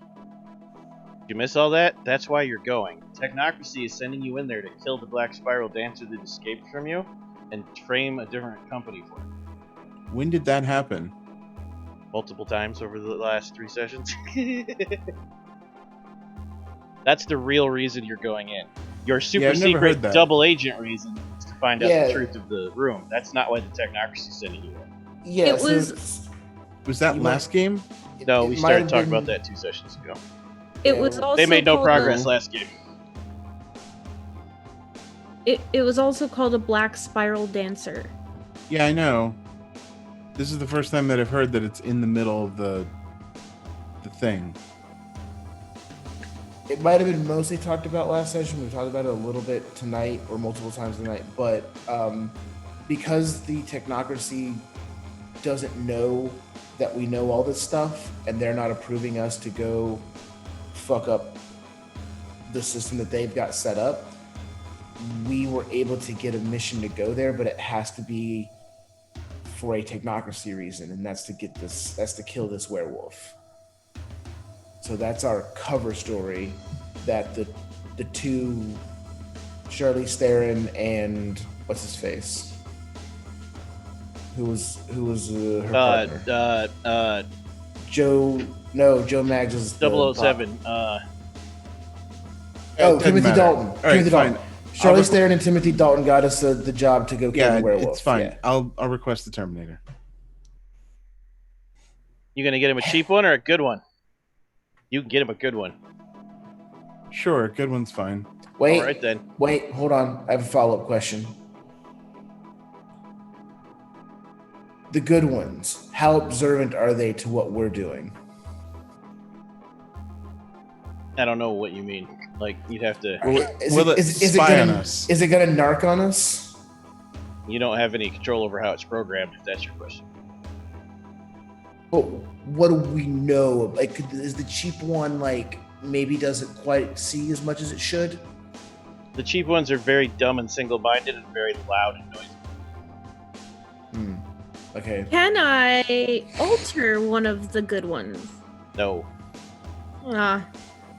[SPEAKER 3] You miss all that? That's why you're going. Technocracy is sending you in there to kill the Black Spiral Dancer that escaped from you and frame a different company for it.
[SPEAKER 4] When did that happen?
[SPEAKER 3] Multiple times over the last 3 sessions. That's the real reason you're going in. Your super
[SPEAKER 4] I've never
[SPEAKER 3] secret
[SPEAKER 4] heard that.
[SPEAKER 3] double agent reason is to find out
[SPEAKER 1] Yeah.
[SPEAKER 3] the truth of the room. That's not why the Technocracy is sending you in.
[SPEAKER 1] Yeah,
[SPEAKER 2] It
[SPEAKER 1] so
[SPEAKER 2] was-
[SPEAKER 1] it's-
[SPEAKER 4] Was that
[SPEAKER 1] You
[SPEAKER 4] last game?
[SPEAKER 3] No,
[SPEAKER 1] it
[SPEAKER 3] we
[SPEAKER 1] might
[SPEAKER 3] started
[SPEAKER 1] have
[SPEAKER 3] talking
[SPEAKER 1] been-
[SPEAKER 3] about that 2 sessions ago.
[SPEAKER 2] It
[SPEAKER 1] Yeah,
[SPEAKER 2] was also
[SPEAKER 3] They made no
[SPEAKER 2] called
[SPEAKER 3] progress
[SPEAKER 2] a-
[SPEAKER 3] last game.
[SPEAKER 2] It was also called a Black Spiral Dancer.
[SPEAKER 4] Yeah, I know. This is the first time that I've heard that it's in the middle of the thing.
[SPEAKER 1] It might have been mostly talked about last session. We talked about it a little bit tonight or multiple times tonight, but because the Technocracy doesn't know that we know all this stuff and they're not approving us to go fuck up the system that they've got set up, we were able to get a mission to go there, but it has to be for a Technocracy reason, and that's to kill this werewolf. So that's our cover story that the two, Charlize Theron and what's his face, who was her partner? Joe Maggs is the
[SPEAKER 3] 007.
[SPEAKER 1] Oh,
[SPEAKER 4] Doesn't
[SPEAKER 1] Timothy
[SPEAKER 4] matter.
[SPEAKER 1] Dalton.
[SPEAKER 4] All right,
[SPEAKER 1] Timothy Dalton.
[SPEAKER 4] fine.
[SPEAKER 1] Charlize Theron and Timothy Dalton got us the job to go kill
[SPEAKER 4] Yeah,
[SPEAKER 1] the werewolf.
[SPEAKER 4] it's fine.
[SPEAKER 1] Yeah.
[SPEAKER 4] I'll request the Terminator.
[SPEAKER 3] You gonna get him a cheap one or a good one? You can get him a good one.
[SPEAKER 4] Sure, good one's fine.
[SPEAKER 1] Wait,
[SPEAKER 3] All right then.
[SPEAKER 1] wait, hold on. I have a follow-up question. The good ones, how observant are they to what we're doing?
[SPEAKER 3] I don't know what you mean. Like you'd have to.
[SPEAKER 4] Will it spy on us?
[SPEAKER 1] Is it gonna narc on us?
[SPEAKER 3] You don't have any control over how it's programmed. If that's your question.
[SPEAKER 1] But what do we know? Like, is the cheap one like maybe doesn't quite see as much as it should?
[SPEAKER 3] The cheap ones are very dumb and single-minded and very loud and noisy.
[SPEAKER 1] Okay.
[SPEAKER 2] Can I alter one of the good ones?
[SPEAKER 3] No,
[SPEAKER 2] Ah,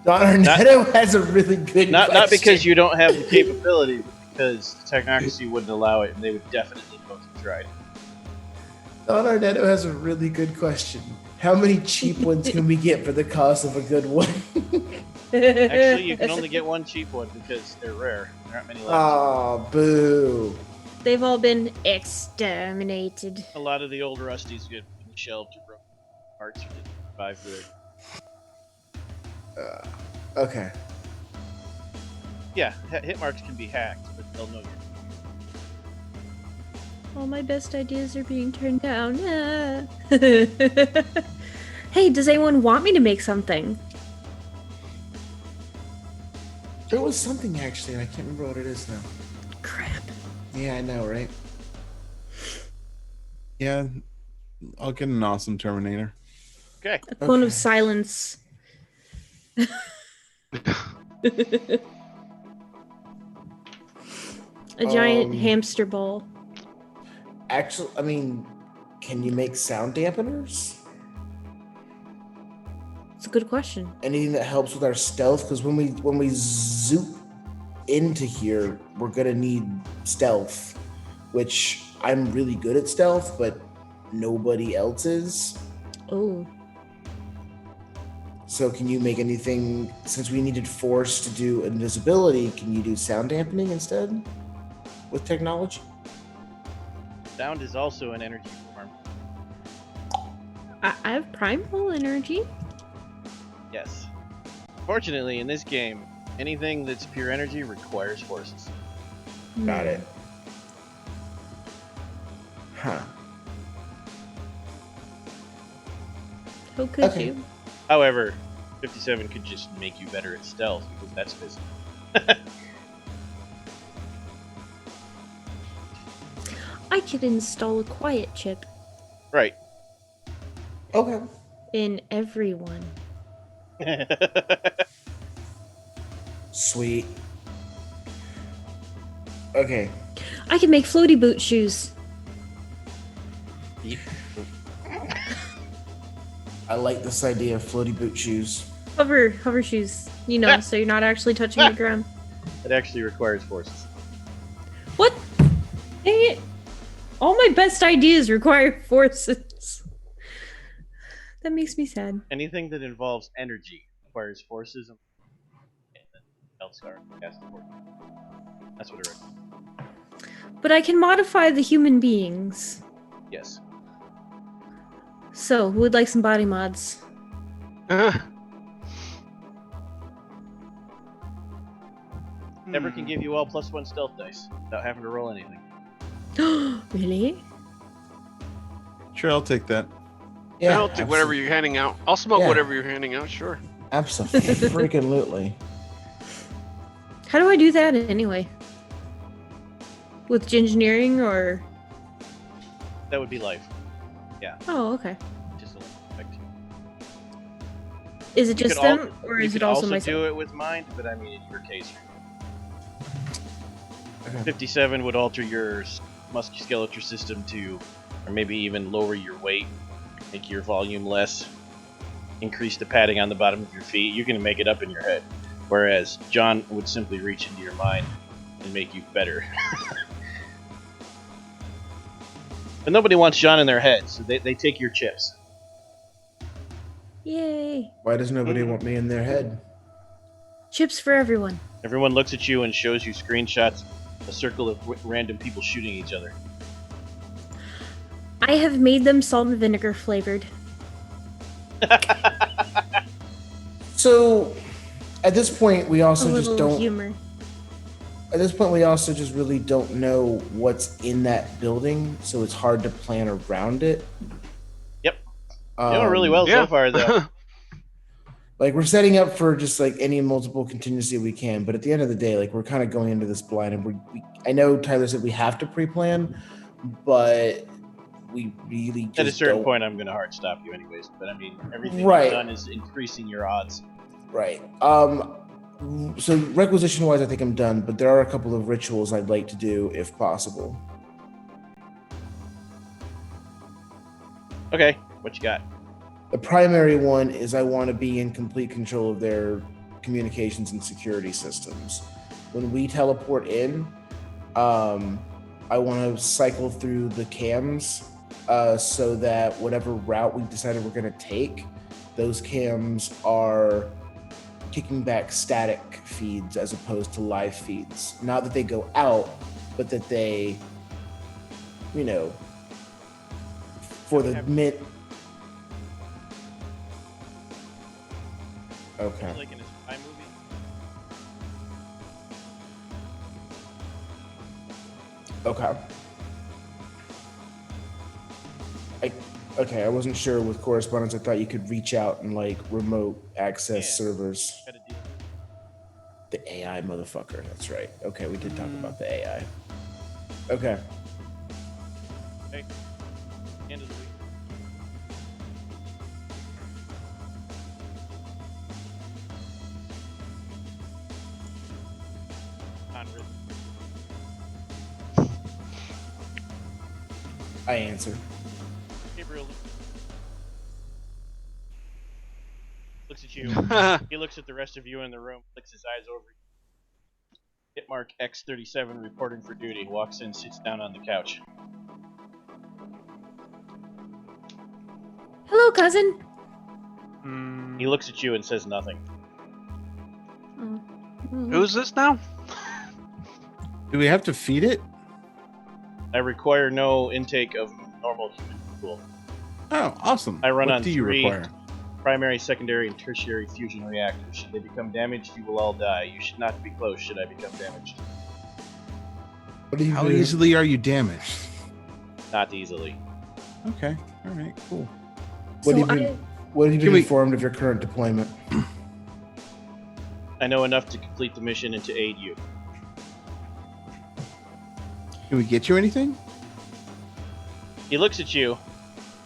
[SPEAKER 1] Don Arnetto has a really good
[SPEAKER 3] not
[SPEAKER 1] question.
[SPEAKER 3] because you don't have the capability, but because Technocracy wouldn't allow it, and they would definitely go to try it.
[SPEAKER 1] Don Arnetto has a really good question. How many cheap ones can we get for the cost of a good one?
[SPEAKER 3] Actually, you can only get one cheap one because they're rare. There aren't many left.
[SPEAKER 1] Oh, boo.
[SPEAKER 2] They've all been exterminated.
[SPEAKER 3] A lot of the old Rusties get shelved or broken parts or didn't survive there.
[SPEAKER 1] Okay.
[SPEAKER 3] Yeah, hit marks can be hacked, but they'll know you're.
[SPEAKER 2] All my best ideas are being turned down. Ah. Hey, does anyone want me to make something?
[SPEAKER 1] There was something actually, and I can't remember what it is now.
[SPEAKER 2] Crap.
[SPEAKER 1] Yeah, I know, right?
[SPEAKER 4] Yeah, I'll get an awesome Terminator.
[SPEAKER 3] Okay.
[SPEAKER 2] A clone
[SPEAKER 1] Okay.
[SPEAKER 2] of silence. A giant hamster ball.
[SPEAKER 1] Actually, I mean, can you make sound dampeners?
[SPEAKER 2] It's a good question.
[SPEAKER 1] Anything that helps with our stealth? Because when we zoop into here, we're gonna need stealth, which I'm really good at stealth, but nobody else is.
[SPEAKER 2] Oh,
[SPEAKER 1] So can you make anything, since we needed force to do invisibility, can you do sound dampening instead with technology?
[SPEAKER 3] Sound is also an energy form.
[SPEAKER 2] I have primal energy.
[SPEAKER 3] Yes. Fortunately, in this game, anything that's pure energy requires forces.
[SPEAKER 1] Got it. Huh.
[SPEAKER 2] How could
[SPEAKER 1] Okay.
[SPEAKER 2] you?
[SPEAKER 3] However, 57 could just make you better at stealth because that's physical.
[SPEAKER 2] I could install a quiet chip
[SPEAKER 3] Right.
[SPEAKER 1] Okay.
[SPEAKER 2] in everyone.
[SPEAKER 1] Sweet. Okay.
[SPEAKER 2] I can make floaty boot shoes.
[SPEAKER 1] I like this idea of floaty boot shoes.
[SPEAKER 2] Hover shoes. You know, so you're not actually touching the ground.
[SPEAKER 3] It actually requires forces.
[SPEAKER 2] What? Dang it. All my best ideas require forces. That makes me sad.
[SPEAKER 3] Anything that involves energy requires forces, and Elscar has to work. That's what it requires.
[SPEAKER 2] But I can modify the human beings.
[SPEAKER 3] Yes.
[SPEAKER 2] So, who would like some body mods?
[SPEAKER 3] Never can give you all +1 stealth dice without having to roll anything.
[SPEAKER 2] Really?
[SPEAKER 4] Sure, I'll take that.
[SPEAKER 1] Yeah.
[SPEAKER 5] I'll take whatever you're handing out. I'll smoke
[SPEAKER 1] Yeah.
[SPEAKER 5] whatever you're handing out, sure.
[SPEAKER 1] Absolutely.
[SPEAKER 2] How do I do that anyway? With engineering or?
[SPEAKER 3] That would be life.
[SPEAKER 2] Oh, okay.
[SPEAKER 3] Just a little effect.
[SPEAKER 2] Is it
[SPEAKER 3] You
[SPEAKER 2] just
[SPEAKER 3] could
[SPEAKER 2] them, or
[SPEAKER 3] you
[SPEAKER 2] is
[SPEAKER 3] could
[SPEAKER 2] it also
[SPEAKER 3] also
[SPEAKER 2] myself?
[SPEAKER 3] do it with mind, but I mean in your case,
[SPEAKER 1] Okay.
[SPEAKER 3] 57 would alter your musculoskeletal system to, or maybe even lower your weight, make your volume less, increase the padding on the bottom of your feet. You can make it up in your head. Whereas John would simply reach into your mind and make you better. But nobody wants John in their head, so they take your chips.
[SPEAKER 2] Yay!
[SPEAKER 1] Why does nobody want me in their head?
[SPEAKER 2] Chips for everyone.
[SPEAKER 3] Everyone looks at you and shows you screenshots, a circle of random people shooting each other.
[SPEAKER 2] I have made them salt and vinegar flavored.
[SPEAKER 1] So, at this point, we
[SPEAKER 2] A
[SPEAKER 1] also just
[SPEAKER 2] little
[SPEAKER 1] don't.
[SPEAKER 2] humor.
[SPEAKER 1] At this point, we also just really don't know what's in that building, so it's hard to plan around it.
[SPEAKER 3] Yep. You're doing really well so far, though.
[SPEAKER 1] Like, we're setting up for just like any multiple contingency we can, but at the end of the day, like, we're kind of going into this blind, and I know Tyler said we have to pre-plan, but we really just
[SPEAKER 3] At a certain
[SPEAKER 1] don't.
[SPEAKER 3] point, I'm going to hard stop you anyways. But I mean, everything
[SPEAKER 1] Right.
[SPEAKER 3] you've done is increasing your odds.
[SPEAKER 1] Right. So requisition wise, I think I'm done, but there are a couple of rituals I'd like to do if possible.
[SPEAKER 3] Okay, what you got?
[SPEAKER 1] The primary one is I want to be in complete control of their communications and security systems. When we teleport in, I want to cycle through the cams so that whatever route we decided we're going to take, those cams are kicking back static feeds as opposed to live feeds. Not that they go out, but that they, for the mid. Okay.
[SPEAKER 3] Like in a spy movie?
[SPEAKER 1] Okay. I wasn't sure with correspondence. I thought you could reach out and like remote access servers.
[SPEAKER 3] Gotta do.
[SPEAKER 1] The AI motherfucker. That's right. Okay, we did talk about the AI. Okay.
[SPEAKER 3] Hey, end of the week. On rhythm.
[SPEAKER 1] I answer.
[SPEAKER 3] Gabriel looks at you. He looks at the rest of you in the room, flicks his eyes over you. Hitmark X37 reporting for duty. Walks in, sits down on the couch.
[SPEAKER 2] Hello, cousin.
[SPEAKER 3] He looks at you and says nothing.
[SPEAKER 5] Who's this now?
[SPEAKER 1] Do we have to feed it?
[SPEAKER 3] I require no intake of normal human fuel.
[SPEAKER 1] Oh, awesome.
[SPEAKER 3] I run
[SPEAKER 1] what
[SPEAKER 3] on
[SPEAKER 1] do you
[SPEAKER 3] 3
[SPEAKER 1] require?
[SPEAKER 3] primary, secondary, and tertiary fusion reactors. Should they become damaged, you will all die. You should not be close should I become damaged.
[SPEAKER 1] What do you
[SPEAKER 4] How
[SPEAKER 1] do?
[SPEAKER 4] easily are you damaged?
[SPEAKER 3] Not easily.
[SPEAKER 1] Okay. All right. Cool.
[SPEAKER 2] So
[SPEAKER 1] What have you been
[SPEAKER 4] Can we-
[SPEAKER 1] informed of your current deployment?
[SPEAKER 3] I know enough to complete the mission and to aid you.
[SPEAKER 1] Can we get you anything?
[SPEAKER 3] He looks at you,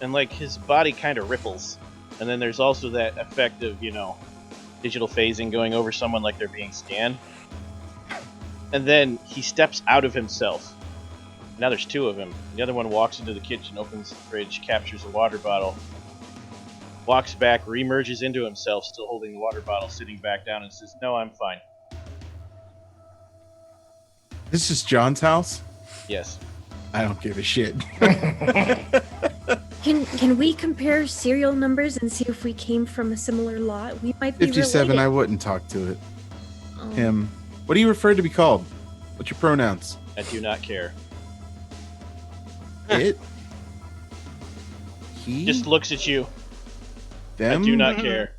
[SPEAKER 3] and like his body kind of ripples. And then there's also that effect of, digital phasing going over someone like they're being scanned. And then he steps out of himself. Now there's 2 of him. The other one walks into the kitchen, opens the fridge, captures a water bottle, walks back, remerges into himself, still holding the water bottle, sitting back down, and says, "No, I'm fine."
[SPEAKER 1] This is John's house.
[SPEAKER 3] Yes.
[SPEAKER 1] I don't give a shit.
[SPEAKER 2] Can we compare serial numbers and see if we came from a similar lot? We might be
[SPEAKER 1] 57.
[SPEAKER 2] related.
[SPEAKER 1] I wouldn't talk to it.
[SPEAKER 2] Oh.
[SPEAKER 1] Him. What do you prefer to be called? What's your pronouns?
[SPEAKER 3] I do not care.
[SPEAKER 1] It. He.
[SPEAKER 3] Just looks at you.
[SPEAKER 1] them.
[SPEAKER 3] I do not care.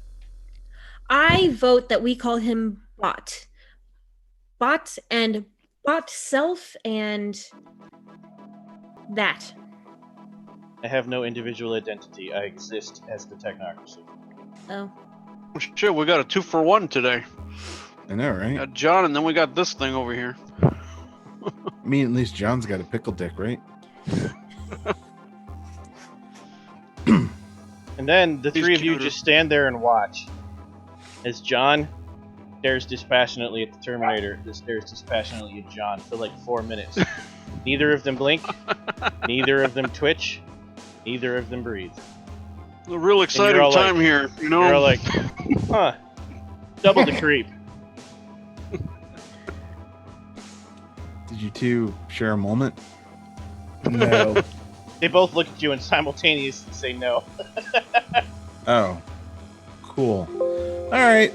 [SPEAKER 2] I vote that we call him Bot. Bot and Bot Self and that.
[SPEAKER 3] I have no individual identity. I exist as the Technocracy.
[SPEAKER 2] Oh.
[SPEAKER 5] Shit, we got a 2-for-1 today.
[SPEAKER 1] I know,
[SPEAKER 5] We
[SPEAKER 1] right?
[SPEAKER 5] got John, and then we got this thing over here.
[SPEAKER 1] I mean, at least John's got a pickle dick, right?
[SPEAKER 3] And then the
[SPEAKER 5] He's
[SPEAKER 3] 3 of you
[SPEAKER 5] cuter.
[SPEAKER 3] just stand there and watch as John stares dispassionately at the Terminator that stares dispassionately at John for like 4 minutes. Neither of them blink, neither of them twitch, neither of them breathe.
[SPEAKER 5] A real exciting
[SPEAKER 3] all
[SPEAKER 5] time
[SPEAKER 3] like-
[SPEAKER 5] here, you know?
[SPEAKER 3] You're all like, huh, double the creep.
[SPEAKER 1] Did you two share a moment?
[SPEAKER 4] No.
[SPEAKER 3] They both look at you and simultaneously say no.
[SPEAKER 1] Oh, cool. All right.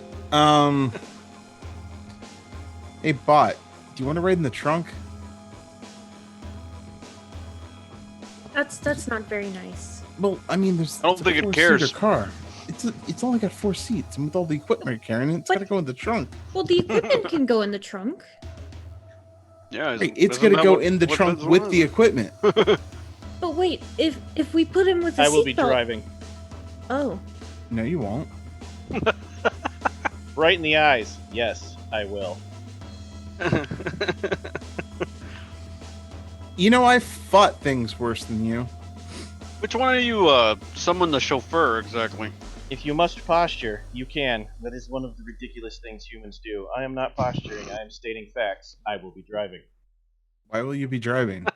[SPEAKER 1] Hey, Bot, do you want to ride in the trunk?
[SPEAKER 2] That's not very nice.
[SPEAKER 1] Well, I mean, there's.
[SPEAKER 5] I don't
[SPEAKER 1] it's a
[SPEAKER 5] think it
[SPEAKER 1] four-seater
[SPEAKER 5] cares.
[SPEAKER 1] Car. It's only got 4 seats, and with all the equipment you're carrying, it's
[SPEAKER 2] But-
[SPEAKER 1] got to go in the trunk.
[SPEAKER 2] Well, the equipment can go in the trunk.
[SPEAKER 5] Yeah,
[SPEAKER 1] Hey, it's
[SPEAKER 5] isn't
[SPEAKER 1] going to
[SPEAKER 5] that
[SPEAKER 1] go
[SPEAKER 5] what-
[SPEAKER 1] in the
[SPEAKER 5] what
[SPEAKER 1] trunk
[SPEAKER 5] this
[SPEAKER 1] with
[SPEAKER 5] was?
[SPEAKER 1] the equipment.
[SPEAKER 2] But wait, if we put him with a
[SPEAKER 3] I will be
[SPEAKER 2] seatbelt-
[SPEAKER 3] driving.
[SPEAKER 2] Oh.
[SPEAKER 1] No, you won't.
[SPEAKER 3] Right in the eyes. Yes, I will.
[SPEAKER 1] You know, I fought things worse than you.
[SPEAKER 5] Which one of you summoned the chauffeur exactly?
[SPEAKER 3] If you must posture, you can. That is one of the ridiculous things humans do. I am not posturing, I am stating facts. I will be driving.
[SPEAKER 1] Why will you be driving?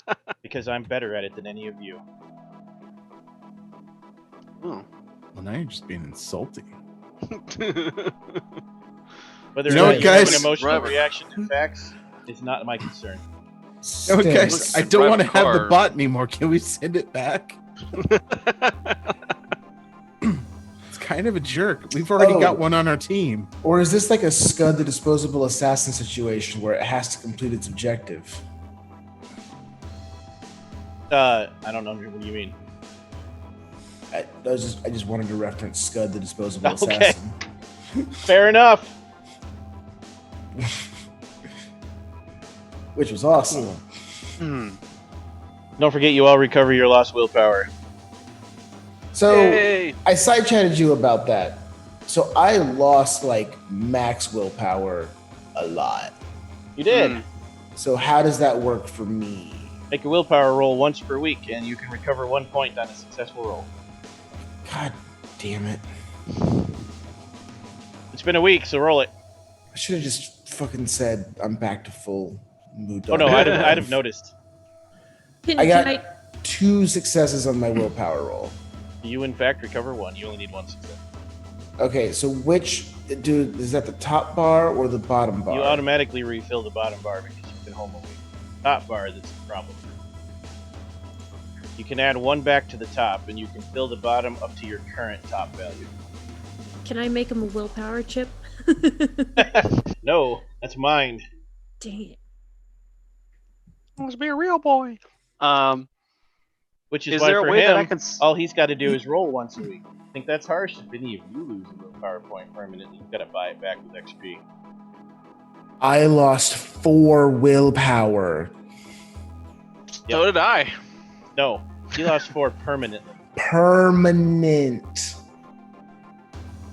[SPEAKER 3] Because I'm better at it than any of you.
[SPEAKER 5] Oh.
[SPEAKER 1] Well, now you're just being insulting.
[SPEAKER 3] Whether
[SPEAKER 1] You know
[SPEAKER 3] or
[SPEAKER 1] what,
[SPEAKER 3] not you have
[SPEAKER 1] guys?
[SPEAKER 3] an emotional
[SPEAKER 5] Driver.
[SPEAKER 3] reaction to facts is not my concern.
[SPEAKER 1] No, guys,
[SPEAKER 4] Stinks.
[SPEAKER 1] I don't want to
[SPEAKER 5] Drive a
[SPEAKER 1] have the
[SPEAKER 5] car.
[SPEAKER 1] bot anymore. Can we send it back? It's kind of a jerk. We've already
[SPEAKER 6] Oh.
[SPEAKER 1] got one on our team.
[SPEAKER 6] Or is this like a Scud the Disposable Assassin situation where it has to complete its objective?
[SPEAKER 3] I don't know what you mean.
[SPEAKER 6] I just wanted to reference Scud the Disposable
[SPEAKER 3] Okay.
[SPEAKER 6] Assassin.
[SPEAKER 3] Fair enough.
[SPEAKER 6] Which was awesome.
[SPEAKER 5] Hmm.
[SPEAKER 3] Don't forget you all recover your lost willpower.
[SPEAKER 6] So
[SPEAKER 5] Yay!
[SPEAKER 6] I side chatted you about that. So I lost like max willpower a lot.
[SPEAKER 3] You did.
[SPEAKER 5] Hmm.
[SPEAKER 6] So how does that work for me?
[SPEAKER 3] Make a willpower roll once per week, and you can recover 1 point on a successful roll.
[SPEAKER 6] God damn it.
[SPEAKER 3] It's been a week, so roll it.
[SPEAKER 6] I should have just fucking said I'm back to full mood.
[SPEAKER 3] Oh no, I'd have noticed.
[SPEAKER 2] Can
[SPEAKER 6] I got
[SPEAKER 2] I
[SPEAKER 6] 2 successes on my willpower roll.
[SPEAKER 3] You in fact recover 1. You only need 1 success.
[SPEAKER 6] Okay, so which dude is that the top bar or the bottom bar?
[SPEAKER 3] You automatically refill the bottom bar because you've been home a week. Top bar, that's the problem. You can add 1 back to the top, and you can fill the bottom up to your current top value.
[SPEAKER 2] Can I make him a willpower chip?
[SPEAKER 3] No, that's mine.
[SPEAKER 2] Dang it.
[SPEAKER 5] Let's be a real boy.
[SPEAKER 3] Which is
[SPEAKER 5] Is
[SPEAKER 3] why
[SPEAKER 5] there a
[SPEAKER 3] for
[SPEAKER 5] way
[SPEAKER 3] him,
[SPEAKER 5] that I can
[SPEAKER 3] all he's got to do is roll once a week. I think that's harsh. If any of you lose a willpower point permanently, you've got to buy it back with XP.
[SPEAKER 1] I lost 4 willpower.
[SPEAKER 5] So did I.
[SPEAKER 3] No, he lost 4 permanently.
[SPEAKER 1] Permanent.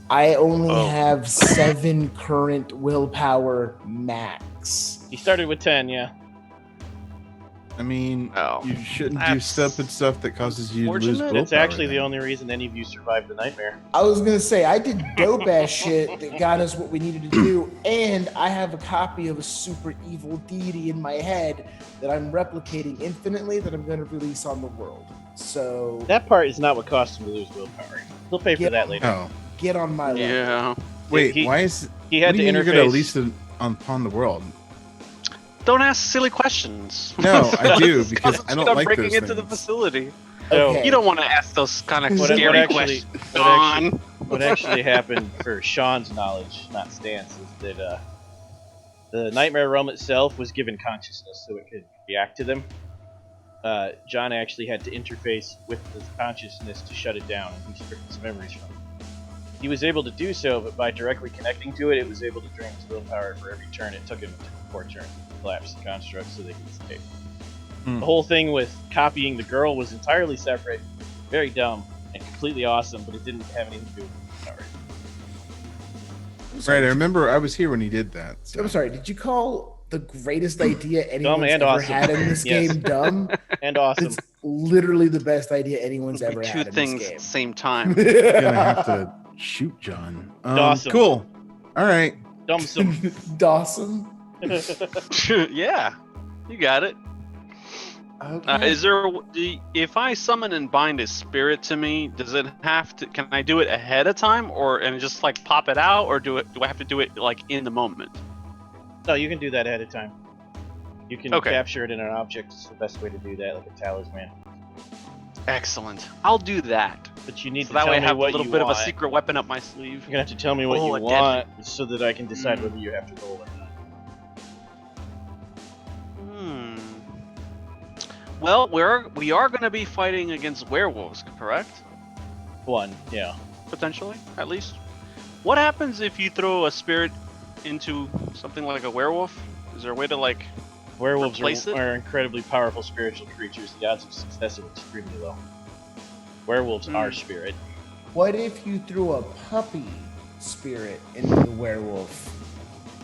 [SPEAKER 1] I only
[SPEAKER 5] Oh.
[SPEAKER 1] have 7 current willpower max.
[SPEAKER 3] He started with 10, yeah.
[SPEAKER 4] I mean,
[SPEAKER 5] Oh.
[SPEAKER 4] you shouldn't do
[SPEAKER 5] That's
[SPEAKER 4] stuff that causes you to lose
[SPEAKER 5] fortunate.
[SPEAKER 4] willpower.
[SPEAKER 3] It's actually the
[SPEAKER 4] then.
[SPEAKER 3] only reason any of you survived the nightmare.
[SPEAKER 1] I was gonna say I did dope ass shit that got us what we needed to do, and I have a copy of a super evil deity in my head that I'm replicating infinitely that I'm gonna release on the world. So
[SPEAKER 3] That part is not what cost him to lose willpower. He'll pay for
[SPEAKER 1] Yeah.
[SPEAKER 3] that later.
[SPEAKER 4] Oh,
[SPEAKER 1] get on my level.
[SPEAKER 5] Yeah.
[SPEAKER 4] wait,
[SPEAKER 3] He-
[SPEAKER 4] why is
[SPEAKER 3] He
[SPEAKER 4] what
[SPEAKER 3] had
[SPEAKER 4] do
[SPEAKER 3] to
[SPEAKER 4] you mean you're gonna
[SPEAKER 3] interface.
[SPEAKER 4] release it upon the world?
[SPEAKER 5] Don't ask silly questions.
[SPEAKER 4] No, I do,
[SPEAKER 5] It's
[SPEAKER 4] because
[SPEAKER 5] gonna
[SPEAKER 4] I don't
[SPEAKER 5] start
[SPEAKER 4] like
[SPEAKER 5] breaking
[SPEAKER 4] those
[SPEAKER 5] into the
[SPEAKER 4] things.
[SPEAKER 5] facility.
[SPEAKER 3] So,
[SPEAKER 1] Okay.
[SPEAKER 5] You don't want to ask those kind of
[SPEAKER 1] What-
[SPEAKER 5] scary
[SPEAKER 3] what actually-
[SPEAKER 5] questions.
[SPEAKER 3] what actually happened, for Sean's knowledge, not Stan's, is that the Nightmare Realm itself was given consciousness so it could react to them. John actually had to interface with the consciousness to shut it down and he stripped his memories from it. He was able to do so, but by directly connecting to it, it was able to drain his willpower for every turn it took him. It took 4 turns to collapse the construct so they could escape.
[SPEAKER 4] Hmm.
[SPEAKER 3] The whole thing with copying the girl was entirely separate, very dumb, and completely awesome, but it didn't have anything to do with willpower.
[SPEAKER 4] Right, I remember I was here when he did that. so.
[SPEAKER 1] I'm sorry. Did you call the greatest idea anyone's
[SPEAKER 3] and
[SPEAKER 1] ever
[SPEAKER 3] awesome.
[SPEAKER 1] had in this
[SPEAKER 3] Yes.
[SPEAKER 1] game dumb?
[SPEAKER 3] And awesome.
[SPEAKER 1] It's literally the best idea anyone's ever
[SPEAKER 5] Two
[SPEAKER 1] had in
[SPEAKER 5] things
[SPEAKER 1] this
[SPEAKER 5] at
[SPEAKER 1] game.
[SPEAKER 5] the same time.
[SPEAKER 4] Gonna have to shoot John.
[SPEAKER 3] Awesome.
[SPEAKER 4] Cool. All right.
[SPEAKER 3] Dumbsome.
[SPEAKER 1] Dawson.
[SPEAKER 5] Yeah, you got it.
[SPEAKER 1] Okay.
[SPEAKER 5] Is there? If I summon and bind a spirit to me, does it have to? Can I do it ahead of time, and just like pop it out, or do I have to do it like in the moment?
[SPEAKER 3] No, you can do that ahead of time. You can
[SPEAKER 5] Okay.
[SPEAKER 3] capture it in an object. It's the best way to do that, like a talisman.
[SPEAKER 5] Excellent. I'll do that.
[SPEAKER 3] But you need
[SPEAKER 5] So
[SPEAKER 3] to
[SPEAKER 5] that
[SPEAKER 3] tell
[SPEAKER 5] way I
[SPEAKER 3] me
[SPEAKER 5] have a
[SPEAKER 3] what
[SPEAKER 5] little
[SPEAKER 3] you
[SPEAKER 5] bit of
[SPEAKER 3] want.
[SPEAKER 5] a secret weapon up my sleeve.
[SPEAKER 3] You're gonna have to tell me what
[SPEAKER 5] Oh,
[SPEAKER 3] you
[SPEAKER 5] a
[SPEAKER 3] want so that I can decide
[SPEAKER 5] Mm.
[SPEAKER 3] whether you have to roll or not.
[SPEAKER 5] Well, we are going to be fighting against werewolves, correct?
[SPEAKER 3] One, yeah.
[SPEAKER 5] Potentially, at least. What happens if you throw a spirit into something like a werewolf? Is there a way to like?
[SPEAKER 3] Werewolves
[SPEAKER 5] Replace it?
[SPEAKER 3] are incredibly powerful spiritual creatures. The odds of success are extremely low. Werewolves are spirit.
[SPEAKER 1] What if you threw a puppy spirit into the werewolf?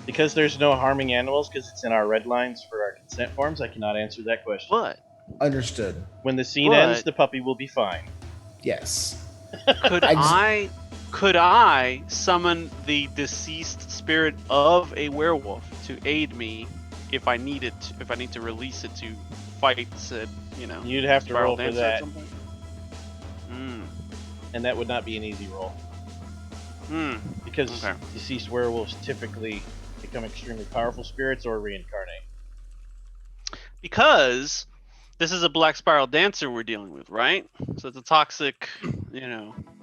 [SPEAKER 3] Because there's no harming animals, because it's in our red lines for our consent forms, I cannot answer that question.
[SPEAKER 5] What?
[SPEAKER 1] Understood.
[SPEAKER 3] When the scene
[SPEAKER 5] But-
[SPEAKER 3] ends, the puppy will be fine.
[SPEAKER 1] Yes.
[SPEAKER 5] Could could I summon the deceased spirit of a werewolf to aid me if I need it? If I need to release it to fight said,
[SPEAKER 3] You'd have to
[SPEAKER 5] spiral
[SPEAKER 3] roll for
[SPEAKER 5] dancer at
[SPEAKER 3] that,
[SPEAKER 5] some point?
[SPEAKER 3] and that would not be an easy roll. Because
[SPEAKER 5] Okay.
[SPEAKER 3] deceased werewolves typically become extremely powerful spirits or reincarnate.
[SPEAKER 5] Because this is a black spiral dancer we're dealing with, right? So it's a toxic,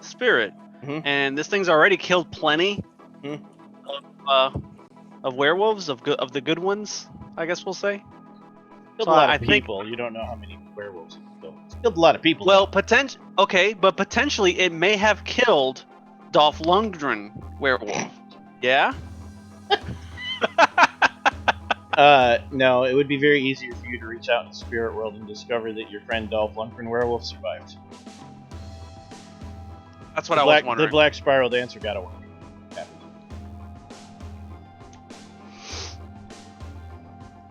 [SPEAKER 5] spirit,
[SPEAKER 3] Mhm.
[SPEAKER 5] and this thing's already killed plenty
[SPEAKER 3] Mhm.
[SPEAKER 5] of werewolves, of the good ones, I guess we'll say.
[SPEAKER 3] Killed
[SPEAKER 5] So
[SPEAKER 3] a lot
[SPEAKER 5] I
[SPEAKER 3] of
[SPEAKER 5] think-
[SPEAKER 3] people. You don't know how many werewolves it's killed. It's killed a lot of people.
[SPEAKER 5] Well, but potentially it may have killed Dolph Lundgren werewolf. Yeah.
[SPEAKER 3] No, it would be very easier for you to reach out in the spirit world and discover that your friend Dolph Lundgren werewolf survived.
[SPEAKER 5] That's what I was wondering.
[SPEAKER 3] The Black Spiral Dancer got away.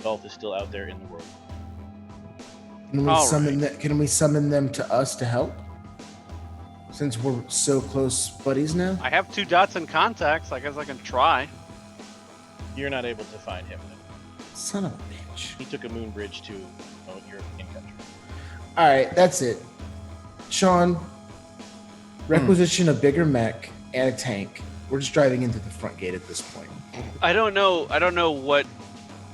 [SPEAKER 3] Dolph is still out there in the world.
[SPEAKER 1] Can we
[SPEAKER 5] All
[SPEAKER 1] summon Can we summon them to us to help? Since we're so close buddies now.
[SPEAKER 5] I have 2 dots and contacts. I guess I can try.
[SPEAKER 3] You're not able to find him.
[SPEAKER 1] Son of a bitch.
[SPEAKER 3] He took a moon bridge to a European country.
[SPEAKER 1] All right, that's it. Sean, requisition a bigger mech and a tank. We're just driving into the front gate at this point.
[SPEAKER 5] I don't know what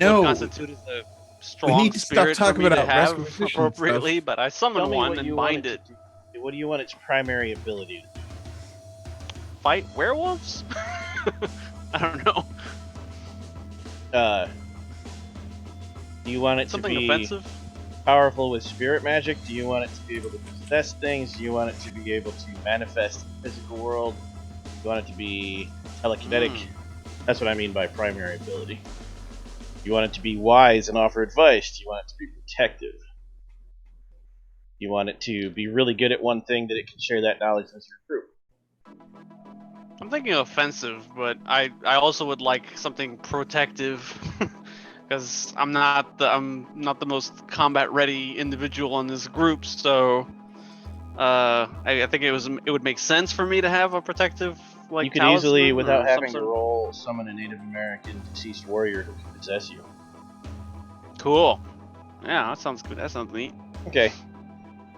[SPEAKER 4] No.
[SPEAKER 5] constitutes a strong
[SPEAKER 4] need to stop
[SPEAKER 5] spirit for
[SPEAKER 4] talking
[SPEAKER 5] me to
[SPEAKER 4] about
[SPEAKER 5] have
[SPEAKER 4] requisition
[SPEAKER 5] appropriately, but I
[SPEAKER 3] Tell
[SPEAKER 5] summon
[SPEAKER 3] me
[SPEAKER 5] one
[SPEAKER 3] what
[SPEAKER 5] and
[SPEAKER 3] you want
[SPEAKER 5] bind
[SPEAKER 3] it
[SPEAKER 5] it.
[SPEAKER 3] to do. What do you want its primary ability to do?
[SPEAKER 5] fight werewolves? I don't know.
[SPEAKER 3] Do you want it
[SPEAKER 5] Something
[SPEAKER 3] to be
[SPEAKER 5] offensive?
[SPEAKER 3] powerful with spirit magic? Do you want it to be able to possess things? Do you want it to be able to manifest in the physical world? Do you want it to be telekinetic? That's what I mean by primary ability. Do you want it to be wise and offer advice? Do you want it to be protective? Do you want it to be really good at one thing that it can share that knowledge with your group?
[SPEAKER 5] I'm thinking offensive, but I also would like something protective. Because I'm not the most combat ready individual in this group, so I think it would make sense for me to have a protective
[SPEAKER 3] You could
[SPEAKER 5] talisman
[SPEAKER 3] easily,
[SPEAKER 5] or
[SPEAKER 3] without having
[SPEAKER 5] some
[SPEAKER 3] to
[SPEAKER 5] sort.
[SPEAKER 3] roll, summon a Native American deceased warrior who can possess you.
[SPEAKER 5] Cool. Yeah, that sounds good. That sounds neat.
[SPEAKER 3] Okay.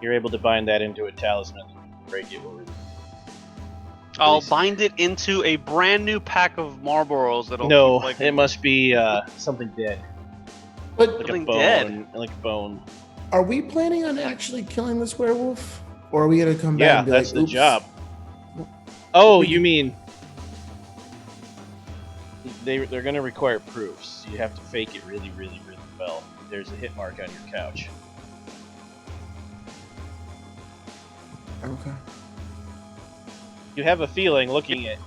[SPEAKER 3] You're able to bind that into a talisman. Break it or
[SPEAKER 5] I'll bind it into a brand new pack of Marlboros that'll
[SPEAKER 3] No,
[SPEAKER 5] keep,
[SPEAKER 3] it must be something dead.
[SPEAKER 1] But
[SPEAKER 3] Like
[SPEAKER 5] Something
[SPEAKER 3] a bone.
[SPEAKER 5] dead?
[SPEAKER 3] Like a bone.
[SPEAKER 1] are we planning on actually killing this werewolf? Or are we gonna come back
[SPEAKER 3] Yeah,
[SPEAKER 1] and be
[SPEAKER 3] that's
[SPEAKER 1] like,
[SPEAKER 3] the
[SPEAKER 1] oops?
[SPEAKER 3] job. Oh,
[SPEAKER 1] We-
[SPEAKER 3] you mean they're going to require proofs. You have to fake it really, really, really well. There's a hit mark on your couch.
[SPEAKER 1] Okay.
[SPEAKER 3] You have a feeling, looking at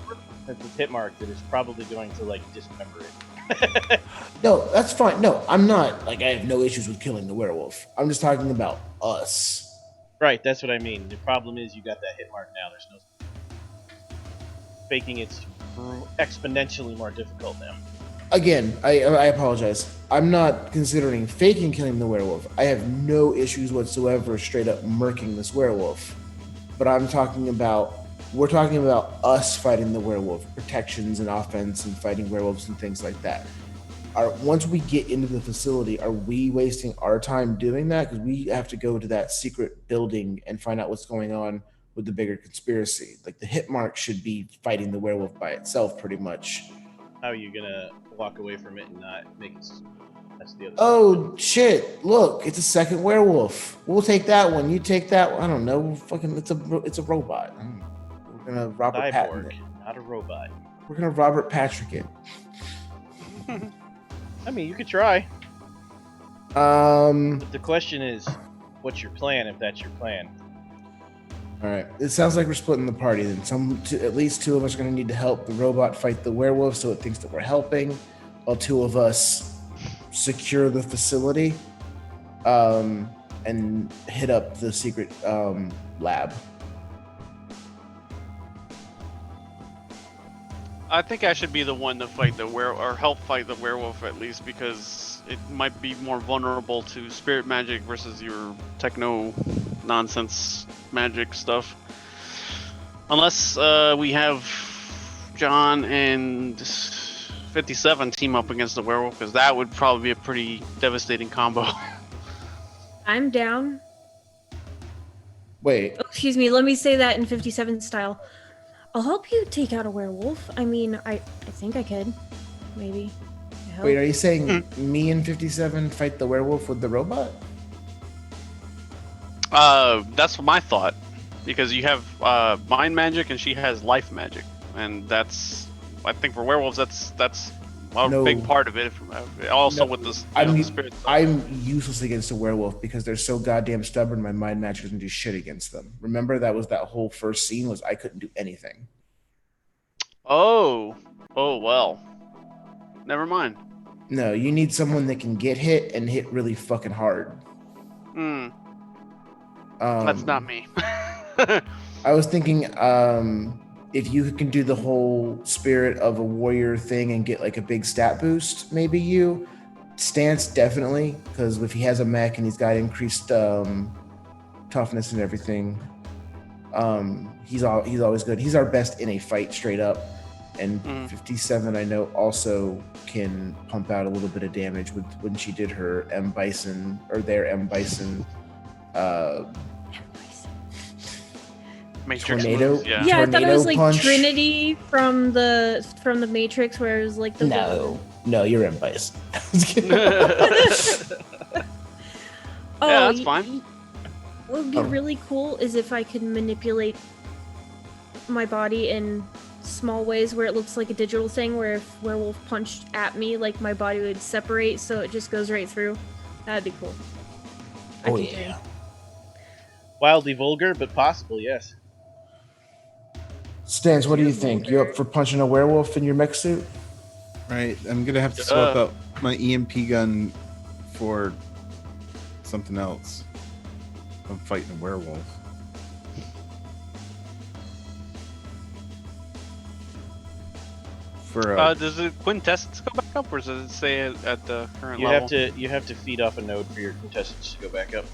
[SPEAKER 3] this hit mark, that it's probably going to dismember it.
[SPEAKER 1] No, that's fine. No, I'm not. I have no issues with killing the werewolf. I'm just talking about us.
[SPEAKER 3] Right, that's what I mean. The problem is you got that hit mark now. There's no faking. It's exponentially more difficult now.
[SPEAKER 1] Again, I apologize. I'm not considering faking killing the werewolf. I have no issues whatsoever straight up murking this werewolf. But we're talking about us fighting the werewolf, protections and offense and fighting werewolves and things like that. Once we get into the facility, are we wasting our time doing that? Because we have to go to that secret building and find out what's going on with the bigger conspiracy. The hit mark should be fighting the werewolf by itself, pretty much.
[SPEAKER 3] How are you going to walk away from it and not make it... That's the other
[SPEAKER 1] Oh, shit. Look, it's a second werewolf. We'll take that one. You take that one. I don't know. Fucking, it's a robot. We're going to Robert Patrick
[SPEAKER 3] cyborg,
[SPEAKER 1] it.
[SPEAKER 3] not a robot.
[SPEAKER 1] We're going to Robert Patrick it.
[SPEAKER 3] I mean, you could try.
[SPEAKER 1] All
[SPEAKER 3] But the question is, what's your plan if that's your plan?
[SPEAKER 1] right. It sounds like we're splitting the party then. At least two of us are going to need to help the robot fight the werewolf so it thinks that we're helping, while two of us secure the facility and hit up the secret lab.
[SPEAKER 5] I think I should be the one to fight the or help fight the werewolf at least, because it might be more vulnerable to spirit magic versus your techno nonsense magic stuff. Unless we have John and 57 team up against the werewolf, because that would probably be a pretty devastating combo.
[SPEAKER 2] I'm down.
[SPEAKER 1] Wait,
[SPEAKER 2] Oh, excuse me, let me say that in 57 style. I'll help you take out a werewolf. I mean, I think I could. Maybe. I
[SPEAKER 1] wait,
[SPEAKER 2] hope.
[SPEAKER 1] are you saying me and 57 fight the werewolf with the robot?
[SPEAKER 5] That's my thought, because you have mind magic and she has life magic, and that's, I think for werewolves that's a
[SPEAKER 1] No.
[SPEAKER 5] big part of it. Also
[SPEAKER 1] No,
[SPEAKER 5] with this,
[SPEAKER 1] I'm
[SPEAKER 5] spirit.
[SPEAKER 1] I'm useless against a werewolf because they're so goddamn stubborn. My mind magic doesn't do shit against them. Remember that whole first scene was I couldn't do anything.
[SPEAKER 5] Oh well, never mind.
[SPEAKER 1] No, you need someone that can get hit and hit really fucking hard.
[SPEAKER 5] That's not me.
[SPEAKER 1] I was thinking if you can do the whole spirit of a warrior thing and get a big stat boost, maybe you. Stance definitely, because if he has a mech and he's got increased toughness and everything, he's always good. He's our best in a fight straight up. And 57 I know also can pump out a little bit of damage when she did her M Bison or their M Bison
[SPEAKER 5] Matrix
[SPEAKER 1] tornado.
[SPEAKER 5] moves, yeah.
[SPEAKER 2] Yeah, I thought it
[SPEAKER 1] Tornado
[SPEAKER 2] was like
[SPEAKER 1] punch.
[SPEAKER 2] Trinity from the Matrix, where it was like the
[SPEAKER 1] No, you're M Bison.
[SPEAKER 2] Oh,
[SPEAKER 5] Yeah, that's fine.
[SPEAKER 2] What would be really cool is if I could manipulate my body and small ways where it looks like a digital thing, where if werewolf punched at me, like my body would separate, so it just goes right through? That'd be cool.
[SPEAKER 1] Oh,
[SPEAKER 2] can
[SPEAKER 1] yeah.
[SPEAKER 2] dream.
[SPEAKER 3] Wildly vulgar, but possible, yes.
[SPEAKER 1] Stans, what do you
[SPEAKER 2] You're
[SPEAKER 1] think? You up for punching a werewolf in your mech suit?
[SPEAKER 4] Right. I'm gonna have to swap out my EMP gun for something else. I'm fighting a werewolf. For
[SPEAKER 5] Does the quintessence go back up, or does it stay at the current
[SPEAKER 3] You
[SPEAKER 5] level?
[SPEAKER 3] have to feed off a node for your contestants to go back up.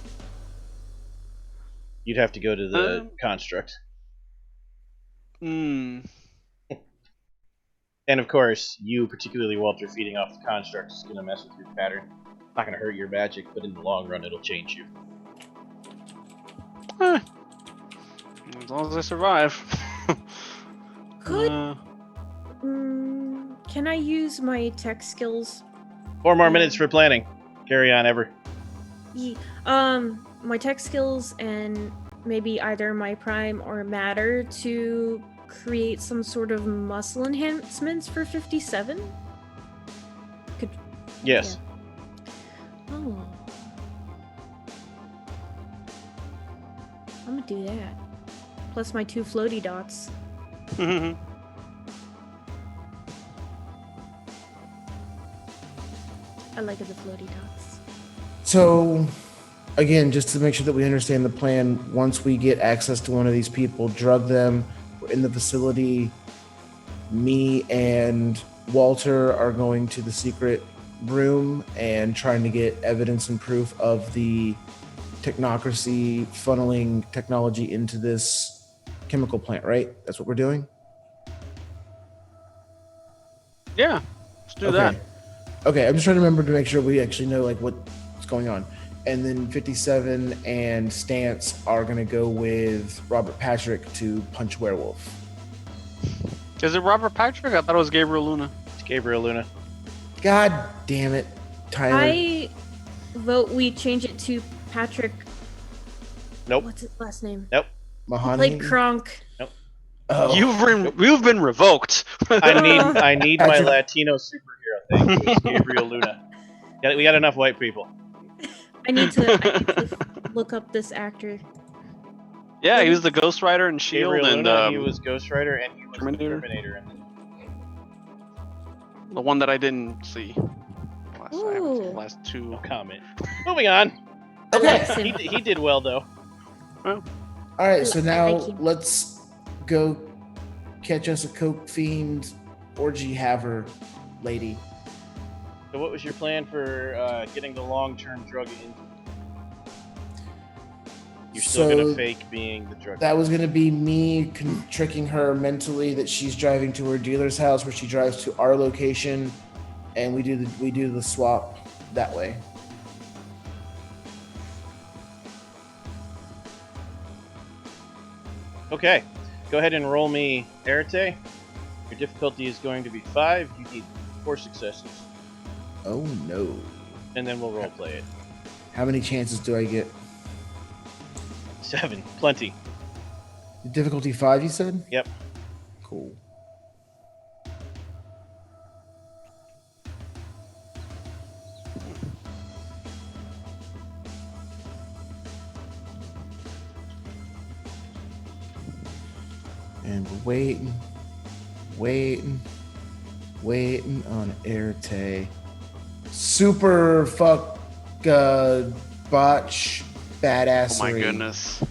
[SPEAKER 3] You'd have to go to the construct.
[SPEAKER 5] Hmm.
[SPEAKER 3] And of course, you, particularly Walter, feeding off the construct is going to mess with your pattern. Not going to hurt your magic, but in the long run, it'll change you.
[SPEAKER 5] As long as I survive.
[SPEAKER 2] Could can I use my tech skills?
[SPEAKER 3] 4 more minutes for planning. Carry on, Ever.
[SPEAKER 2] My tech skills and maybe either my prime or matter to create some sort of muscle enhancements for 57?
[SPEAKER 3] Yes.
[SPEAKER 2] Yeah. Oh. I'm gonna do that. Plus my 2 floaty dots. I like the floaty dots.
[SPEAKER 1] So, again, just to make sure that we understand the plan, once we get access to one of these people, drug them, we're in the facility, me and Walter are going to the secret room and trying to get evidence and proof of the Technocracy funneling technology into this chemical plant, right? That's what we're doing?
[SPEAKER 5] Yeah, let's do that.
[SPEAKER 1] Okay, I'm just trying to remember to make sure we actually know like what's going on. And then 57 and Stance are gonna go with Robert Patrick to punch werewolf.
[SPEAKER 5] Is it Robert Patrick? I thought it was Gabriel Luna.
[SPEAKER 3] It's Gabriel Luna.
[SPEAKER 1] God damn it, Tyler.
[SPEAKER 2] I vote we change it to Patrick.
[SPEAKER 3] Nope.
[SPEAKER 2] What's his last name?
[SPEAKER 3] Nope.
[SPEAKER 1] Mahoney.
[SPEAKER 2] Like Kronk.
[SPEAKER 1] Oh.
[SPEAKER 5] You've been revoked.
[SPEAKER 3] I need my
[SPEAKER 1] Patrick.
[SPEAKER 3] Latino superhero thing. It's Gabriel Luna. We got enough white people.
[SPEAKER 2] I need to look up this actor.
[SPEAKER 5] Yeah, he was the Ghost Rider in Shield,
[SPEAKER 3] Gabriel
[SPEAKER 5] and
[SPEAKER 3] Luna, he was Ghost Rider, and he was
[SPEAKER 5] Terminator?
[SPEAKER 3] the Terminator.
[SPEAKER 5] the one that I didn't see. I haven't seen
[SPEAKER 2] Ooh.
[SPEAKER 5] the last 2.
[SPEAKER 3] No comment. Moving on.
[SPEAKER 1] Okay.
[SPEAKER 3] He did well though.
[SPEAKER 1] All right, so
[SPEAKER 2] I
[SPEAKER 1] now
[SPEAKER 2] like him.
[SPEAKER 1] let's go catch us a coke fiend orgy haver lady.
[SPEAKER 3] So what was your plan for getting the long-term drug in? You're still
[SPEAKER 1] So
[SPEAKER 3] gonna fake being the drug.
[SPEAKER 1] that was gonna be me tricking her mentally that she's driving to her dealer's house, where she drives to our location, and we do the swap that way.
[SPEAKER 3] Okay, go ahead and roll me Arete. Your difficulty is going to be 5. You need 4 successes,
[SPEAKER 1] Oh no!
[SPEAKER 3] and then we'll role play it.
[SPEAKER 1] How many chances do I get?
[SPEAKER 3] 7, plenty.
[SPEAKER 1] Difficulty 5, you said?
[SPEAKER 3] Yep.
[SPEAKER 1] Cool. And we're waiting on Arete. Super fuck botch badassery.
[SPEAKER 5] Oh my goodness.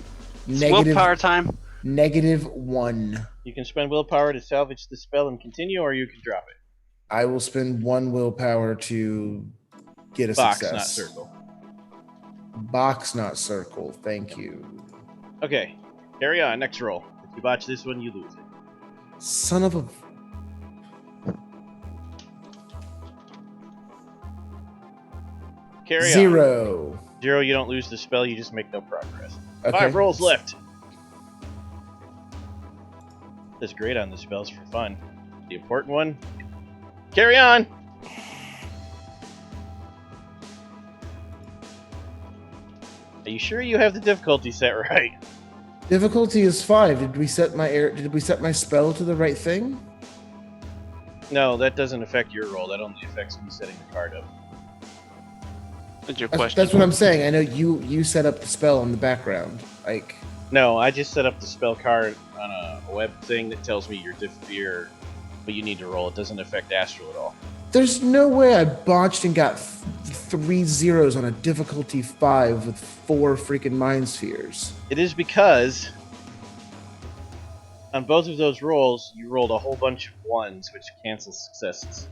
[SPEAKER 1] Negative,
[SPEAKER 5] Willpower time.
[SPEAKER 1] -1.
[SPEAKER 3] You can spend willpower to salvage the spell and continue, or you can drop it.
[SPEAKER 1] I will spend 1 willpower to get a
[SPEAKER 3] Box,
[SPEAKER 1] success.
[SPEAKER 3] not circle.
[SPEAKER 1] Box, not circle. Thank you.
[SPEAKER 3] Okay, carry on. Next roll. If you botch this one, you lose it.
[SPEAKER 1] Son of a.
[SPEAKER 3] Carry on.
[SPEAKER 1] 0.
[SPEAKER 3] 0, you don't lose the spell, you just make no progress.
[SPEAKER 1] Okay.
[SPEAKER 3] 5 rolls left. That's great on the spells for fun. The important one. Carry on! Are you sure you have the difficulty set right?
[SPEAKER 1] Difficulty is 5. Did we set my spell to the right thing?
[SPEAKER 3] No, that doesn't affect your roll. That only affects me setting the card up.
[SPEAKER 5] What's your question?
[SPEAKER 1] That's what I'm saying. I know you set up the spell in the background. Like,
[SPEAKER 3] No, I just set up the spell card on a web thing that tells me but you need to roll. It doesn't affect Astral at all.
[SPEAKER 1] there's no way I botched and got 3 zeros on a difficulty 5 with 4 freaking mind spheres.
[SPEAKER 3] It is because on both of those rolls, you rolled a whole bunch of 1s, which cancels successes.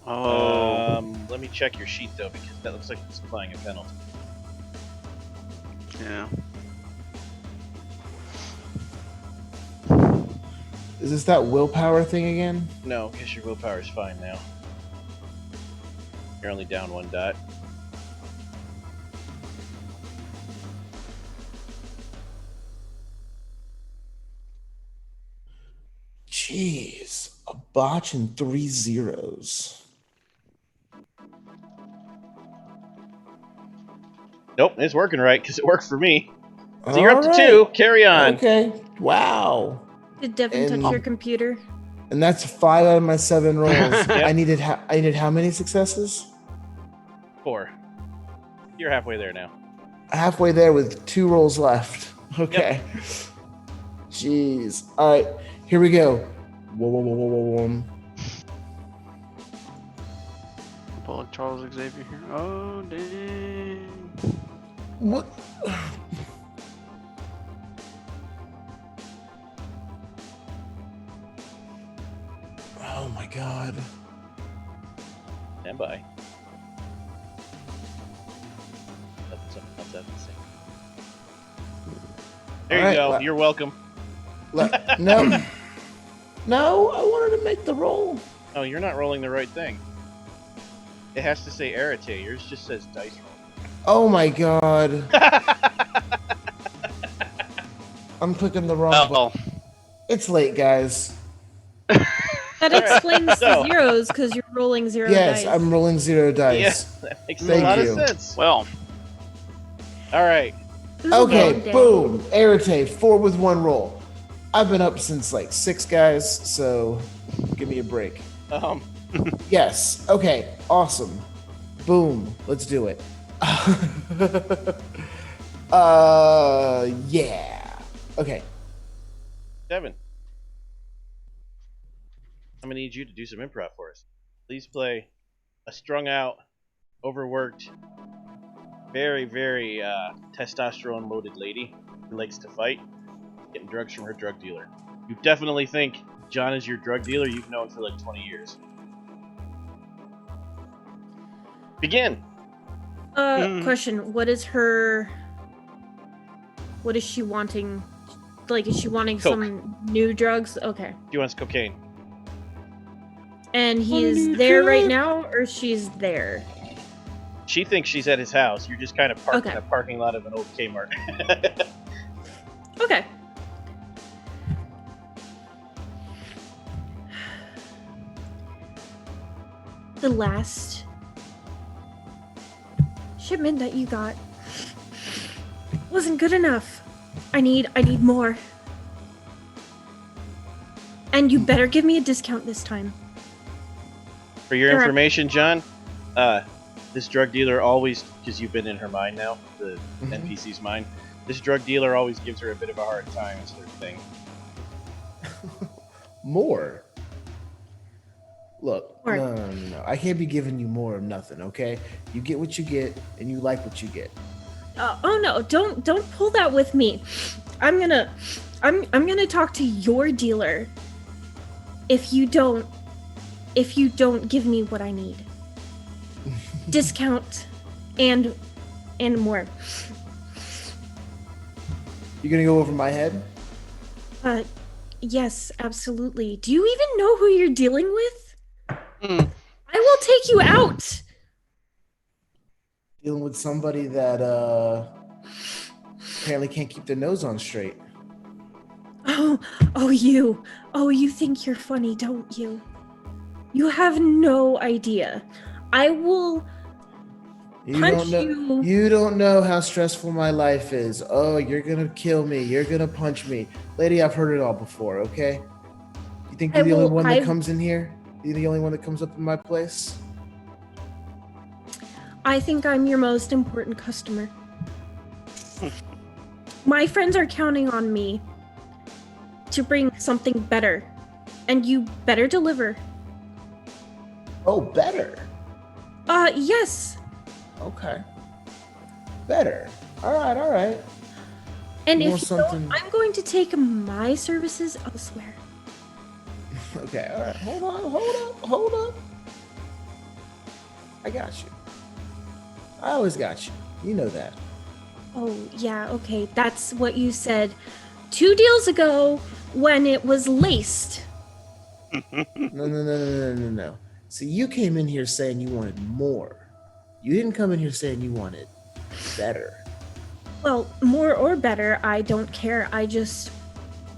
[SPEAKER 3] Let me check your sheet though, because that looks like it's applying a penalty.
[SPEAKER 5] Yeah.
[SPEAKER 1] Is this that willpower thing again?
[SPEAKER 3] No, because your willpower is fine now. You're only down 1 dot.
[SPEAKER 1] Jeez, a botch and 3 zeros.
[SPEAKER 3] Nope, it's working right because it worked for me. So you're up to
[SPEAKER 1] All
[SPEAKER 3] 2.
[SPEAKER 1] right.
[SPEAKER 3] Carry on.
[SPEAKER 1] Okay. Wow.
[SPEAKER 2] Did Devin touch your computer?
[SPEAKER 1] And that's 5 out of my 7 rolls.
[SPEAKER 3] Yep.
[SPEAKER 1] I needed how many successes?
[SPEAKER 3] 4. You're halfway there now.
[SPEAKER 1] Halfway there with 2 rolls left. Okay. Jeez. All right. Here we go. Whoa, whoa, whoa, whoa, whoa, whoa.
[SPEAKER 5] Pull up Charles Xavier here. Oh, dang.
[SPEAKER 1] What? Oh my god.
[SPEAKER 3] Stand by. Nothing's happening. There you
[SPEAKER 1] All right,
[SPEAKER 3] go.
[SPEAKER 1] well-
[SPEAKER 3] You're welcome.
[SPEAKER 1] No. No, I wanted to make the roll.
[SPEAKER 3] Oh, you're not rolling the right thing. It has to say Arate. Yours just says dice roll.
[SPEAKER 1] Oh my god. I'm clicking the wrong button.
[SPEAKER 5] Oh,
[SPEAKER 1] It's late, guys.
[SPEAKER 2] That
[SPEAKER 3] Alright,
[SPEAKER 2] explains the
[SPEAKER 3] so-
[SPEAKER 2] zeros because you're rolling 0
[SPEAKER 1] Yes,
[SPEAKER 2] dice.
[SPEAKER 1] I'm rolling 0 dice.
[SPEAKER 3] Yes, that makes
[SPEAKER 1] Thank
[SPEAKER 3] a lot
[SPEAKER 1] you.
[SPEAKER 3] of sense.
[SPEAKER 5] well.
[SPEAKER 3] All right.
[SPEAKER 2] This is a
[SPEAKER 1] Okay,
[SPEAKER 2] long day.
[SPEAKER 1] boom. Arate, 4 with 1 roll. I've been up since like 6, guys, so give me a break. Yes. Okay. Awesome. Boom. Let's do it. Yeah. Okay.
[SPEAKER 3] Devin, I'm gonna need you to do some improv for us. Please play a strung out, overworked, very, very testosterone loaded lady who likes to fight, getting drugs from her drug dealer. You definitely think John is your drug dealer you've known for like 20 years. Begin.
[SPEAKER 2] Question. What is she wanting? Like, is she wanting
[SPEAKER 3] Coke.
[SPEAKER 2] some new drugs? Okay.
[SPEAKER 3] She wants cocaine.
[SPEAKER 2] And he's there right now, or she's there?
[SPEAKER 3] She thinks she's at his house. You're just kind of parked in
[SPEAKER 2] Okay.
[SPEAKER 3] a parking lot of an old Kmart.
[SPEAKER 2] Okay. The last shipment that you got wasn't good enough. I need more. And you better give me a discount this time.
[SPEAKER 3] For your
[SPEAKER 2] Correct.
[SPEAKER 3] information, John, this drug dealer always, because you've been in her mind now, the NPC's mind, this drug dealer always gives her a bit of a hard time. It's their thing.
[SPEAKER 1] More. Look,
[SPEAKER 2] More.
[SPEAKER 1] no. I can't be giving you more of nothing, okay? You get what you get, and you like what you get.
[SPEAKER 2] Oh no, don't pull that with me. I'm gonna talk to your dealer if you don't give me what I need. Discount and more.
[SPEAKER 1] You gonna go over my head?
[SPEAKER 2] Yes, absolutely. Do you even know who you're dealing with?
[SPEAKER 5] Mm.
[SPEAKER 2] I will take you out.
[SPEAKER 1] Dealing with somebody that apparently can't keep their nose on straight.
[SPEAKER 2] Oh, you think you're funny, don't you? You have no idea. I will punch
[SPEAKER 1] you. You don't know how stressful my life is. Oh, you're gonna kill me. You're gonna punch me, lady. I've heard it all before. Okay. You think you're the only one that comes in here? You're the only one that comes up in my place?
[SPEAKER 2] I think I'm your most important customer. My friends are counting on me to bring something better, and you better deliver.
[SPEAKER 1] Oh, better?
[SPEAKER 2] Yes.
[SPEAKER 1] Okay. Better. All right.
[SPEAKER 2] And if you don't, I'm going to take my services elsewhere.
[SPEAKER 1] Okay, all right. Hold on. I got you. I always got you. You know that.
[SPEAKER 2] Oh, yeah, okay. That's what you said 2 deals ago when it was laced.
[SPEAKER 1] No. See, you came in here saying you wanted more. You didn't come in here saying you wanted better.
[SPEAKER 2] Well, more or better, I don't care.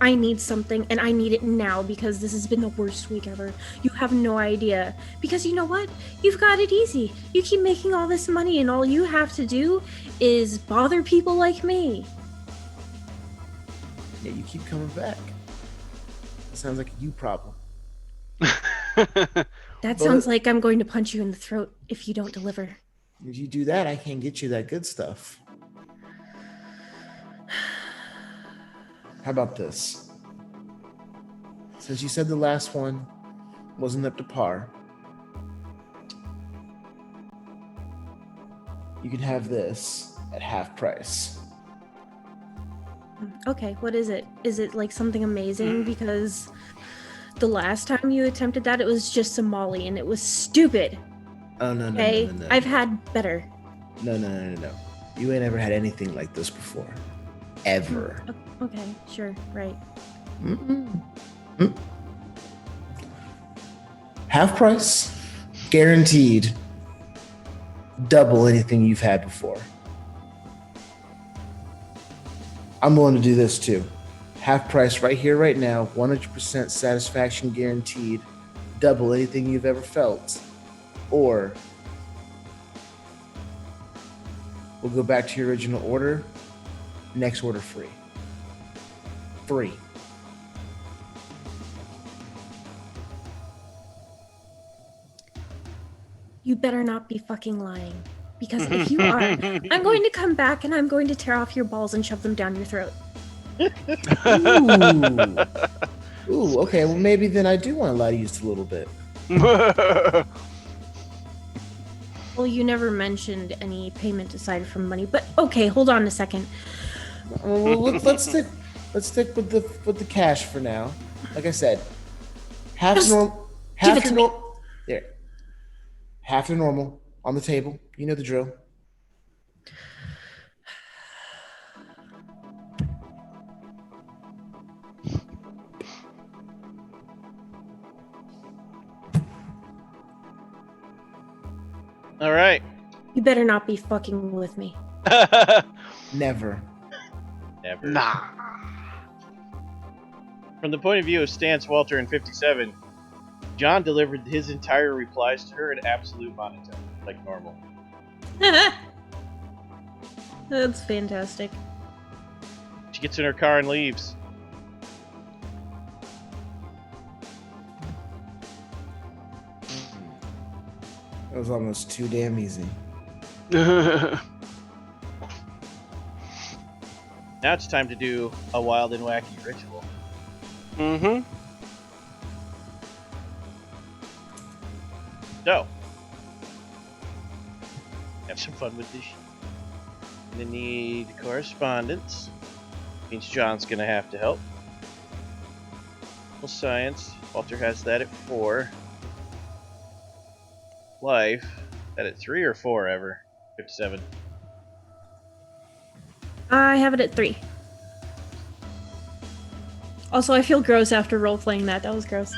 [SPEAKER 2] I need something, and I need it now because this has been the worst week ever. You have no idea. Because you know what? You've got it easy. You keep making all this money, and all you have to do is bother people like me.
[SPEAKER 1] Yeah, you keep coming back. It sounds like a you problem.
[SPEAKER 2] That sounds like I'm going to punch you in the throat if you don't deliver.
[SPEAKER 1] If you do that, I can't get you that good stuff. How about this? Since you said the last one wasn't up to par, you can have this at half price.
[SPEAKER 2] Okay, what is it? Is it like something amazing? Because the last time you attempted that, it was just Somali and it was stupid.
[SPEAKER 1] Oh, no.
[SPEAKER 2] I've had better.
[SPEAKER 1] No. You ain't ever had anything like this before. Ever.
[SPEAKER 2] Okay, sure, right.
[SPEAKER 1] Half price, guaranteed. Double anything you've had before. I'm willing to do this too. Half price right here, right now, 100% satisfaction guaranteed. Double anything you've ever felt. Or we'll go back to your original order. Next order free. Free.
[SPEAKER 2] You better not be fucking lying. Because if you are, I'm going to come back and I'm going to tear off your balls and shove them down your throat.
[SPEAKER 1] Ooh, okay. Well, maybe then I do want to lie to you just a little bit.
[SPEAKER 2] Well, you never mentioned any payment aside from money, but okay, hold on a second.
[SPEAKER 1] Well, let's stick with the cash for now. Like I said, half the normal on the table. You know the drill.
[SPEAKER 3] All right.
[SPEAKER 2] You better not be fucking with me.
[SPEAKER 1] Never.
[SPEAKER 5] Nah.
[SPEAKER 3] From the point of view of Stance, Walter, and 57, John delivered his entire replies to her in absolute monotone, like normal.
[SPEAKER 2] That's fantastic.
[SPEAKER 3] She gets in her car and leaves.
[SPEAKER 1] That was almost too damn easy.
[SPEAKER 3] Now it's time to do a wild and wacky ritual.
[SPEAKER 5] Mm-hmm.
[SPEAKER 3] So, have some fun with this. Gonna need correspondence. Means John's gonna have to help. Science. Walter has that at 4. Life. That at 3 or 4 ever? 57.
[SPEAKER 2] I have it at 3. Also, I feel gross after role-playing that. That was gross.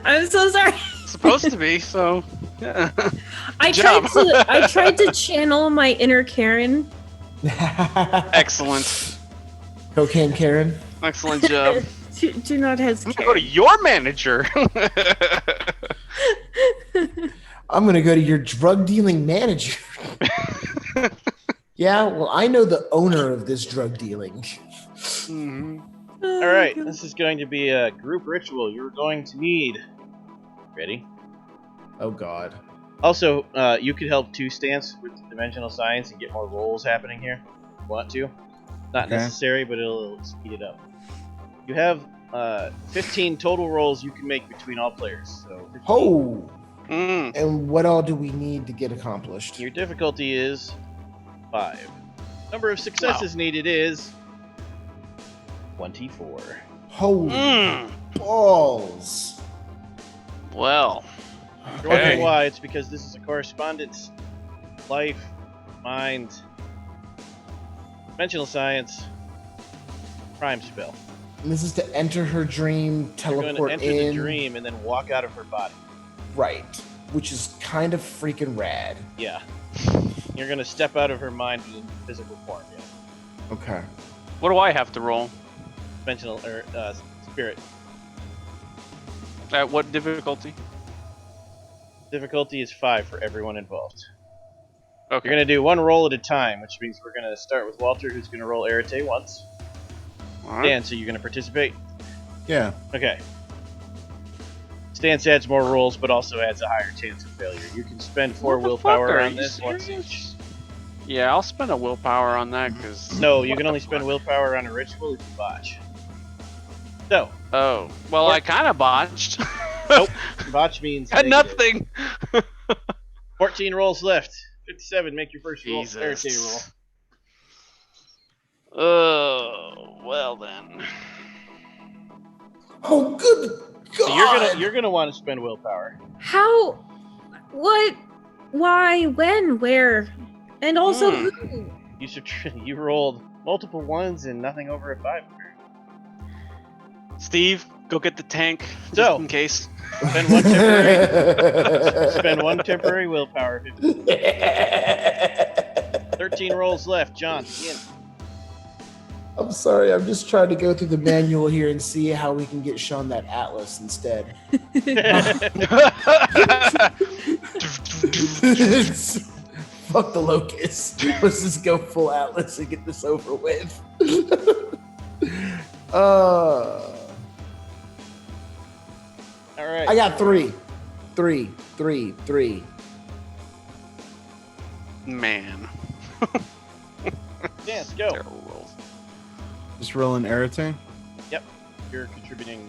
[SPEAKER 2] I'm so sorry.
[SPEAKER 5] Supposed to be, so yeah.
[SPEAKER 2] I tried to channel my inner Karen.
[SPEAKER 5] Excellent.
[SPEAKER 1] Cocaine Karen.
[SPEAKER 5] Excellent job.
[SPEAKER 2] Do not hesitate.
[SPEAKER 5] I'm gonna go to your manager.
[SPEAKER 1] I'm gonna go to your drug dealing manager. Yeah, well, I know the owner of this drug dealing.
[SPEAKER 5] Mm-hmm.
[SPEAKER 3] All right, this is going to be a group ritual. You're going to need. Ready?
[SPEAKER 1] Oh God.
[SPEAKER 3] Also, you could help two stance with dimensional science and get more rolls happening here. If you want to? Not
[SPEAKER 4] Okay.
[SPEAKER 3] necessary, but it'll speed it up. You have 15 total rolls you can make between all players. So 15.
[SPEAKER 1] Oh.
[SPEAKER 5] Mm.
[SPEAKER 1] And what all do we need to get accomplished?
[SPEAKER 3] Your difficulty is 5. Number of successes needed is 24.
[SPEAKER 1] Holy
[SPEAKER 5] Mm.
[SPEAKER 1] balls.
[SPEAKER 5] Well,
[SPEAKER 3] If you're wondering
[SPEAKER 1] Okay.
[SPEAKER 3] why, it's because this is a correspondence, life, mind, dimensional science, prime spell.
[SPEAKER 1] And this is to enter her dream,
[SPEAKER 3] You're going to
[SPEAKER 1] teleport
[SPEAKER 3] enter
[SPEAKER 1] in.
[SPEAKER 3] the dream and then walk out of her body.
[SPEAKER 1] Right. Which is kind of freaking rad.
[SPEAKER 3] Yeah. You're going to step out of her mind in physical form. Yeah.
[SPEAKER 1] Okay.
[SPEAKER 5] what do I have to roll?
[SPEAKER 3] Dimensional or spirit.
[SPEAKER 5] At what difficulty?
[SPEAKER 3] Difficulty is 5 for everyone involved.
[SPEAKER 5] Okay.
[SPEAKER 3] You're going to do one roll at a time, which means we're going to start with Walter, who's going to roll Arete once.
[SPEAKER 5] All right.
[SPEAKER 3] Dan, so you're going to participate?
[SPEAKER 4] Yeah.
[SPEAKER 3] Okay. Stance adds more rolls, but also adds a higher chance of failure. You can spend 4 willpower on this once each.
[SPEAKER 5] Yeah, I'll spend a willpower on that because.
[SPEAKER 3] No, you can only spend willpower on a ritual if you botch. So,
[SPEAKER 5] Oh, well, I kind of botched.
[SPEAKER 3] nope. Botch means
[SPEAKER 5] Had
[SPEAKER 3] negative.
[SPEAKER 5] nothing.
[SPEAKER 3] 14 rolls left. 57, make your first roll.
[SPEAKER 5] Jesus.
[SPEAKER 3] Arete roll.
[SPEAKER 5] Oh, well then.
[SPEAKER 1] Oh, good God.
[SPEAKER 3] So you're gonna want to spend willpower.
[SPEAKER 2] How? What? Why? When? Where? And also
[SPEAKER 5] Hmm.
[SPEAKER 2] who?
[SPEAKER 3] You rolled multiple ones and nothing over a 5.
[SPEAKER 5] Steve, go get the tank just
[SPEAKER 3] So-
[SPEAKER 5] in case.
[SPEAKER 3] Spend one temporary. Spend one temporary willpower. 13 rolls left. John, begin.
[SPEAKER 1] I'm sorry, I'm just trying to go through the manual here and see how we can get Sean that atlas instead. Fuck the locust. Let's just go full atlas and get this over with.
[SPEAKER 3] All right.
[SPEAKER 1] I got 3.
[SPEAKER 5] Man.
[SPEAKER 3] Dance, go.
[SPEAKER 5] Terrible rolls.
[SPEAKER 4] Just rolling Arete.
[SPEAKER 3] You're contributing.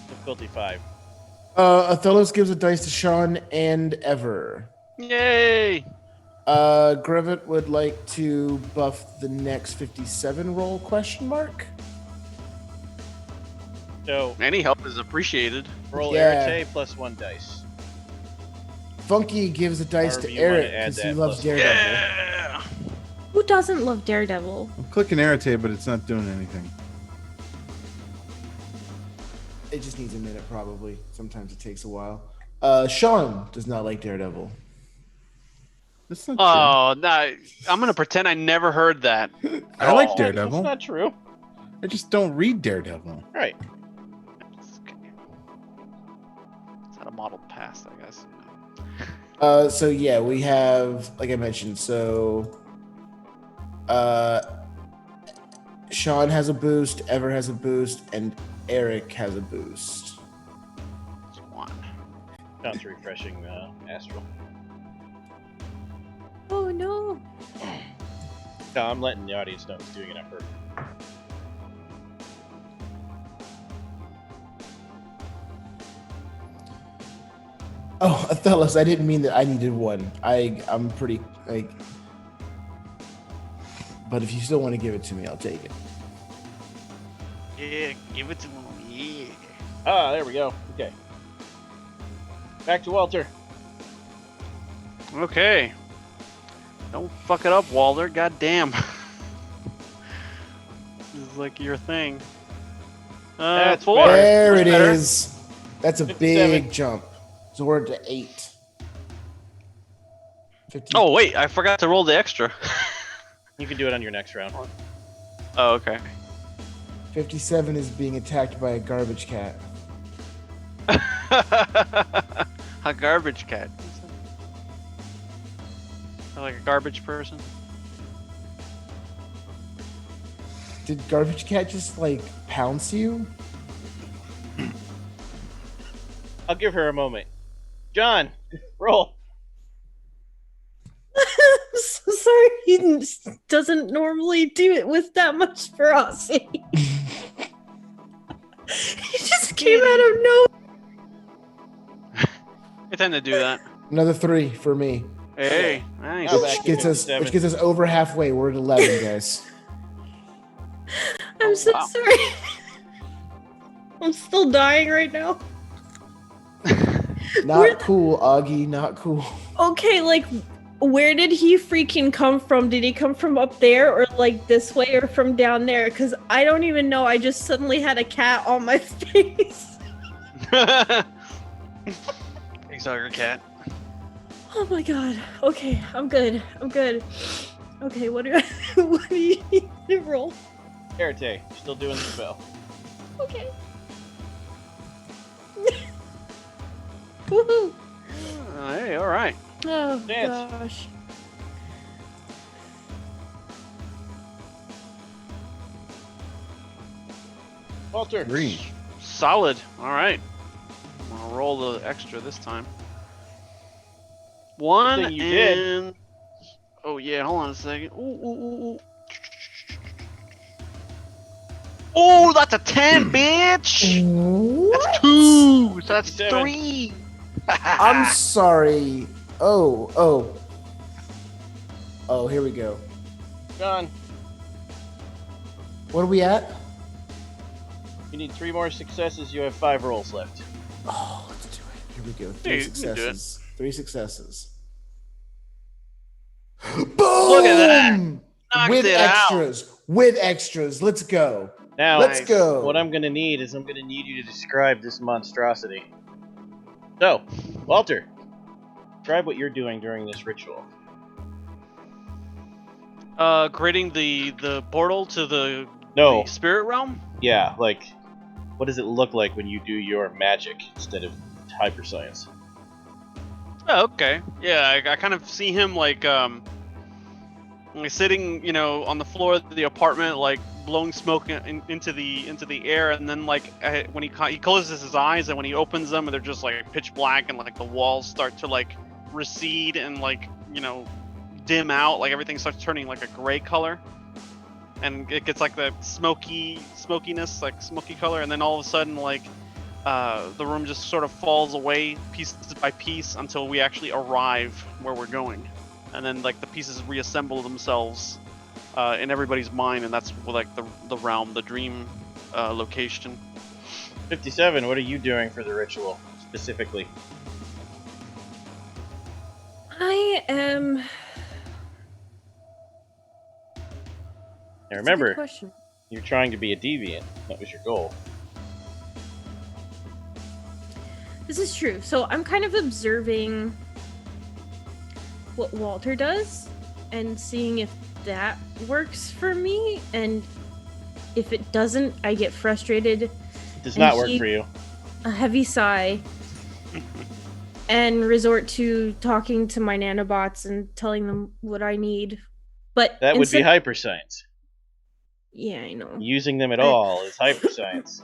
[SPEAKER 3] Difficulty 5.
[SPEAKER 1] Othello's gives a dice to Sean and Ever.
[SPEAKER 5] Yay!
[SPEAKER 1] Grevitt would like to buff the next 57 roll question mark.
[SPEAKER 3] So
[SPEAKER 5] Any help is appreciated.
[SPEAKER 3] roll
[SPEAKER 1] Yeah.
[SPEAKER 3] Arete plus 1 dice.
[SPEAKER 1] Funky gives a dice
[SPEAKER 3] However
[SPEAKER 1] to
[SPEAKER 3] you wanna
[SPEAKER 1] Eric
[SPEAKER 3] add
[SPEAKER 1] because he
[SPEAKER 3] that
[SPEAKER 1] loves
[SPEAKER 3] plus-
[SPEAKER 1] Daredevil.
[SPEAKER 5] Yeah!
[SPEAKER 2] Who doesn't love Daredevil?
[SPEAKER 4] I'm clicking Arete, but it's not doing anything.
[SPEAKER 1] It just needs a minute, probably. Sometimes it takes a while. Sean does not like Daredevil.
[SPEAKER 4] That's not
[SPEAKER 5] Oh, nah, I'm gonna pretend I never heard that.
[SPEAKER 4] true. I like
[SPEAKER 3] That's
[SPEAKER 4] Daredevil.
[SPEAKER 3] not true.
[SPEAKER 4] I just don't read Daredevil.
[SPEAKER 3] Right.
[SPEAKER 5] It's not a model pass, I guess.
[SPEAKER 1] So yeah, we have, like I mentioned, so Sean has a boost, Ever has a boost, and Eric has a boost.
[SPEAKER 5] Just one.
[SPEAKER 3] Sounds refreshing, Astral.
[SPEAKER 2] Oh no.
[SPEAKER 3] No, I'm letting the audience know he's doing it on purpose.
[SPEAKER 1] Oh, Othello's, I didn't mean that I needed 1. I'm pretty like, but if you still want to give it to me, I'll take it.
[SPEAKER 5] Yeah, give it to him. Yeah.
[SPEAKER 3] Ah, there we go. Okay. Back to Walter.
[SPEAKER 5] Okay. Don't fuck it up, Walter. God damn. This is like your thing.
[SPEAKER 3] That's
[SPEAKER 5] 4.
[SPEAKER 3] better.
[SPEAKER 1] There
[SPEAKER 5] Much
[SPEAKER 1] it
[SPEAKER 5] better.
[SPEAKER 1] is. That's a
[SPEAKER 3] 57.
[SPEAKER 1] big jump. So we're to 8. 50.
[SPEAKER 5] Oh wait, I forgot to roll the extra.
[SPEAKER 3] You can do it on your next round.
[SPEAKER 5] Oh, okay.
[SPEAKER 1] 57 is being attacked by a garbage cat.
[SPEAKER 5] A garbage cat. Like a garbage person.
[SPEAKER 1] Did Garbage Cat just like pounce you?
[SPEAKER 3] I'll give her a moment. John, roll.
[SPEAKER 2] I'm so sorry. He doesn't normally do it with that much ferocity. He just came out of nowhere.
[SPEAKER 5] I tend to do that.
[SPEAKER 1] Another 3 for me.
[SPEAKER 5] Hey, nice.
[SPEAKER 3] Now back
[SPEAKER 1] Which
[SPEAKER 3] to
[SPEAKER 1] gets
[SPEAKER 3] 57.
[SPEAKER 1] us over halfway. We're at 11, guys.
[SPEAKER 2] I'm so
[SPEAKER 5] wow.
[SPEAKER 2] sorry. I'm still dying right now.
[SPEAKER 1] Not cool, Augie. Not cool.
[SPEAKER 2] Okay, like, where did he freaking come from? Did he come from up there, or like this way, or from down there? Because I don't even know. I just suddenly had a cat on my face.
[SPEAKER 5] Big sucker cat.
[SPEAKER 2] Oh my god. Okay, I'm good. I'm good. Okay, what do you need to roll?
[SPEAKER 3] Karate, still doing the spell.
[SPEAKER 2] Okay. Woohoo!
[SPEAKER 5] Hey, all right.
[SPEAKER 2] Oh
[SPEAKER 3] Dance.
[SPEAKER 2] gosh.
[SPEAKER 3] Walter.
[SPEAKER 4] 3.
[SPEAKER 5] Solid. All right. I'll roll the extra this time. 1
[SPEAKER 3] thing you did.
[SPEAKER 5] and. Oh yeah, hold on a second. Ooh. Oh, that's a 10, bitch. That's 2. So that's
[SPEAKER 3] 57.
[SPEAKER 5] 3.
[SPEAKER 1] I'm sorry. Oh, here we go.
[SPEAKER 3] John,
[SPEAKER 1] What are we at?
[SPEAKER 3] you need 3 more successes. You have 5 rolls left.
[SPEAKER 1] Oh, let's do it. Here we go.
[SPEAKER 5] Hey,
[SPEAKER 1] 3
[SPEAKER 5] you can do it.
[SPEAKER 1] successes. 3 successes. Boom!
[SPEAKER 5] Look at that. Knocked
[SPEAKER 1] With
[SPEAKER 5] it out.
[SPEAKER 1] extras. With extras. Let's go.
[SPEAKER 3] Now,
[SPEAKER 1] Let's go.
[SPEAKER 3] what I'm gonna need is I'm gonna need you to describe this monstrosity. So, Walter, describe what you're doing during this ritual.
[SPEAKER 5] Creating the portal to the
[SPEAKER 3] No,
[SPEAKER 5] spirit realm.
[SPEAKER 3] yeah, like, what does it look like when you do your magic instead of hyperscience?
[SPEAKER 5] Oh, okay. Yeah, I kind of see him like sitting, on the floor of the apartment, like blowing smoke into the air, and then like when he closes his eyes, and when he opens them, they're just like pitch black, and like the walls start to like recede and like dim out, like everything starts turning like a gray color, and it gets like the smokiness, like smoky color, and then all of a sudden like the room just sort of falls away piece by piece until we actually arrive where we're going, and then like the pieces reassemble themselves in everybody's mind, and that's like the realm, the dream location.
[SPEAKER 3] 57, what are you doing for the ritual, specifically?
[SPEAKER 2] I am.
[SPEAKER 3] Now
[SPEAKER 2] That's a good
[SPEAKER 3] remember,
[SPEAKER 2] question.
[SPEAKER 3] you're trying to be a deviant. That was your goal.
[SPEAKER 2] This is true. So I'm kind of observing what Walter does and seeing if that works for me. And if it doesn't, I get frustrated,
[SPEAKER 3] It does not
[SPEAKER 2] And
[SPEAKER 3] work
[SPEAKER 2] he-
[SPEAKER 3] for you.
[SPEAKER 2] a heavy sigh, and resort to talking to my nanobots and telling them what I need. But
[SPEAKER 3] That would be
[SPEAKER 2] instead-
[SPEAKER 3] hyperscience.
[SPEAKER 2] Yeah, I know.
[SPEAKER 3] Using them at all is hyperscience.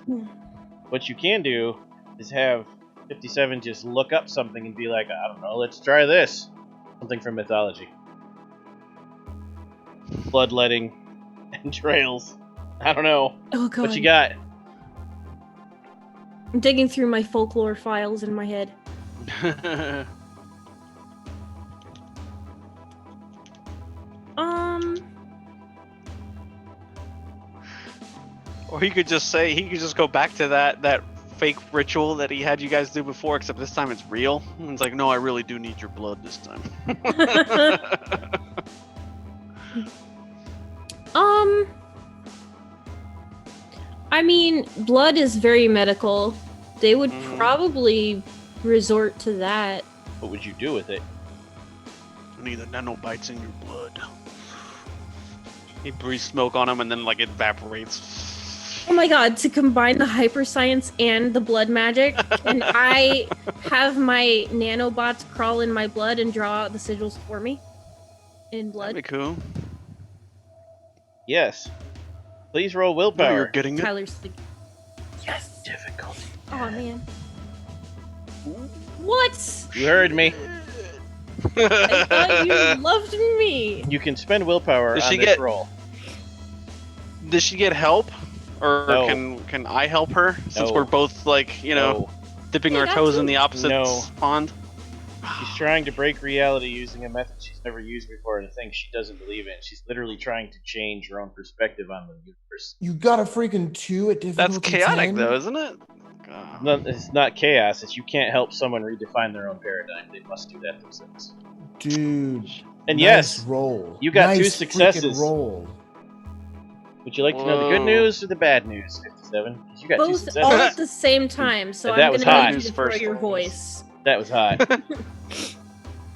[SPEAKER 3] What you can do is have 57 just look up something and be like, I don't know, let's try this. Something from mythology. Bloodletting, entrails. I don't know.
[SPEAKER 2] Oh god.
[SPEAKER 3] What you got?
[SPEAKER 2] I'm digging through my folklore files in my head.
[SPEAKER 5] Or he could just go back to that fake ritual that he had you guys do before, except this time it's real. And it's like, no, I really do need your blood this time.
[SPEAKER 2] I mean, blood is very medical. They would
[SPEAKER 5] Mhm.
[SPEAKER 2] probably resort to that.
[SPEAKER 3] What would you do with it?
[SPEAKER 5] I need the nanobites in your blood. He breathes smoke on him, and then like it evaporates.
[SPEAKER 2] Oh my god, to combine the hyperscience and the blood magic, and I have my nanobots crawl in my blood and draw out the sigils for me in blood.
[SPEAKER 5] That'd be cool.
[SPEAKER 3] Yes. Please roll
[SPEAKER 5] No,
[SPEAKER 3] willpower.
[SPEAKER 5] you're getting it.
[SPEAKER 2] Tyler's thinking,
[SPEAKER 3] Yes. Difficulty.
[SPEAKER 2] oh man. What?
[SPEAKER 3] You heard me.
[SPEAKER 2] I thought you loved me.
[SPEAKER 3] You can spend willpower
[SPEAKER 5] Does
[SPEAKER 3] on
[SPEAKER 5] she
[SPEAKER 3] this
[SPEAKER 5] get-
[SPEAKER 3] roll.
[SPEAKER 5] Does she get help, or
[SPEAKER 3] No.
[SPEAKER 5] can I help her since
[SPEAKER 3] No.
[SPEAKER 5] we're both like
[SPEAKER 3] No.
[SPEAKER 5] dipping
[SPEAKER 2] Yeah,
[SPEAKER 5] our
[SPEAKER 2] that's
[SPEAKER 5] toes in
[SPEAKER 2] it.
[SPEAKER 5] the opposite
[SPEAKER 3] No.
[SPEAKER 5] pond?
[SPEAKER 3] She's trying to break reality using a method she's never used before and a thing she doesn't believe in. She's literally trying to change her own perspective on the universe.
[SPEAKER 1] You got a freaking 2 at difficulty
[SPEAKER 5] That's chaotic
[SPEAKER 1] 10?
[SPEAKER 5] though, isn't it?
[SPEAKER 3] No, it's not chaos. It's you can't help someone redefine their own paradigm. They must do that themselves.
[SPEAKER 1] Dude.
[SPEAKER 3] And
[SPEAKER 1] nice
[SPEAKER 3] yes,
[SPEAKER 1] roll.
[SPEAKER 3] you got
[SPEAKER 1] nice
[SPEAKER 3] 2
[SPEAKER 1] freaking
[SPEAKER 3] successes.
[SPEAKER 1] Roll.
[SPEAKER 3] Would you like to know the good
[SPEAKER 5] Whoa.
[SPEAKER 3] news or the bad news, 57? 'Cause you got 2
[SPEAKER 2] Both
[SPEAKER 3] successes.
[SPEAKER 2] all at the same time, so
[SPEAKER 3] And that
[SPEAKER 2] I'm
[SPEAKER 3] was
[SPEAKER 2] gonna
[SPEAKER 3] hot.
[SPEAKER 2] need you to throw
[SPEAKER 5] First.
[SPEAKER 2] your voice.
[SPEAKER 3] That was hot.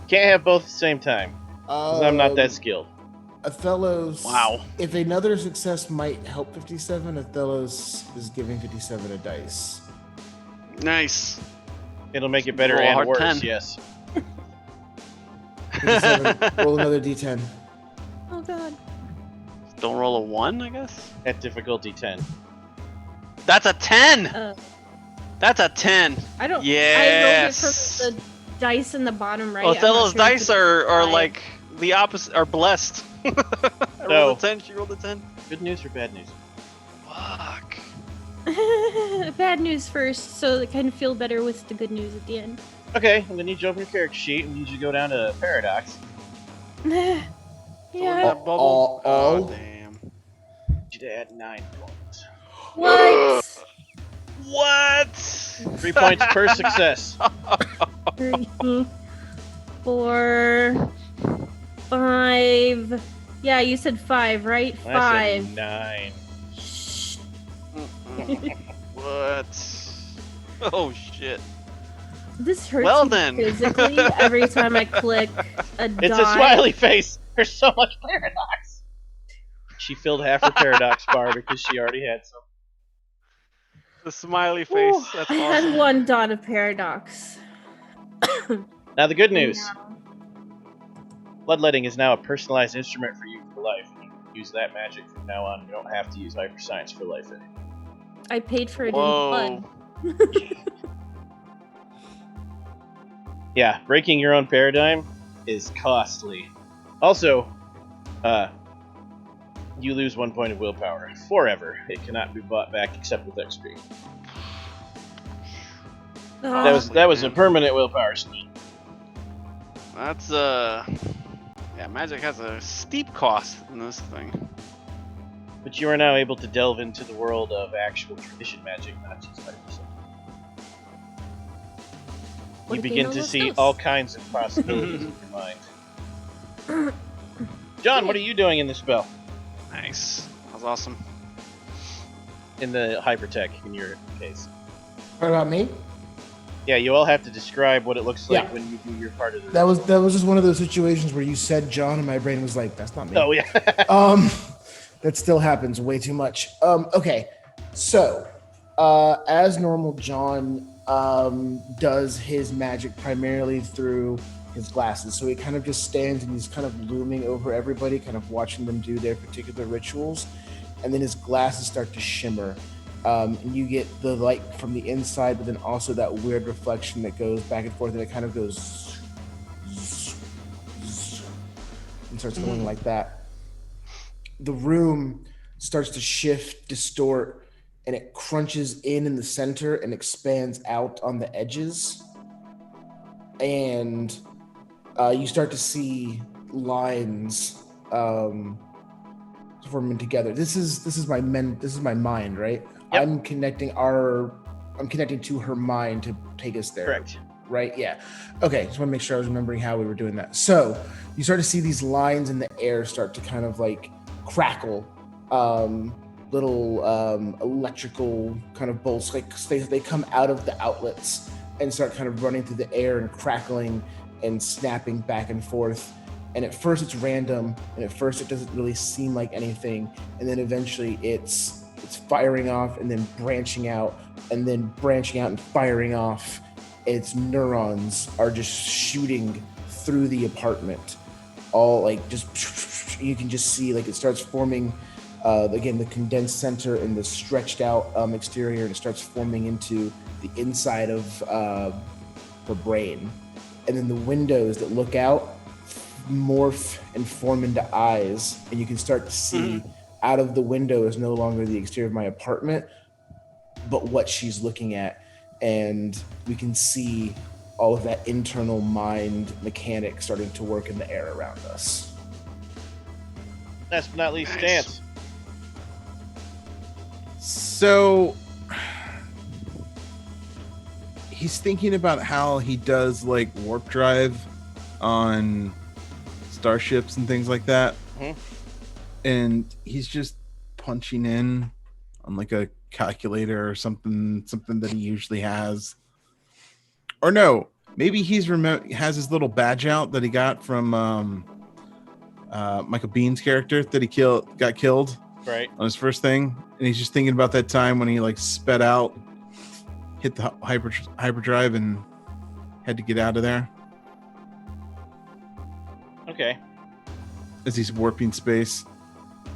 [SPEAKER 3] Can't have both at the same time. 'Cause I'm not that skilled.
[SPEAKER 1] Othello's.
[SPEAKER 5] Wow.
[SPEAKER 1] If another success might help 57, Othello's is giving 57 a dice.
[SPEAKER 5] Nice.
[SPEAKER 3] It'll make it better
[SPEAKER 5] Roll a
[SPEAKER 3] and
[SPEAKER 5] hard
[SPEAKER 3] worse,
[SPEAKER 5] 10.
[SPEAKER 3] yes.
[SPEAKER 1] 57, roll another d10.
[SPEAKER 2] Oh god.
[SPEAKER 5] Don't roll a 1, I guess.
[SPEAKER 3] At difficulty 10.
[SPEAKER 5] That's a 10.
[SPEAKER 2] Uh,
[SPEAKER 5] That's a 10.
[SPEAKER 2] I don't.
[SPEAKER 5] Yes.
[SPEAKER 2] I rolled it from the dice in the bottom right. I'm not
[SPEAKER 5] Othello's
[SPEAKER 2] sure if
[SPEAKER 5] dice
[SPEAKER 2] it's
[SPEAKER 5] are
[SPEAKER 2] right.
[SPEAKER 5] like the opposite. Are blessed. I
[SPEAKER 3] So-
[SPEAKER 5] rolled a 10. She rolled a 10.
[SPEAKER 3] Good news or bad news?
[SPEAKER 5] Fuck.
[SPEAKER 2] Bad news first, so they kind of feel better with the good news at the end.
[SPEAKER 3] Okay, I'm gonna need you to open your character sheet and need you to go down to Paradox.
[SPEAKER 2] Yeah.
[SPEAKER 5] That bubble.
[SPEAKER 1] all-
[SPEAKER 5] Oh damn.
[SPEAKER 3] Need you to add 9 points.
[SPEAKER 2] What?
[SPEAKER 5] What?
[SPEAKER 3] 3 points per success.
[SPEAKER 2] 3, 4, 5. Yeah, you said 5, right?
[SPEAKER 3] I
[SPEAKER 2] 5.
[SPEAKER 3] said 9.
[SPEAKER 2] Shh.
[SPEAKER 5] What? Oh shit.
[SPEAKER 2] This hurts
[SPEAKER 5] Well
[SPEAKER 2] me
[SPEAKER 5] then.
[SPEAKER 2] physically every time I click a
[SPEAKER 3] It's
[SPEAKER 2] dot.
[SPEAKER 3] a smiley face. There's so much paradox. She filled half her paradox bar because she already had some.
[SPEAKER 5] The smiley face.
[SPEAKER 2] Ooh,
[SPEAKER 5] That's
[SPEAKER 2] I
[SPEAKER 5] awesome.
[SPEAKER 2] had 1 dot of paradox.
[SPEAKER 3] Now the good news. Bloodletting is now a personalized instrument for you for life. You can use that magic from now on. You don't have to use hyperscience for life anymore.
[SPEAKER 2] I paid for it
[SPEAKER 5] Whoa.
[SPEAKER 2] in blood.
[SPEAKER 3] Yeah, breaking your own paradigm is costly. Also, you lose 1 point of willpower forever. It cannot be bought back except with XP. That was a permanent willpower spend.
[SPEAKER 5] That's yeah, magic has a steep cost in this thing.
[SPEAKER 3] But you are now able to delve into the world of actual tradition magic, not just 5%.
[SPEAKER 2] What
[SPEAKER 3] You
[SPEAKER 2] if they
[SPEAKER 3] begin
[SPEAKER 2] know
[SPEAKER 3] to
[SPEAKER 2] those
[SPEAKER 3] see
[SPEAKER 2] skills?
[SPEAKER 3] all kinds of possibilities in your mind. John, what are you doing in this spell?
[SPEAKER 5] Nice. That was awesome.
[SPEAKER 3] In the hypertech, in your case.
[SPEAKER 1] What about me?
[SPEAKER 3] Yeah, you all have to describe what it looks like
[SPEAKER 1] Yeah.
[SPEAKER 3] when you do your part of the.
[SPEAKER 1] That was just one of those situations where you said John and my brain was like, that's not me.
[SPEAKER 3] Oh yeah.
[SPEAKER 1] That still happens way too much. Okay, so as normal, John does his magic primarily through his glasses. So he kind of just stands and he's kind of looming over everybody, kind of watching them do their particular rituals, and then his glasses start to shimmer. And you get the light from the inside, but then also that weird reflection that goes back and forth, and it kind of goes and starts going like that. The room starts to shift, distort, and it crunches in the center and expands out on the edges. And you start to see lines forming together. This is my mind, right?
[SPEAKER 3] Yep.
[SPEAKER 1] I'm connecting to her mind to take us there.
[SPEAKER 3] Correct.
[SPEAKER 1] Right? Yeah. Okay. Just want to make sure I was remembering how we were doing that. So you start to see these lines in the air start to kind of like crackle. Little electrical kind of bolts, like they come out of the outlets and start kind of running through the air and crackling and snapping back and forth. And at first it's random, and at first it doesn't really seem like anything, and then eventually it's it's firing off and then branching out and firing off. Its neurons are just shooting through the apartment. All like just you can just see like it starts forming again the condensed center and the stretched out exterior, and it starts forming into the inside of her brain. And then the windows that look out morph and form into eyes, and you can start to see out of the window is no longer the exterior of my apartment, but what she's looking at. And we can see all of that internal mind mechanic starting to work in the air around us.
[SPEAKER 3] Last but not least, Stance.
[SPEAKER 4] So he's thinking about how he does like warp drive on starships and things like that. And he's just punching in on like a calculator or something that he usually has. Or no, maybe he's has his little badge out that he got from Michael Bean's character that he got killed
[SPEAKER 3] right
[SPEAKER 4] on his first thing, and he's just thinking about that time when he like sped out, hit the hyperdrive, and had to get out of there.
[SPEAKER 3] Okay.
[SPEAKER 4] As he's warping space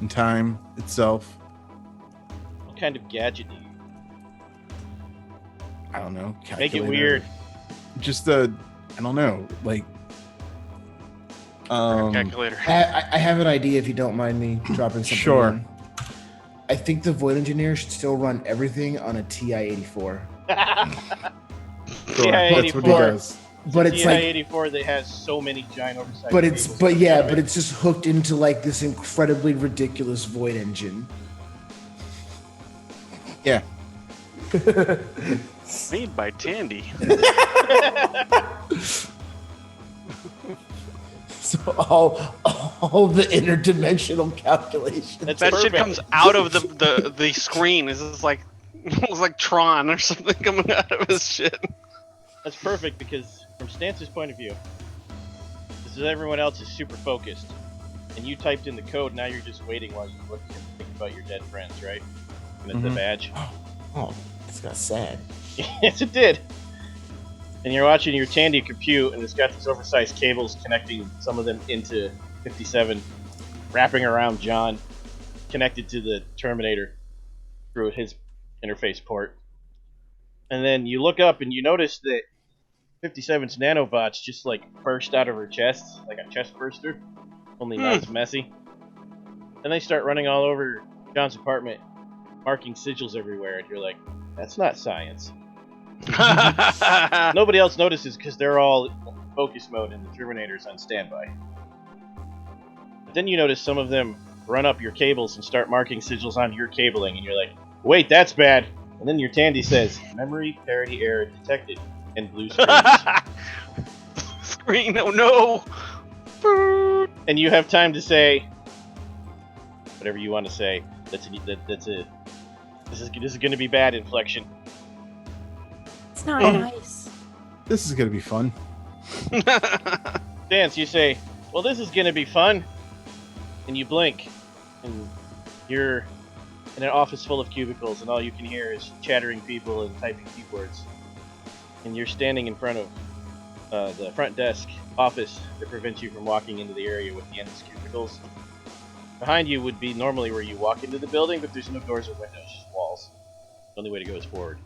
[SPEAKER 4] and time itself.
[SPEAKER 3] What kind of gadget do you
[SPEAKER 4] I don't know.
[SPEAKER 3] make it weird?
[SPEAKER 4] Just I don't know, like
[SPEAKER 5] Calculator.
[SPEAKER 1] I have an idea if you don't mind me dropping something.
[SPEAKER 4] Sure.
[SPEAKER 1] in. I think the Void Engineer should still run everything on a TI-84.
[SPEAKER 4] Sure, that's what he does.
[SPEAKER 1] But it's like
[SPEAKER 3] TI-84 that has so many giant oversized
[SPEAKER 1] but
[SPEAKER 3] cables.
[SPEAKER 1] it's just hooked into like this incredibly ridiculous void engine.
[SPEAKER 4] Yeah.
[SPEAKER 5] Made by Tandy.
[SPEAKER 3] That's
[SPEAKER 1] So all the interdimensional calculations.
[SPEAKER 5] That
[SPEAKER 3] perfect.
[SPEAKER 5] shit comes out of the screen. It's just like it's like Tron or something coming out of his shit.
[SPEAKER 3] That's perfect because from Stance's point of view, this is everyone else is super focused, and you typed in the code. Now you're just waiting while you look and think about your dead friends, right? And it's the badge.
[SPEAKER 1] Oh, this got sad.
[SPEAKER 3] Yes, it did. And you're watching your Tandy compute, and it's got these oversized cables connecting some of them into 57, wrapping around John, connected to the Terminator through his interface port. And then you look up and you notice that 57's nanobots just like burst out of her chest, like a chest burster, only not as messy. And they start running all over John's apartment, marking sigils everywhere, and you're like, that's not science. Nobody else notices because they're all in focus mode and the Terminator's on standby. But then you notice some of them run up your cables and start marking sigils on your cabling, and you're like, wait, that's bad. And then your Tandy says, memory parity error detected, and blue screens.
[SPEAKER 5] Screen, oh no!
[SPEAKER 3] And you have time to say whatever you want to say. This is going to be bad inflection.
[SPEAKER 2] It's not nice.
[SPEAKER 4] This is gonna be fun.
[SPEAKER 3] Dance, you say, well, this is going to be fun. And you blink, and you're in an office full of cubicles, and all you can hear is chattering people and typing keyboards. And you're standing in front of the front desk office that prevents you from walking into the area with the endless cubicles. Behind you would be normally where you walk into the building, but there's no doors or windows, just walls. The only way to go is forward.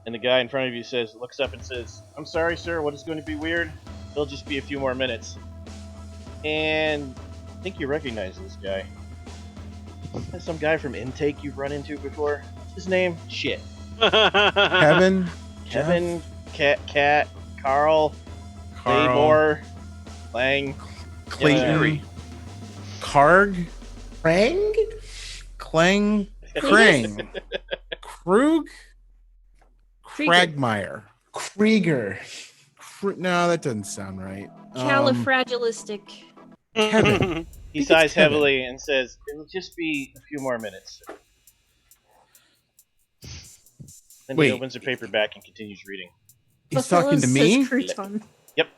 [SPEAKER 3] And the guy in front of you looks up and says, I'm sorry, sir, what is going to be weird? It'll just be a few more minutes. And I think you recognize this guy. That's some guy from Intake you've run into before. What's his name? Shit.
[SPEAKER 4] Kevin,
[SPEAKER 3] Cat, Carl, Claymore, Lang,
[SPEAKER 4] Clayton, Karg,
[SPEAKER 1] Krang?
[SPEAKER 4] Clang, Krang, Krug, Kragmeyer.
[SPEAKER 1] Krieger.
[SPEAKER 4] No, that doesn't sound right.
[SPEAKER 2] Califragilistic.
[SPEAKER 4] Kevin.
[SPEAKER 3] He sighs heavily and says, it'll just be a few more minutes. Then
[SPEAKER 4] Wait.
[SPEAKER 3] he opens the paperback and continues reading.
[SPEAKER 4] He's talking to me?
[SPEAKER 3] Yep.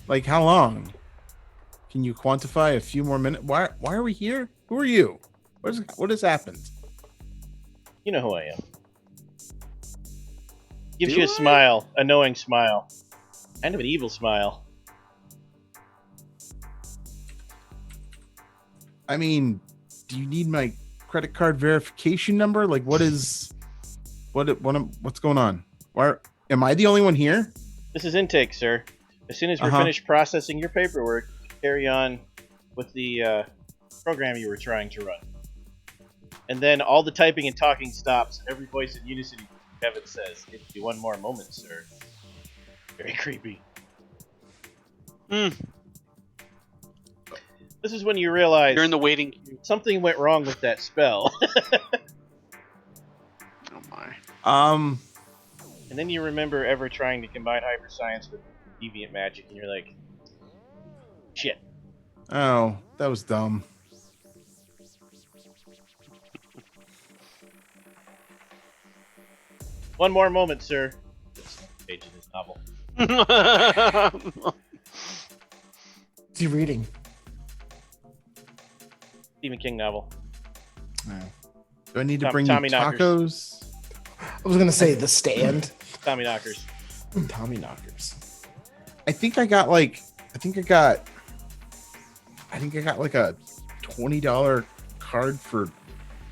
[SPEAKER 4] Like, how long? Can you quantify a few more minutes? Why are we here? Who are you? What has happened?
[SPEAKER 3] You know who I am. Gives you a smile, a knowing smile. Kind of an evil smile.
[SPEAKER 4] I mean, do you need my credit card verification number? Like, what's going on? Why am I the only one here?
[SPEAKER 3] This is intake, sir. As soon as we're finished processing your paperwork, carry on with the program you were trying to run. And then all the typing and talking stops. Every voice in unison, Kevin says, "Give me one more moment, sir." Very creepy. This is when you realize
[SPEAKER 5] You're in the waiting queue.
[SPEAKER 3] something went wrong with that spell.
[SPEAKER 5] Oh my.
[SPEAKER 3] And then you remember ever trying to combine hyperscience with deviant magic, and you're like, shit.
[SPEAKER 4] Oh, that was dumb.
[SPEAKER 3] One more moment, sir. This page in this novel.
[SPEAKER 1] What's he reading?
[SPEAKER 3] Stephen King novel.
[SPEAKER 4] Oh. Do I need to bring
[SPEAKER 3] Tommy
[SPEAKER 4] you
[SPEAKER 3] Knockers.
[SPEAKER 4] tacos?
[SPEAKER 1] I was gonna say The Stand.
[SPEAKER 3] Tommy Knockers.
[SPEAKER 1] Tommy Knockers.
[SPEAKER 4] I think I got like a $20 card for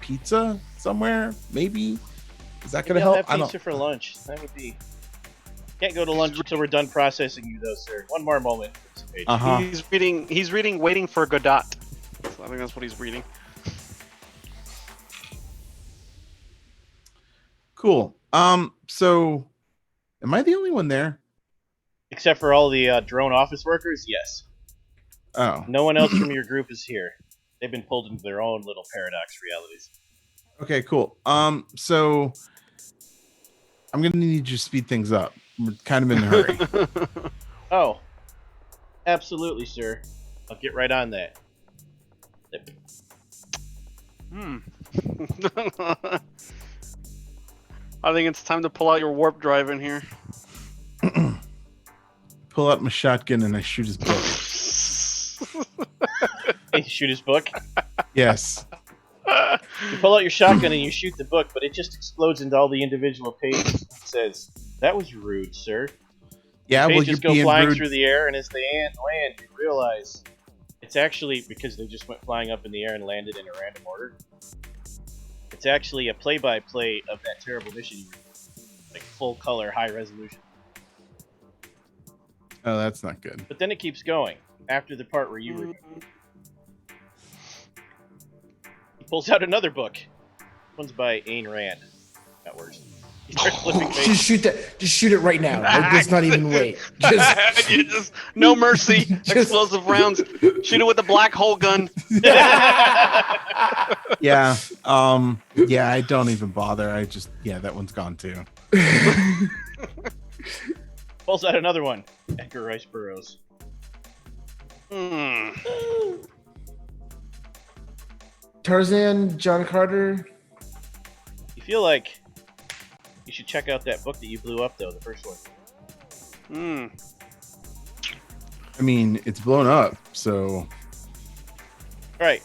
[SPEAKER 4] pizza somewhere. Maybe is that gonna
[SPEAKER 3] Maybe I'll
[SPEAKER 4] help?
[SPEAKER 3] have pizza for lunch. That would be. Can't go to lunch until we're done processing you, though, sir. One more moment.
[SPEAKER 5] He's reading Waiting for Godot. So I think that's what he's reading.
[SPEAKER 4] Cool. So am I the only one there?
[SPEAKER 3] Except for all the drone office workers, yes.
[SPEAKER 4] Oh.
[SPEAKER 3] No one else from your group is here. They've been pulled into their own little paradox realities.
[SPEAKER 4] Okay, cool. So I'm gonna need you to speed things up. We're kind of in a hurry.
[SPEAKER 3] Oh. Absolutely, sir. I'll get right on that.
[SPEAKER 5] I think it's time to pull out your warp drive in here.
[SPEAKER 4] Pull out my shotgun and I shoot his book.
[SPEAKER 3] Hey, shoot his book.
[SPEAKER 4] Yes.
[SPEAKER 3] You pull out your shotgun and you shoot the book, but it just explodes into all the individual pages. It says, "That was rude, sir."
[SPEAKER 4] Yeah,
[SPEAKER 3] The
[SPEAKER 4] well,
[SPEAKER 3] pages
[SPEAKER 4] you're
[SPEAKER 3] go
[SPEAKER 4] being
[SPEAKER 3] flying
[SPEAKER 4] rude.
[SPEAKER 3] through the air, and as they land, you realize it's actually because they just went flying up in the air and landed in a random order. It's actually a play-by-play of that terrible mission, you were doing, like full color, high resolution.
[SPEAKER 4] Oh, that's not good.
[SPEAKER 3] But then it keeps going after the part where you were. He pulls out another book. This one's by Ayn Rand. Got worse. He starts flipping pages.
[SPEAKER 1] Just shoot that. Just shoot it right now. Like, let's not even wait. Just
[SPEAKER 5] No mercy. Explosive rounds. Shoot it with a black hole gun.
[SPEAKER 4] Yeah. Yeah, I don't even bother. That one's gone too.
[SPEAKER 3] Pulls out another one. Edgar Rice Burroughs.
[SPEAKER 1] Tarzan, John Carter.
[SPEAKER 3] You feel like you should check out that book that you blew up, though, the first one.
[SPEAKER 4] I mean, it's blown up, so.
[SPEAKER 3] Right.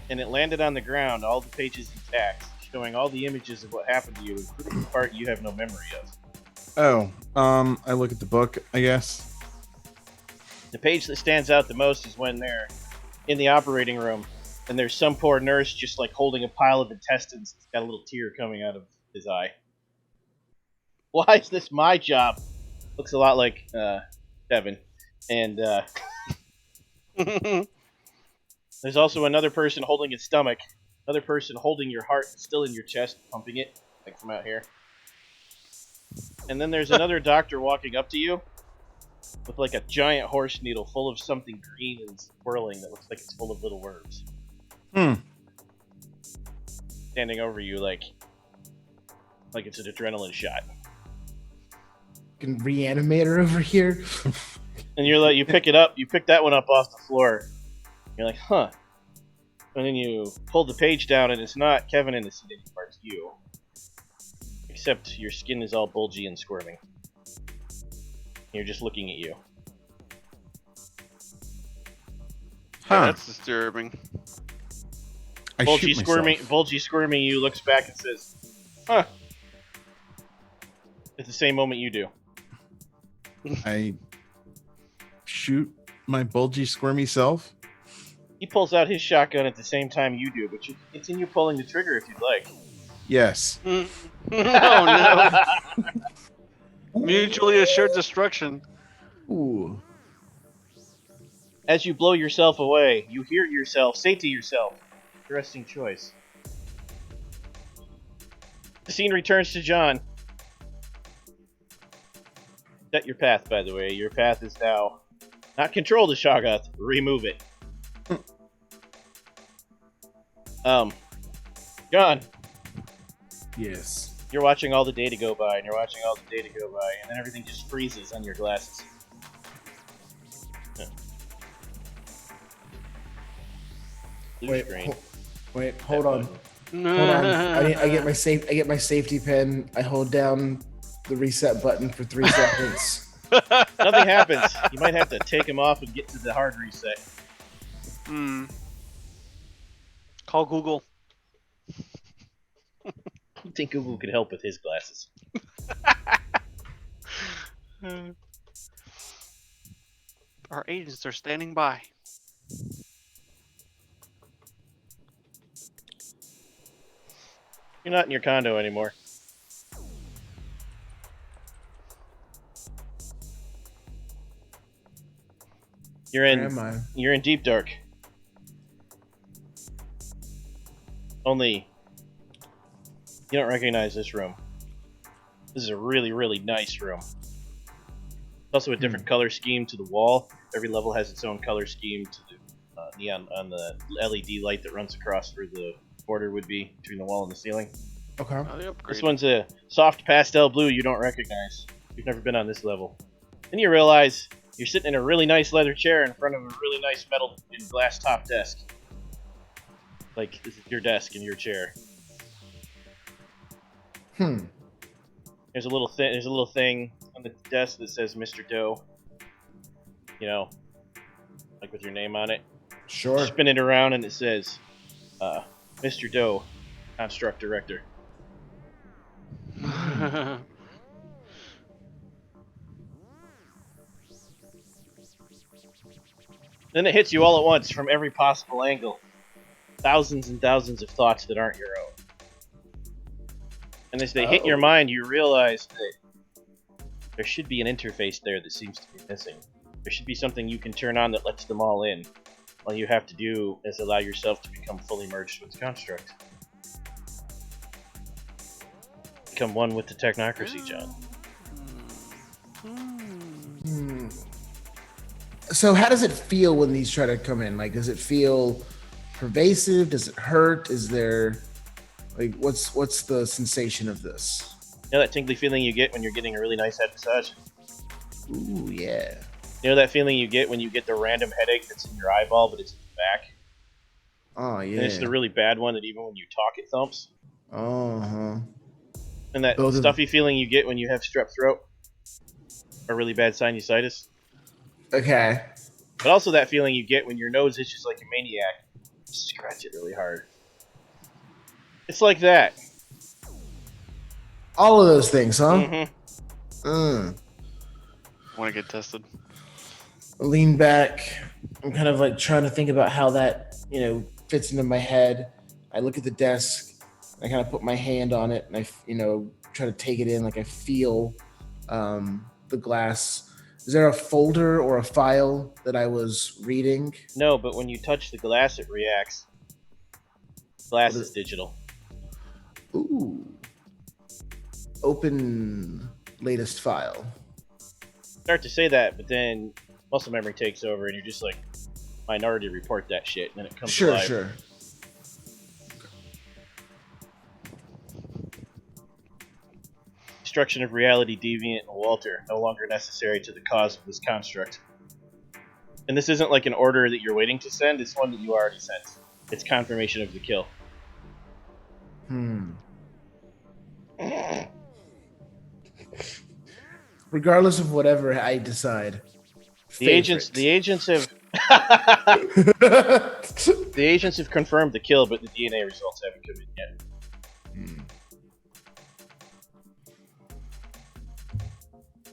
[SPEAKER 3] And it landed on the ground, all the pages intact, showing all the images of what happened to you, including the part you have no memory of.
[SPEAKER 4] Oh, I look at the book, I guess.
[SPEAKER 3] The page that stands out the most is when they're in the operating room, and there's some poor nurse just like holding a pile of intestines. It's got a little tear coming out of his eye. Why is this my job? Looks a lot like Devin. And there's also another person holding his stomach, another person holding your heart still in your chest, pumping it, like from out here. And then there's another doctor walking up to you with like a giant horse needle full of something green and swirling that looks like it's full of little worms. Standing over you like it's an adrenaline shot.
[SPEAKER 1] Can reanimator over here.
[SPEAKER 3] And you're like, you pick it up, you pick that one up off the floor. You're like, huh. And then you pull the page down, and it's not Kevin in the seat anymore, it's you. Except your skin is all bulgy and squirming. You're just looking at you.
[SPEAKER 5] Yeah, that's disturbing.
[SPEAKER 4] I
[SPEAKER 3] Bulgy
[SPEAKER 4] shoot myself.
[SPEAKER 3] squirming you looks back and says, huh. At the same moment you do.
[SPEAKER 4] I shoot my bulgy, squirmy self.
[SPEAKER 3] He pulls out his shotgun at the same time you do, but you can continue pulling the trigger if you'd like.
[SPEAKER 4] Yes.
[SPEAKER 5] Oh no. Mutually assured destruction.
[SPEAKER 4] Ooh.
[SPEAKER 3] As you blow yourself away, you hear yourself say to yourself, interesting choice. The scene returns to John. Set your path, by the way. Your path is now not control the Shoggoth, remove it. John,
[SPEAKER 1] Yes.
[SPEAKER 3] you're watching all the data go by, and you're watching all the data go by, and then everything just freezes on your glasses. Blue screen.
[SPEAKER 1] Hold on. Hold on. I get my safety pin. I hold down the reset button for 3 seconds.
[SPEAKER 3] Nothing happens. You might have to take him off and get to the hard reset.
[SPEAKER 5] Call Google.
[SPEAKER 3] I think Google could help with his glasses.
[SPEAKER 5] Our agents are standing by.
[SPEAKER 3] You're not in your condo anymore. You're
[SPEAKER 1] Where
[SPEAKER 3] in.
[SPEAKER 1] am I?
[SPEAKER 3] You're in deep dark. Only you don't recognize this room. This is a really, really nice room. It's also a different color scheme to the wall. Every level has its own color scheme to the neon on the LED light that runs across where the border would be between the wall and the ceiling.
[SPEAKER 1] Okay.
[SPEAKER 5] Oh, they upgraded.
[SPEAKER 3] This one's a soft pastel blue you don't recognize. You've never been on this level. Then you realize you're sitting in a really nice leather chair in front of a really nice metal and glass top desk. Like, this is your desk and your chair. There's a little thing on the desk that says Mr. Doe. You know, like with your name on it.
[SPEAKER 1] Sure.
[SPEAKER 3] Spin it around and it says, Mr. Doe, Construct Director. Then it hits you all at once from every possible angle. Thousands and thousands of thoughts that aren't your own. And as they hit your mind, you realize that there should be an interface there that seems to be missing. There should be something you can turn on that lets them all in. All you have to do is allow yourself to become fully merged with the construct. Become one with the technocracy, John.
[SPEAKER 1] So how does it feel when these try to come in? Like, does it feel pervasive? Does it hurt? Is there, like, what's the sensation of this?
[SPEAKER 3] You know that tingly feeling you get when you're getting a really nice head massage?
[SPEAKER 1] Ooh, yeah.
[SPEAKER 3] You know that feeling you get when you get the random headache that's in your eyeball, but it's in the back?
[SPEAKER 1] Oh, yeah.
[SPEAKER 3] And it's the really bad one that even when you talk, it thumps?
[SPEAKER 1] Uh-huh.
[SPEAKER 3] And that stuffy feeling you get when you have strep throat? Or really bad sinusitis?
[SPEAKER 1] Okay.
[SPEAKER 3] But also that feeling you get when your nose itches like a maniac. Scratch it really hard. It's like that.
[SPEAKER 1] All of those things, huh?
[SPEAKER 3] Mm-hmm.
[SPEAKER 5] Want to get tested?
[SPEAKER 1] Lean back. I'm kind of like trying to think about how that, fits into my head. I look at the desk. I kind of put my hand on it, and I, try to take it in. Like I feel the glass. Is there a folder or a file that I was reading?
[SPEAKER 3] No, but when you touch the glass, it reacts. Glass is digital.
[SPEAKER 1] Ooh. Open latest file.
[SPEAKER 3] Start to say that, but then muscle memory takes over, and you're just like, Minority Report that shit, and then it comes alive.
[SPEAKER 1] Sure.
[SPEAKER 3] Destruction of reality, Deviant, and Walter, no longer necessary to the cause of this construct. And this isn't like an order that you're waiting to send, it's one that you already sent. It's confirmation of the kill.
[SPEAKER 1] Regardless of whatever I decide.
[SPEAKER 3] The agents have The agents have confirmed the kill, but the DNA results haven't come in yet.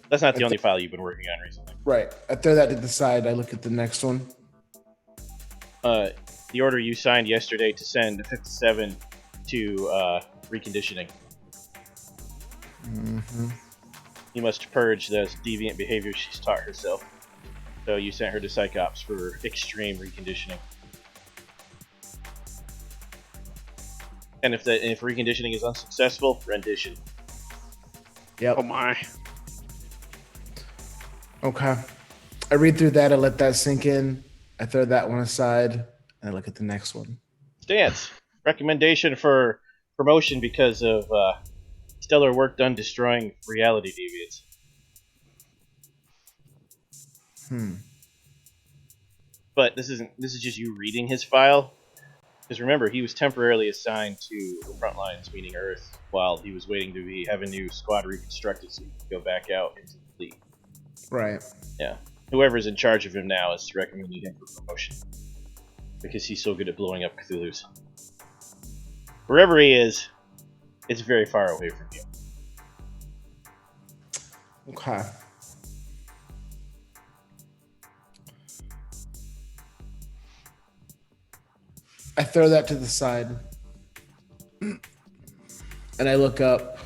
[SPEAKER 3] That's not the only file you've been working on recently.
[SPEAKER 1] Right. I throw that to the side. I look at the next one.
[SPEAKER 3] The order you signed yesterday to send 57 to reconditioning.
[SPEAKER 1] Mm-hmm.
[SPEAKER 3] You must purge those deviant behaviors she's taught herself. So you sent her to Psychops for extreme reconditioning. And if reconditioning is unsuccessful, rendition.
[SPEAKER 1] Yep.
[SPEAKER 5] Oh my.
[SPEAKER 1] Okay. I read through that. I let that sink in. I throw that one aside, and I look at the next one.
[SPEAKER 3] Stance. Recommendation for promotion because of stellar work done destroying reality deviants. But this is just you reading his file. Because remember, he was temporarily assigned to the front lines, meaning Earth, while he was waiting to have a new squad reconstructed so he could go back out into the fleet.
[SPEAKER 1] Right.
[SPEAKER 3] Yeah. Whoever's in charge of him now is recommending him for promotion. Because he's so good at blowing up Cthulhu's. Wherever he is, it's very far away from you.
[SPEAKER 1] Okay. I throw that to the side. And I look up.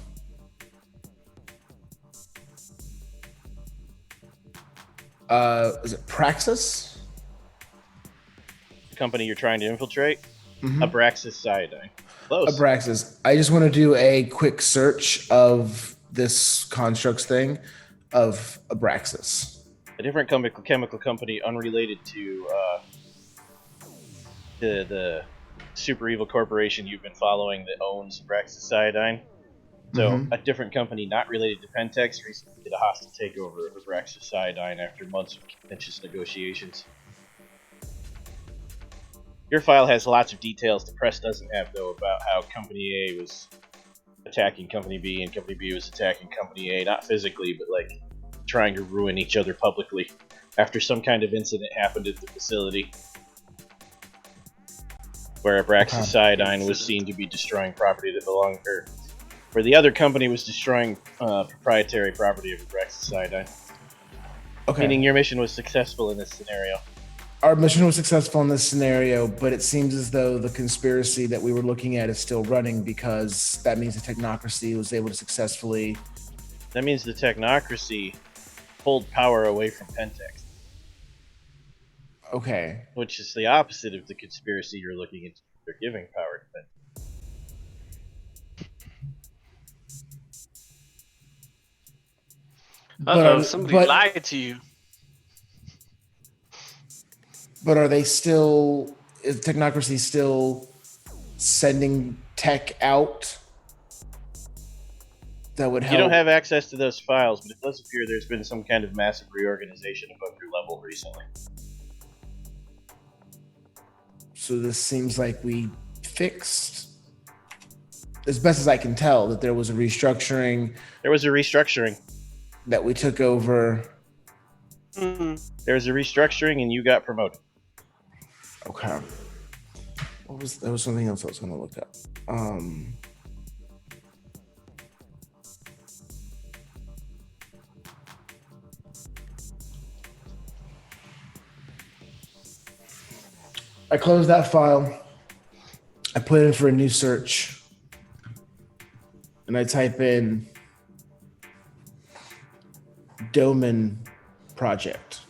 [SPEAKER 1] Is it Praxis?
[SPEAKER 3] The company you're trying to infiltrate?
[SPEAKER 1] Mm-hmm.
[SPEAKER 3] Abraxas Cyanide. Close.
[SPEAKER 1] Abraxas. I just want to do a quick search of this constructs thing of Abraxas.
[SPEAKER 3] A different chemical company unrelated to the super evil corporation you've been following that owns Abraxas Cyanide. So a different company not related to Pentex recently did a hostile takeover of Abraxas Cyanide after months of contentious negotiations. Your file has lots of details the press doesn't have, though, about how Company A was attacking Company B and Company B was attacking Company A, not physically, but like trying to ruin each other publicly after some kind of incident happened at the facility where Abraxas Cyanide was seen to be destroying property that belonged to her, where the other company was destroying proprietary property of Abraxas Cyanide.
[SPEAKER 1] Okay.
[SPEAKER 3] Meaning your mission was successful in this scenario.
[SPEAKER 1] Our mission was successful in this scenario, but it seems as though the conspiracy that we were looking at is still running because that means the Technocracy was able to successfully...
[SPEAKER 3] That means the Technocracy pulled power away from Pentex.
[SPEAKER 1] Okay.
[SPEAKER 3] Which is the opposite of the conspiracy you're looking into. They're giving power to Pentex.
[SPEAKER 5] Somebody lied to you.
[SPEAKER 1] But are they still... Is Technocracy still sending tech out that would help?
[SPEAKER 3] You don't have access to those files, but it does appear there's been some kind of massive reorganization above your level recently.
[SPEAKER 1] So this seems like we fixed, as best as I can tell, that there was a restructuring.
[SPEAKER 3] There was a restructuring.
[SPEAKER 1] That we took over.
[SPEAKER 3] There was a restructuring and you got promoted.
[SPEAKER 1] Okay. There was something else I was going to look up. I closed that file. I put it in for a new search. And I type in Domain Project.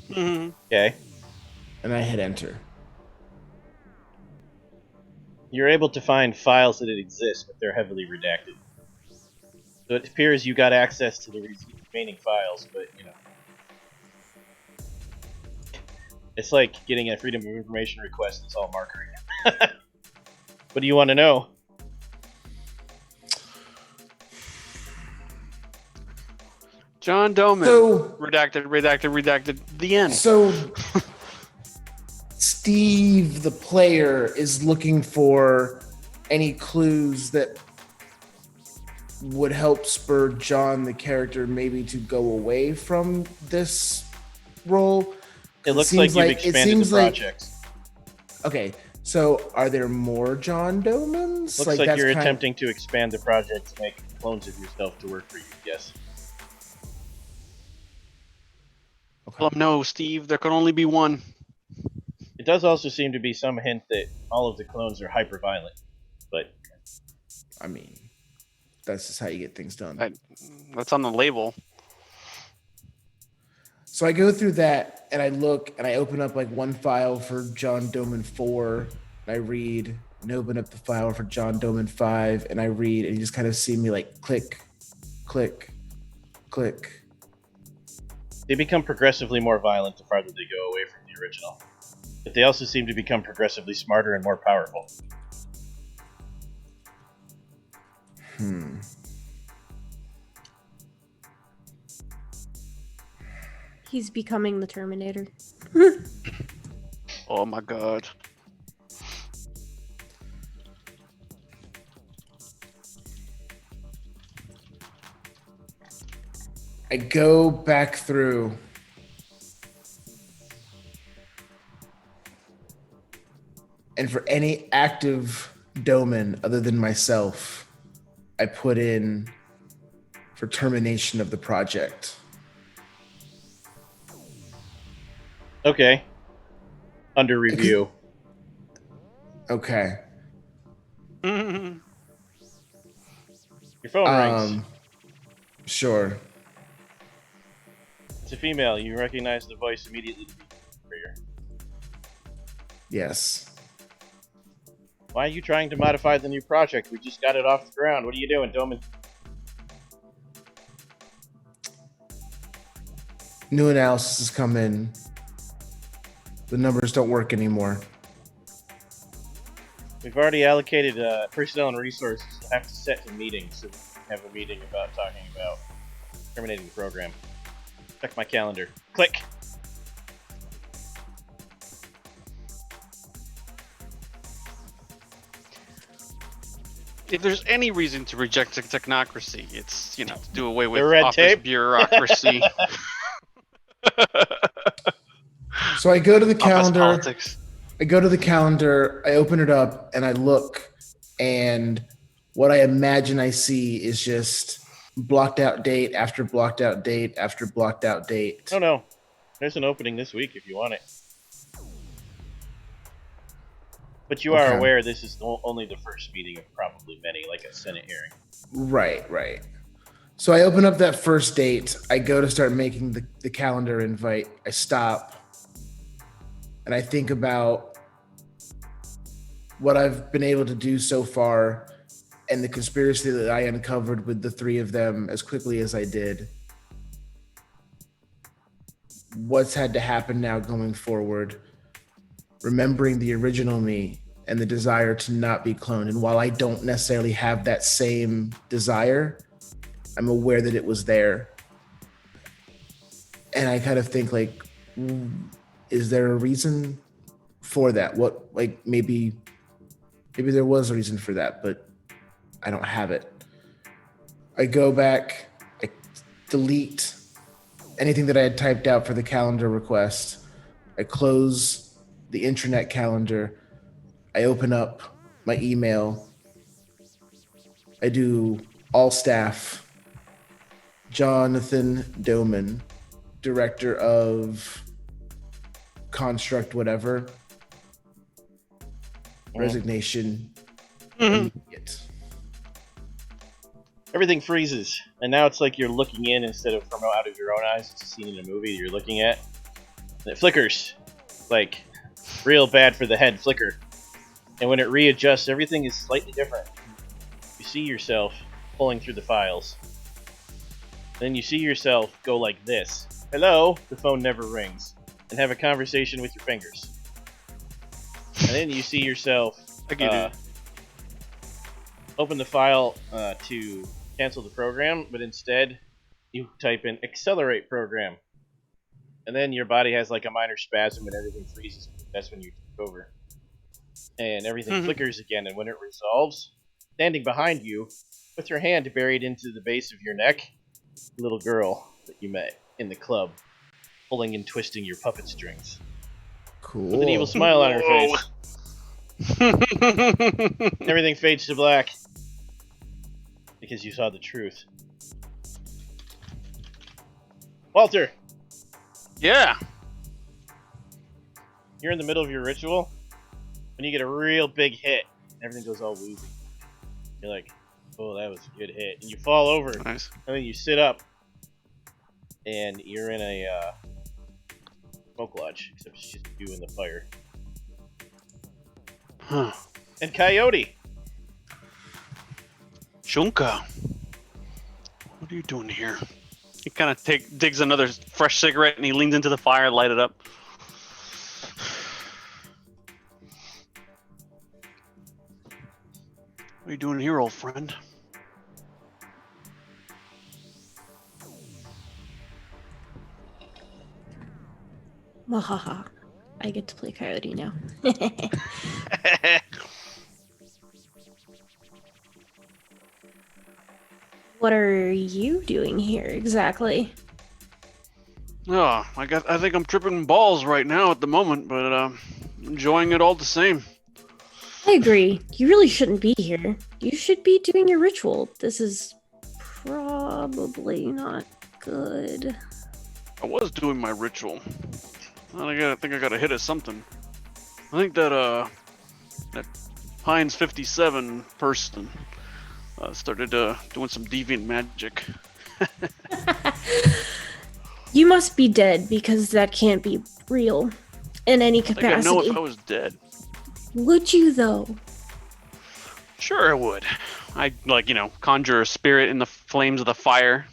[SPEAKER 3] Okay.
[SPEAKER 1] And I hit enter.
[SPEAKER 3] You're able to find files that exist, but they're heavily redacted. So it appears you got access to the remaining files, but, you know. It's like getting a Freedom of Information request that's all markery. What do you want to know?
[SPEAKER 5] John Doman.
[SPEAKER 1] So,
[SPEAKER 5] redacted. The end.
[SPEAKER 1] So, Steve, the player, is looking for any clues that would help spur John, the character, maybe to go away from this role.
[SPEAKER 3] It looks like you've expanded the project.
[SPEAKER 1] Okay, so are there more John Domans?
[SPEAKER 3] Looks like you're attempting to expand the project to make clones of yourself to work for you, yes.
[SPEAKER 1] Okay.
[SPEAKER 5] Well, no, Steve, there can only be one.
[SPEAKER 3] It does also seem to be some hint that all of the clones are hyper-violent, but...
[SPEAKER 1] I mean, that's just how you get things done.
[SPEAKER 5] That's on the label.
[SPEAKER 1] So I go through that, and I look, and I open up like one file for John Doman 4, and I read, and open up the file for John Doman 5, and I read, and you just kind of see me like click, click, click.
[SPEAKER 3] They become progressively more violent the farther they go away from the original. But they also seem to become progressively smarter and more powerful.
[SPEAKER 2] He's becoming the Terminator.
[SPEAKER 5] Oh my god.
[SPEAKER 1] I go back through. And for any active domain other than myself, I put in for termination of the project.
[SPEAKER 3] Okay. Under review.
[SPEAKER 1] Okay.
[SPEAKER 3] Your phone rings.
[SPEAKER 1] Sure.
[SPEAKER 3] It's a female. You recognize the voice immediately to be superior.
[SPEAKER 1] Yes.
[SPEAKER 3] Why are you trying to modify the new project? We just got it off the ground. What are you doing, Doman?
[SPEAKER 1] New analysis has come in. The numbers don't work anymore.
[SPEAKER 3] We've already allocated personnel and resources. We'll have to set a meeting, so we can have a meeting about talking about terminating the program. Check my calendar. Click.
[SPEAKER 5] If there's any reason to reject the technocracy, it's, to do away with
[SPEAKER 3] The red
[SPEAKER 5] office
[SPEAKER 3] tape?
[SPEAKER 5] bureaucracy.
[SPEAKER 1] So I go to the
[SPEAKER 5] Office
[SPEAKER 1] calendar.
[SPEAKER 5] politics.
[SPEAKER 1] I go to the calendar, I open it up, and I look, and what I imagine I see is just blocked out date after blocked out date after blocked out date.
[SPEAKER 3] Oh no. There's an opening this week if you want it. But you are
[SPEAKER 1] Okay.
[SPEAKER 3] aware this is only the first meeting of probably many, like a Senate hearing.
[SPEAKER 1] Right. So I open up that first date. I go to start making the calendar invite. I stop. And I think about what I've been able to do so far and the conspiracy that I uncovered with the three of them as quickly as I did. What's had to happen now going forward? Remembering the original me and the desire to not be cloned. And while I don't necessarily have that same desire, I'm aware that it was there. And I kind of think like, is there a reason for that? What, like maybe there was a reason for that, but I don't have it. I go back, I delete anything that I had typed out for the calendar request. I close the intranet calendar. I open up my email. I do all staff. Jonathan Doman, director of construct whatever. Resignation. Immediate.
[SPEAKER 3] Everything freezes, and now it's like you're looking in instead of from out of your own eyes. It's a scene in a movie you're looking at. And it flickers. Like, real bad for the head flicker. And when it readjusts, everything is slightly different. You see yourself pulling through the files. Then you see yourself go like this. Hello? The phone never rings. And have a conversation with your fingers. And then you see yourself open the file to cancel the program, but instead you type in accelerate program. And then your body has like a minor spasm and everything freezes. That's when you take over. And everything flickers again, and when it resolves, standing behind you, with your hand buried into the base of your neck, the little girl that you met in the club, pulling and twisting your puppet strings.
[SPEAKER 1] Cool.
[SPEAKER 3] With an evil smile on her
[SPEAKER 5] Whoa.
[SPEAKER 3] face. Everything fades to black. Because you saw the truth. Walter!
[SPEAKER 5] Yeah.
[SPEAKER 3] You're in the middle of your ritual, when you get a real big hit, everything goes all woozy. You're like, oh, that was a good hit. And you fall over,
[SPEAKER 5] Nice.
[SPEAKER 3] and then you sit up, and you're in a smoke lodge, except it's just you and the fire.
[SPEAKER 5] Huh.
[SPEAKER 3] And Coyote!
[SPEAKER 5] Shunka. What are you doing here? He kind of digs another fresh cigarette and he leans into the fire, light it up. What are you doing here, old friend?
[SPEAKER 2] Wahaha. I get to play Coyote now. What are you doing here exactly?
[SPEAKER 5] Oh, I think I'm tripping balls right now at the moment, but enjoying it all the same.
[SPEAKER 2] I agree. You really shouldn't be here. You should be doing your ritual. This is probably not good.
[SPEAKER 5] I was doing my ritual. I think I got a hit at something. I think that Heinz 57 person started doing some deviant magic.
[SPEAKER 2] You must be dead because that can't be real in any
[SPEAKER 5] I think
[SPEAKER 2] capacity.
[SPEAKER 5] I know if I was dead.
[SPEAKER 2] Would you though?
[SPEAKER 5] Sure, I would. I'd conjure a spirit in the flames of the fire,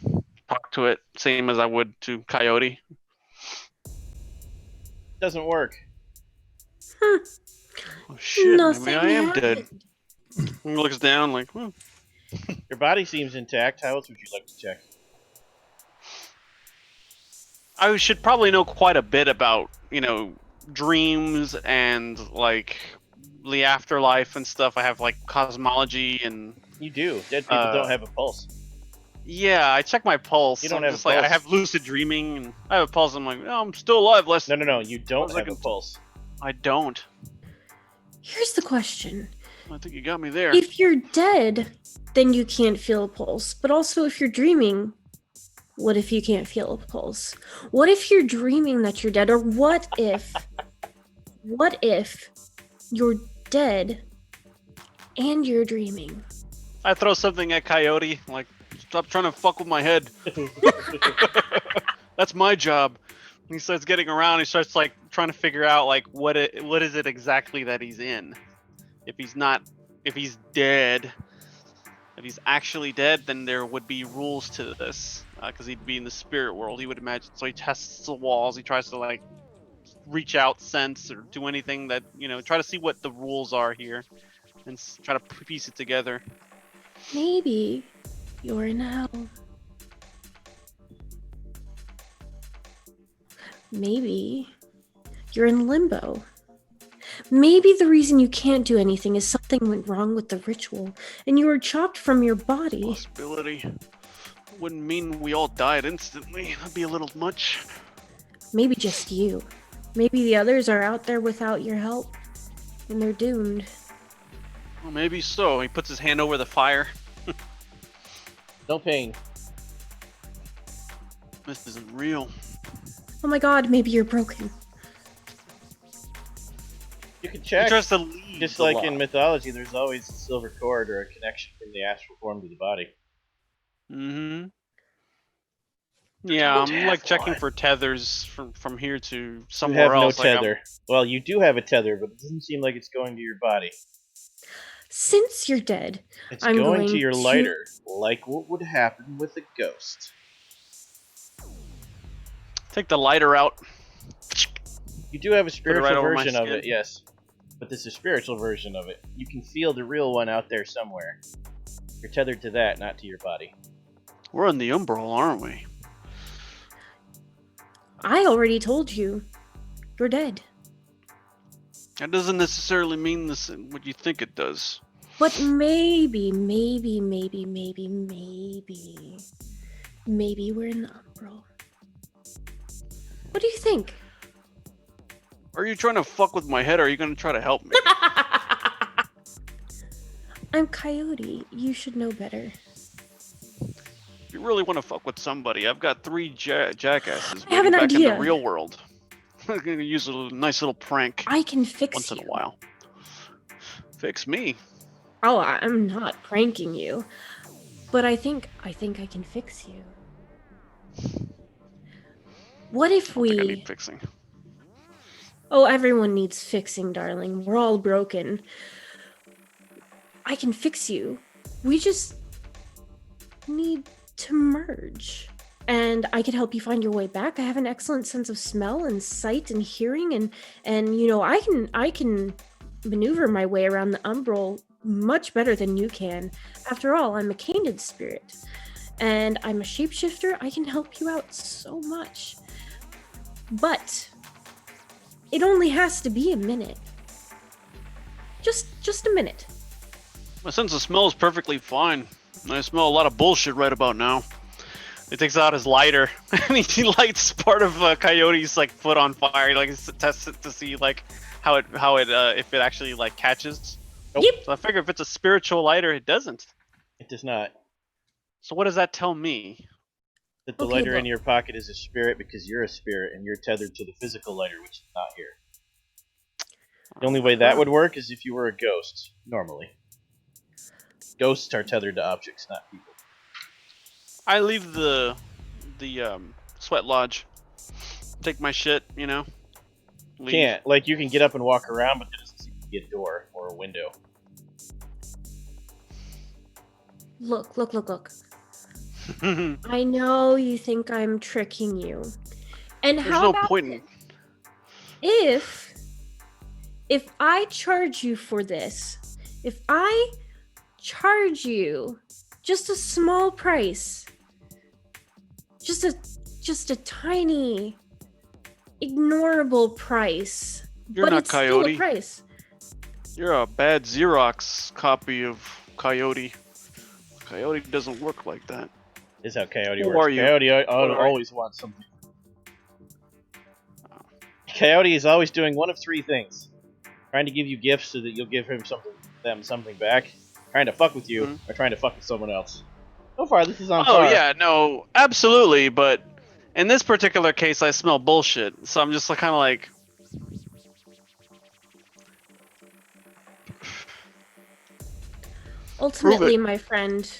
[SPEAKER 5] talk to it, same as I would to Coyote.
[SPEAKER 3] Doesn't work.
[SPEAKER 2] Huh.
[SPEAKER 5] Oh shit,
[SPEAKER 2] Nothing
[SPEAKER 5] maybe I am
[SPEAKER 2] happened.
[SPEAKER 5] dead. He looks down like,
[SPEAKER 3] Your body seems intact. How else would you like to check?
[SPEAKER 5] I should probably know quite a bit about, dreams and like the afterlife and stuff. I have like cosmology and
[SPEAKER 3] You do. Dead people don't have a pulse.
[SPEAKER 5] yeah, I check my pulse.
[SPEAKER 3] You don't
[SPEAKER 5] I'm
[SPEAKER 3] have
[SPEAKER 5] just
[SPEAKER 3] a
[SPEAKER 5] like I
[SPEAKER 3] pulse.
[SPEAKER 5] have lucid dreaming and I have a pulse. I'm like, oh, I'm still alive.
[SPEAKER 3] No. You don't
[SPEAKER 5] As I
[SPEAKER 3] have a
[SPEAKER 5] can-
[SPEAKER 3] pulse.
[SPEAKER 5] I don't.
[SPEAKER 2] Here's the question.
[SPEAKER 5] I think you got me there.
[SPEAKER 2] If you're dead, then you can't feel a pulse. But also if you're dreaming, what if you can't feel a pulse? What if you're dreaming that you're dead? Or what if you're dead and you're dreaming?
[SPEAKER 5] I throw something at Coyote, like, stop trying to fuck with my head. That's my job. And he starts getting around. He starts like trying to figure out like what is it exactly that he's in. If he's dead, if he's actually dead, then there would be rules to this because he'd be in the spirit world. He would imagine. So he tests the walls. He tries to like reach out, sense, or do anything that try to see what the rules are here, and try to piece it together.
[SPEAKER 2] Maybe you're in hell. Maybe you're in limbo. Maybe the reason you can't do anything is something went wrong with the ritual and you were chopped from your body.
[SPEAKER 5] Possibility. Wouldn't mean we all died instantly. That'd be a little much.
[SPEAKER 2] Maybe just you. Maybe the others are out there without your help and they're doomed.
[SPEAKER 5] Well, maybe so. He puts his hand over the fire.
[SPEAKER 3] No pain.
[SPEAKER 5] This isn't real.
[SPEAKER 2] Oh my god, maybe you're broken.
[SPEAKER 3] You can
[SPEAKER 5] He
[SPEAKER 3] check.
[SPEAKER 5] tries to leave.
[SPEAKER 3] Just
[SPEAKER 5] the
[SPEAKER 3] like
[SPEAKER 5] law.
[SPEAKER 3] in mythology, there's always a silver cord or a connection from the astral form to the body.
[SPEAKER 5] Mm-hmm. Yeah, I'm like checking for tethers from here to
[SPEAKER 3] You
[SPEAKER 5] somewhere
[SPEAKER 3] have no
[SPEAKER 5] else. Like, I'm-
[SPEAKER 3] tether. Well, you do have a tether, but it doesn't seem like it's going to your body.
[SPEAKER 2] Since you're dead,
[SPEAKER 3] It's
[SPEAKER 2] I'm
[SPEAKER 3] going to
[SPEAKER 2] going
[SPEAKER 3] your
[SPEAKER 2] to-
[SPEAKER 3] lighter, like what would happen with a ghost.
[SPEAKER 5] take the lighter out.
[SPEAKER 3] You do have a
[SPEAKER 5] right
[SPEAKER 3] spiritual
[SPEAKER 5] over my
[SPEAKER 3] version of
[SPEAKER 5] skin.
[SPEAKER 3] it, yes. But this is a spiritual version of it. You can feel the real one out there somewhere. You're tethered to that, not to your body.
[SPEAKER 5] We're in the umbral, aren't we?
[SPEAKER 2] I already told you, you're dead.
[SPEAKER 5] That doesn't necessarily mean what you think it does.
[SPEAKER 2] But maybe we're in the umbral. What do you think?
[SPEAKER 5] Are you trying to fuck with my head, or are you gonna try to help me?
[SPEAKER 2] I'm Coyote. You should know better.
[SPEAKER 5] If you really want to fuck with somebody, I've got 3 jackasses
[SPEAKER 2] I have
[SPEAKER 5] waiting
[SPEAKER 2] an
[SPEAKER 5] back in the
[SPEAKER 2] idea.
[SPEAKER 5] real world. I'm gonna use a nice little prank
[SPEAKER 2] I can fix
[SPEAKER 5] once
[SPEAKER 2] you.
[SPEAKER 5] in a while. Fix me?
[SPEAKER 2] Oh, I'm not pranking you. But I think I can fix you. What if
[SPEAKER 5] I think I
[SPEAKER 2] we...
[SPEAKER 5] need fixing.
[SPEAKER 2] Oh, everyone needs fixing, darling. We're all broken. I can fix you. We just need to merge. And I could help you find your way back. I have an excellent sense of smell and sight and hearing, and you know, I can maneuver my way around the umbral much better than you can. After all, I'm a kindred spirit. And I'm a shapeshifter. I can help you out so much. But it only has to be a minute. Just a minute.
[SPEAKER 5] My sense of smell is perfectly fine. I smell a lot of bullshit right about now. He takes out his lighter and he lights part of Coyote's like foot on fire. Like he tests it to see like how it if it actually like catches.
[SPEAKER 3] Nope.
[SPEAKER 2] Yep.
[SPEAKER 5] So I figure if it's a spiritual lighter, it doesn't.
[SPEAKER 3] It does not.
[SPEAKER 5] So what does that tell me?
[SPEAKER 3] That the
[SPEAKER 2] Okay,
[SPEAKER 3] lighter in
[SPEAKER 2] look.
[SPEAKER 3] your pocket is a spirit because you're a spirit and you're tethered to the physical lighter, which is not here. The only way that would work is if you were a ghost, normally. Ghosts are tethered to objects, not people.
[SPEAKER 5] I leave the sweat lodge. Take my shit, you know. Leave.
[SPEAKER 3] Can't. Like, you can get up and walk around, but there doesn't seem to be a door or a window.
[SPEAKER 2] Look. I know you think I'm tricking you. And
[SPEAKER 5] There's
[SPEAKER 2] how
[SPEAKER 5] no
[SPEAKER 2] about
[SPEAKER 5] point in...
[SPEAKER 2] if I charge you for this? If I charge you just a small price, just a tiny ignorable price,
[SPEAKER 5] You're
[SPEAKER 2] but
[SPEAKER 5] not
[SPEAKER 2] it's
[SPEAKER 5] Coyote.
[SPEAKER 2] still a price.
[SPEAKER 5] You're a bad Xerox copy of Coyote. Coyote doesn't work like that.
[SPEAKER 3] This is how Coyote
[SPEAKER 5] Who
[SPEAKER 3] works.
[SPEAKER 5] are you?
[SPEAKER 3] Coyote
[SPEAKER 5] are you?
[SPEAKER 3] always wants something. Coyote is always doing one of 3 things: trying to give you gifts so that you'll give something back, trying to fuck with you, or trying to fuck with someone else. So far, this is on
[SPEAKER 5] Oh
[SPEAKER 3] par.
[SPEAKER 5] yeah, no, absolutely. But in this particular case, I smell bullshit. So I'm just like, kind of like,
[SPEAKER 2] Ultimately, my friend,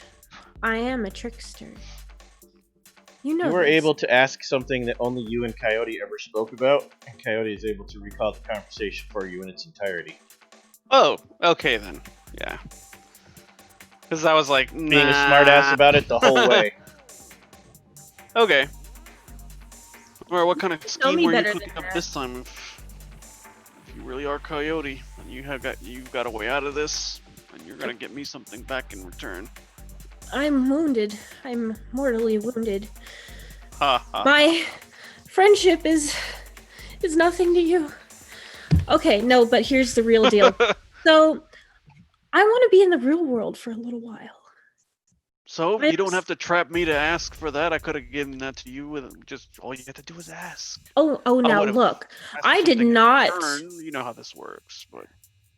[SPEAKER 2] I am a trickster. You know
[SPEAKER 3] You were
[SPEAKER 2] this.
[SPEAKER 3] able to ask something that only you and Coyote ever spoke about, and Coyote is able to recall the conversation for you in its entirety.
[SPEAKER 5] oh, okay then, yeah. Because I was like, nah.
[SPEAKER 3] Being a smartass about it the whole way.
[SPEAKER 5] Okay. Alright, what kind of
[SPEAKER 2] Tell
[SPEAKER 5] scheme
[SPEAKER 2] me
[SPEAKER 5] were you
[SPEAKER 2] better
[SPEAKER 5] cooking
[SPEAKER 2] than
[SPEAKER 5] up
[SPEAKER 2] that.
[SPEAKER 5] this time? If you really are Coyote, and you've got a way out of this, and you're gonna get me something back in return.
[SPEAKER 2] I'm wounded. I'm mortally wounded.
[SPEAKER 5] Ha ha.
[SPEAKER 2] My friendship is nothing to you. Okay, no, but here's the real deal. So, I want to be in the real world for a little while.
[SPEAKER 5] So you don't have to trap me to ask for that. I could have given that to you with just all you had to do was ask.
[SPEAKER 2] Oh, now
[SPEAKER 5] would've
[SPEAKER 2] look.
[SPEAKER 5] Ask for
[SPEAKER 2] I did
[SPEAKER 5] something in
[SPEAKER 2] not.
[SPEAKER 5] return. You know how this works, but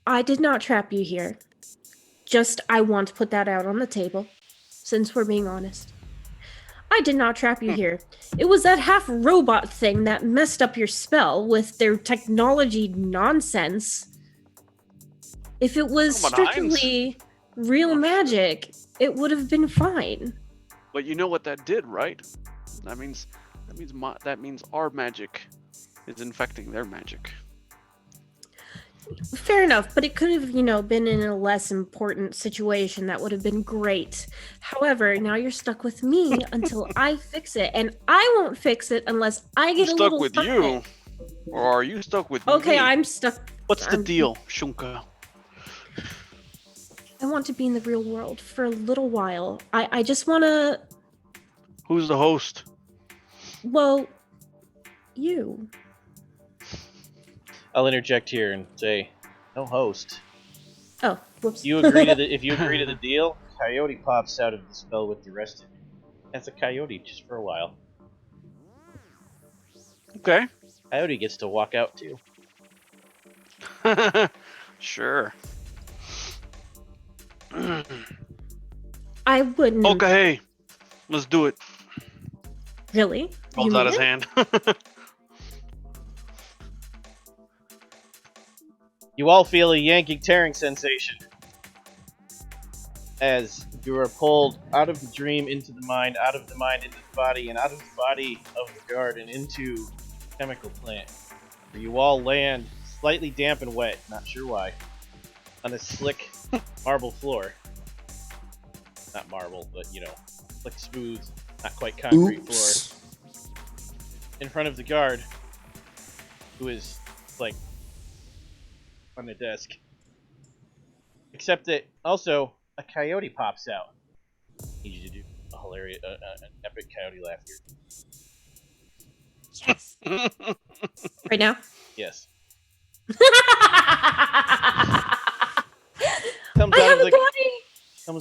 [SPEAKER 2] I did not trap you here. Just, I want to put that out on the table, since we're being honest. I did not trap you here. It was that half-robot thing that messed up your spell with their technology nonsense. If it was strictly real magic, it would have been fine.
[SPEAKER 5] But you know what that did, right? That means our magic is infecting their magic.
[SPEAKER 2] Fair enough, but it could have, been in a less important situation that would have been great. However, now you're stuck with me until I fix it, and I won't fix it unless I get
[SPEAKER 5] I'm
[SPEAKER 2] a
[SPEAKER 5] stuck
[SPEAKER 2] little
[SPEAKER 5] with
[SPEAKER 2] something.
[SPEAKER 5] you, or are you stuck with me?
[SPEAKER 2] Okay, I'm stuck.
[SPEAKER 5] What's the deal, Shunka?
[SPEAKER 2] I want to be in the real world for a little while. I just want to...
[SPEAKER 5] Who's the host?
[SPEAKER 2] Well, you.
[SPEAKER 3] I'll interject here and say, no host.
[SPEAKER 2] Oh, whoops.
[SPEAKER 3] If you agree to the deal, Coyote pops out of the spell with the rest of you. As a coyote, just for a while.
[SPEAKER 5] Okay.
[SPEAKER 3] Coyote gets to walk out too.
[SPEAKER 5] Sure.
[SPEAKER 2] I wouldn't.
[SPEAKER 5] Okay. Let's do it.
[SPEAKER 2] Really?
[SPEAKER 5] Holds
[SPEAKER 2] You
[SPEAKER 5] out
[SPEAKER 2] mean
[SPEAKER 5] his
[SPEAKER 2] it?
[SPEAKER 5] hand.
[SPEAKER 3] You all feel a yanking, tearing sensation as you are pulled out of the dream into the mind, out of the mind into the body, and out of the body of the guard and into the chemical plant, where you all land slightly damp and wet, not sure why, on a slick marble floor. Not marble, but slick, smooth, not quite concrete floor. In front of the guard, who is like on the desk. Except that also a coyote pops out. I need you to do a hilarious, an epic coyote laugh here.
[SPEAKER 2] Yes. Right now?
[SPEAKER 3] Yes. Comes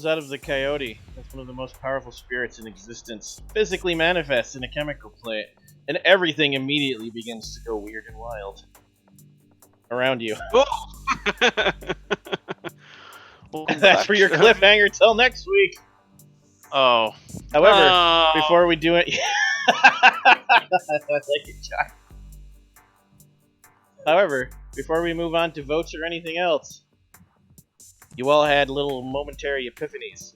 [SPEAKER 3] out of the coyote. That's one of the most powerful spirits in existence. Physically manifests in a chemical plant, and everything immediately begins to go weird and wild around you. That's for your cliffhanger till next week.
[SPEAKER 5] Oh.
[SPEAKER 3] However, before we do it, I like it, John. However, before we move on to votes or anything else, you all had little momentary epiphanies.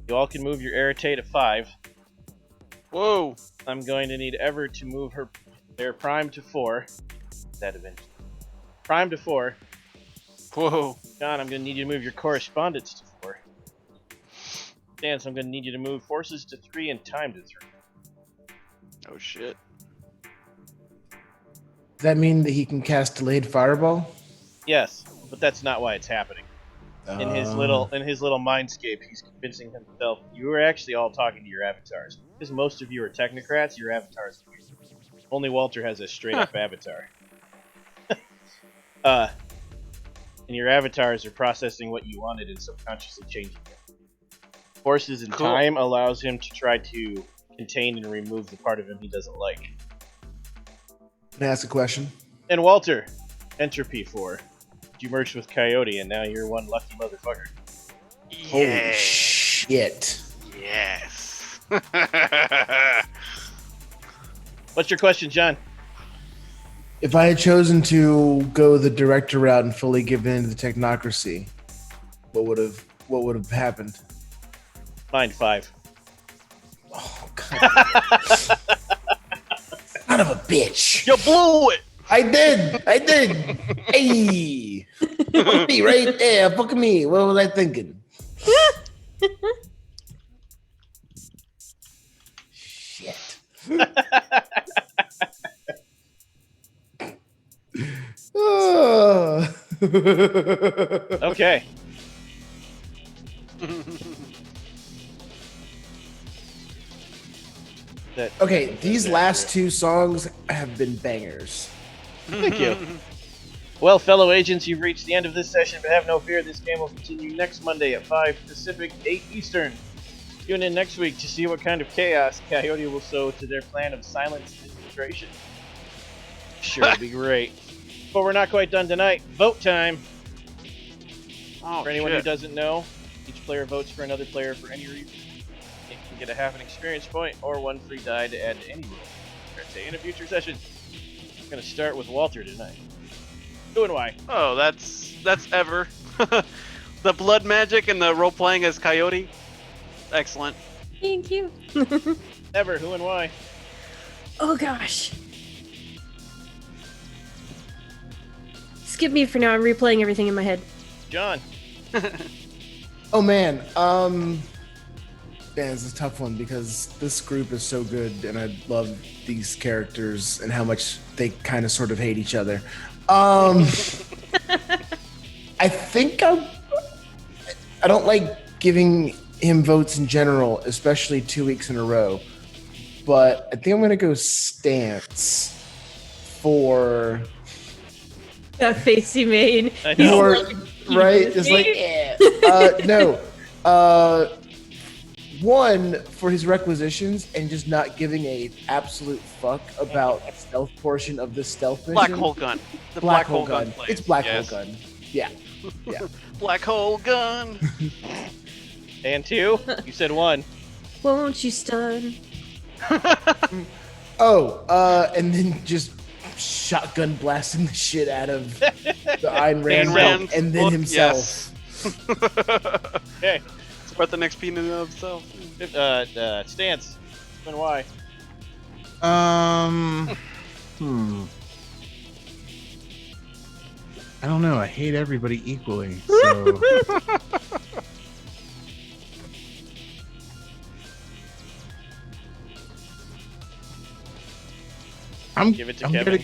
[SPEAKER 3] You all can move your Irritate to 5.
[SPEAKER 5] Whoa.
[SPEAKER 3] I'm going to need Ever to move their Prime to 4. That eventually. Prime to 4.
[SPEAKER 5] Whoa.
[SPEAKER 3] John, I'm going to need you to move your Correspondence to 4. Dan, so I'm going to need you to move Forces to 3 and Time to 3.
[SPEAKER 5] Oh shit.
[SPEAKER 1] Does that mean that he can cast Delayed Fireball?
[SPEAKER 3] Yes, but that's not why it's happening. In his little mindscape, he's convincing himself. You were actually all talking to your avatars. Because most of you are technocrats, your avatars are weird. Only Walter has a straight-up avatar. And your avatars are processing what you wanted and subconsciously changing it. Forces in Time allows him to try to contain and remove the part of him he doesn't like.
[SPEAKER 1] Can I ask a question?
[SPEAKER 3] And Walter, Entropy 4. You merged with Coyote, and now you're one lucky motherfucker.
[SPEAKER 1] Holy shit.
[SPEAKER 5] Yes.
[SPEAKER 3] What's your question, John?
[SPEAKER 1] If I had chosen to go the director route and fully given into the technocracy, what would have happened?
[SPEAKER 3] Mine 5.
[SPEAKER 1] Oh god. Son of a bitch.
[SPEAKER 5] You blew it.
[SPEAKER 1] I did. Hey. Fuck me, right? Yeah, fuck me. What was I thinking? Shit. Oh.
[SPEAKER 3] Okay.
[SPEAKER 1] Okay, these last 2 songs have been bangers.
[SPEAKER 3] Thank you. Well, fellow agents, you've reached the end of this session, but have no fear, this game will continue next Monday at 5 Pacific, 8 Eastern. Tune in next week to see what kind of chaos Coyote will sow to their plan of silence and infiltration. Sure, it'll be great. But we're not quite done tonight. Vote time!
[SPEAKER 5] Oh,
[SPEAKER 3] For anyone
[SPEAKER 5] shit.
[SPEAKER 3] who doesn't know, each player votes for another player for any reason. You can get a half an experience point or 1 free die to add to any role. Say in a future session. We're going to start with Walter tonight. Who and why?
[SPEAKER 5] Oh, that's Ever. The blood magic and the role playing as Coyote. Excellent.
[SPEAKER 2] Thank you.
[SPEAKER 3] Ever, who and why?
[SPEAKER 2] Oh gosh. Skip me for now. I'm replaying everything in my head.
[SPEAKER 3] John.
[SPEAKER 1] Oh man, man, it's a tough one because this group is so good, and I love these characters and how much they kind of sort of hate each other. I think I don't like giving him votes in general, especially 2 weeks in a row. But I think I'm gonna go Stance for
[SPEAKER 2] That face he made.
[SPEAKER 3] I know.
[SPEAKER 1] right. It's like no, One, for his requisitions and just not giving a absolute fuck about the stealth portion of the stealth mission.
[SPEAKER 5] Black hole gun. The
[SPEAKER 1] Black hole gun.
[SPEAKER 5] plays.
[SPEAKER 1] It's black
[SPEAKER 5] Yes.
[SPEAKER 1] hole gun. Yeah. Yeah.
[SPEAKER 5] Black hole gun.
[SPEAKER 3] And 2? You said 1.
[SPEAKER 2] Won't you stun?
[SPEAKER 1] And then just shotgun blasting the shit out of the Ayn Rand,
[SPEAKER 5] Ayn Rand's
[SPEAKER 1] and then
[SPEAKER 5] book,
[SPEAKER 1] himself.
[SPEAKER 3] Okay.
[SPEAKER 5] It's worth the next peanut in himself.
[SPEAKER 3] Stance. And why?
[SPEAKER 4] I don't know. I hate everybody equally. So
[SPEAKER 3] Give it to Kevin.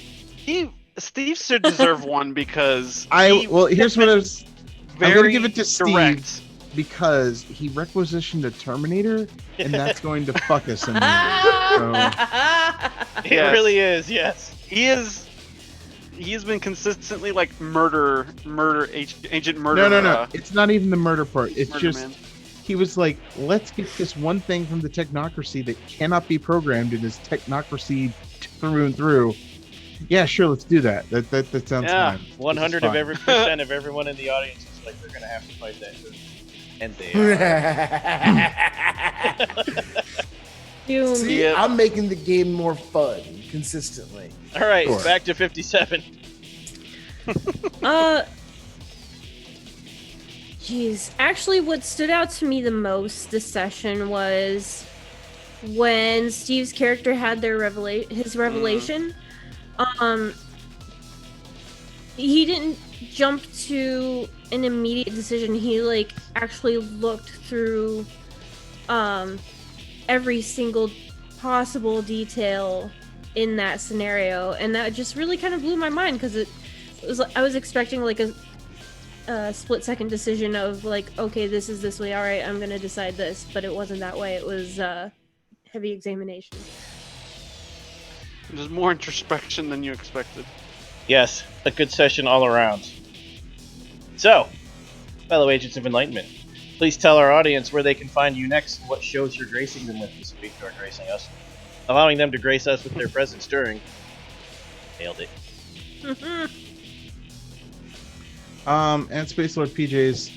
[SPEAKER 5] Steve should deserve one because
[SPEAKER 4] here's what I was. I'm gonna
[SPEAKER 5] very
[SPEAKER 4] give it to Steve
[SPEAKER 5] direct.
[SPEAKER 4] because he requisitioned a Terminator, and that's going to fuck us in the end.
[SPEAKER 3] It
[SPEAKER 5] Yes.
[SPEAKER 3] really is, yes.
[SPEAKER 5] He has been consistently like agent murder.
[SPEAKER 4] No. It's not even the murder part. It's
[SPEAKER 5] Murder
[SPEAKER 4] just
[SPEAKER 5] Man.
[SPEAKER 4] he was like, let's get this one thing from the Technocracy that cannot be programmed and is Technocracy through and through. Yeah, sure, let's do that. That sounds
[SPEAKER 3] Yeah,
[SPEAKER 4] fine.
[SPEAKER 3] 100
[SPEAKER 4] This
[SPEAKER 3] of
[SPEAKER 4] is
[SPEAKER 3] every percent of everyone in the audience is like, they're gonna have to fight that dude. And they are.
[SPEAKER 2] Doom.
[SPEAKER 1] See,
[SPEAKER 5] Yeah.
[SPEAKER 1] I'm making the game more fun consistently.
[SPEAKER 3] All right,
[SPEAKER 4] Sure.
[SPEAKER 3] back to 57.
[SPEAKER 2] Geez. Actually, what stood out to me the most this session was when Steve's character had his revelation. He didn't jump to an immediate decision. He like actually looked through every single possible detail in that scenario, and that just really kind of blew my mind because it was I was expecting like a split-second decision of like, okay, this is this way, all right, I'm gonna decide this, but it wasn't that way. It was heavy examination.
[SPEAKER 5] There's more introspection than you expected.
[SPEAKER 3] Yes, a good session all around. So, fellow agents of enlightenment, please tell our audience where they can find you next and what shows you're gracing them with this week, or gracing us, allowing them to grace us with their presence during. Nailed it.
[SPEAKER 4] And Space Lord PJs,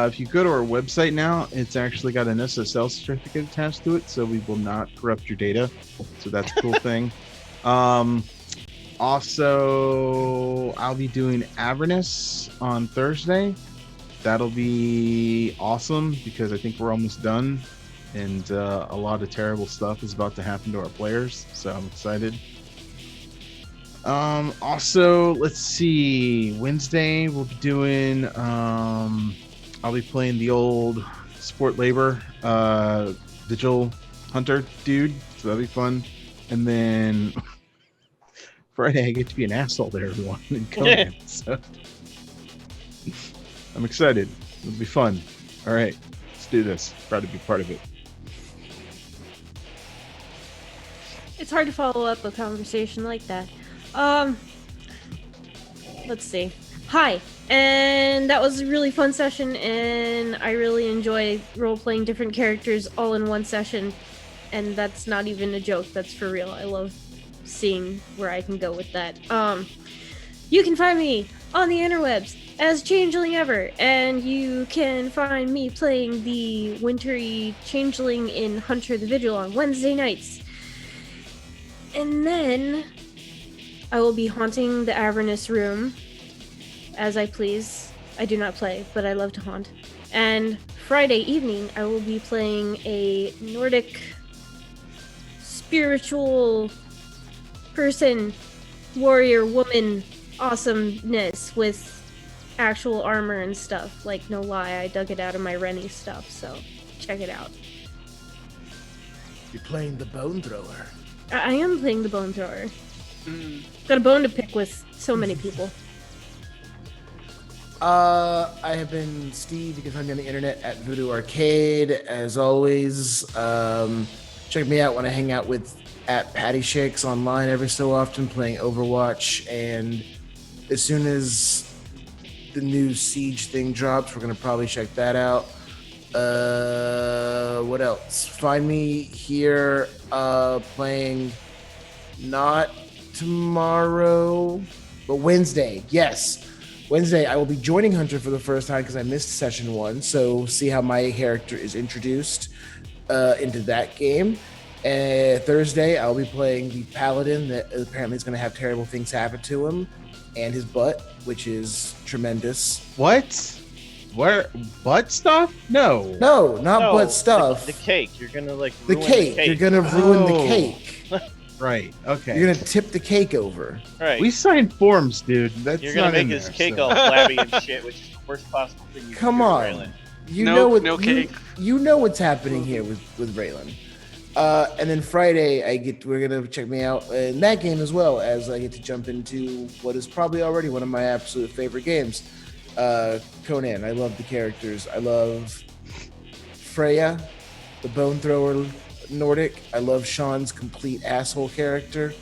[SPEAKER 4] if you go to our website now, it's actually got an SSL certificate attached to it, so we will not corrupt your data. So that's a cool thing. Also, I'll be doing Avernus on Thursday. That'll be awesome because I think we're almost done, and a lot of terrible stuff is about to happen to our players, so I'm excited. Also, let's see, Wednesday we'll be doing I'll be playing the old Sport Labor Vigil Hunter dude, so that'll be fun. And then Friday I get to be an asshole to everyone in Conan, so I'm excited. It'll be fun. All right, let's do this. Proud to be part of it.
[SPEAKER 2] It's hard to follow up a conversation like that. Let's see. Hi, and that was a really fun session, and I really enjoy role-playing different characters all in one session, and that's not even a joke, that's for real. I love seeing where I can go with that. You can find me on the interwebs as Changeling Ever, and you can find me playing the wintry Changeling in Hunter the Vigil on Wednesday nights. And then I will be haunting the Avernus room as I please. I do not play, but I love to haunt. And Friday evening, I will be playing a Nordic spiritual person, warrior, woman awesomeness with actual armor and stuff. Like, no lie, I dug it out of my Rennie stuff, so check it out.
[SPEAKER 1] You're playing the Bone Thrower.
[SPEAKER 2] I am playing the Bone Thrower. Got a bone to pick with so many people.
[SPEAKER 1] I have been Steve. You can find me on the internet at Voodoo Arcade. As always, check me out when I hang out with at Patty Shakes online every so often, playing Overwatch. And as soon as the new Siege thing drops, we're gonna probably check that out. What else? Find me here playing not tomorrow, but Wednesday. Yes. Wednesday, I will be joining Hunter for the first time because I missed session 1. So see how my character is introduced into that game. Thursday, I'll be playing the Paladin that apparently is going to have terrible things happen to him and his butt, which is tremendous.
[SPEAKER 4] What? Where? Butt stuff? No.
[SPEAKER 1] No, not butt stuff.
[SPEAKER 3] The cake. You're going to ruin
[SPEAKER 1] the cake. You're going to ruin the cake.
[SPEAKER 4] Right. Okay.
[SPEAKER 1] You're going to tip the cake over.
[SPEAKER 3] Right.
[SPEAKER 4] We signed forms, dude. That's
[SPEAKER 3] You're going to make his cake all flabby and shit, which is the worst possible thing you
[SPEAKER 1] Come
[SPEAKER 3] can do
[SPEAKER 1] on.
[SPEAKER 3] with Raylan.
[SPEAKER 5] No cake.
[SPEAKER 1] You know what's happening here with Raylan. And then Friday, we're gonna check me out in that game as well, as I get to jump into what is probably already one of my absolute favorite games, Conan. I love the characters. I love Freya, the bone thrower Nordic. I love Sean's complete asshole character.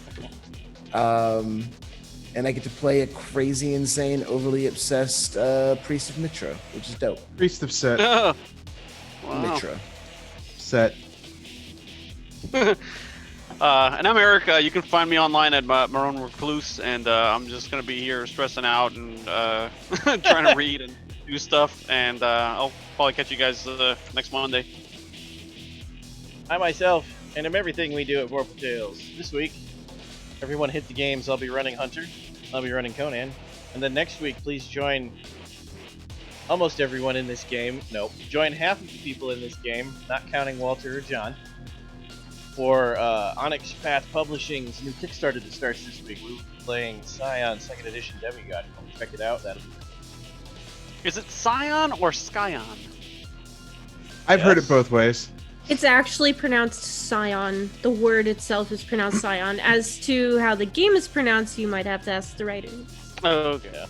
[SPEAKER 1] And I get to play a crazy, insane, overly obsessed priest of Mitra, which is dope.
[SPEAKER 4] Priest of Set.
[SPEAKER 5] Wow.
[SPEAKER 1] Mitra.
[SPEAKER 4] Set.
[SPEAKER 5] And I'm Eric. You can find me online at my own recluse, and I'm just gonna be here stressing out and trying to read and do stuff. And I'll probably catch you guys next Monday.
[SPEAKER 3] I myself, and I'm everything we do at Vorpal Tales. This week, everyone hit the games. I'll be running Hunter. I'll be running Conan. And then next week, please join almost everyone in this game. Nope. Join half of the people in this game, not counting Walter or John, for Onyx Path Publishing's new Kickstarter that starts this week. We're playing Scion 2nd Edition Demigod. Check it out.
[SPEAKER 5] Is it Scion or Skyon?
[SPEAKER 4] I've heard it both ways.
[SPEAKER 2] It's actually pronounced Scion. The word itself is pronounced Scion. As to how the game is pronounced, you might have to ask the writers.
[SPEAKER 5] Oh, okay.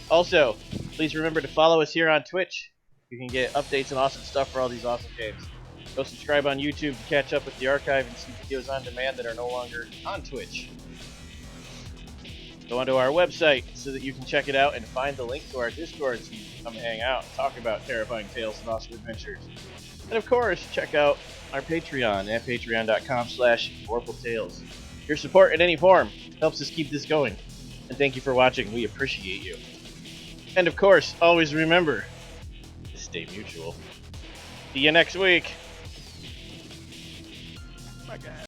[SPEAKER 3] Also, please remember to follow us here on Twitch. You can get updates and awesome stuff for all these awesome games. Go subscribe on YouTube to catch up with the archive and see videos on demand that are no longer on Twitch. Go onto our website so that you can check it out and find the link to our Discord so you can come hang out and talk about terrifying tales and awesome adventures. And of course, check out our Patreon at patreon.com/VorpalTales. Your support in any form helps us keep this going. And thank you for watching. We appreciate you. And of course, always remember to stay mutual. See you next week.
[SPEAKER 5] Bye, guys.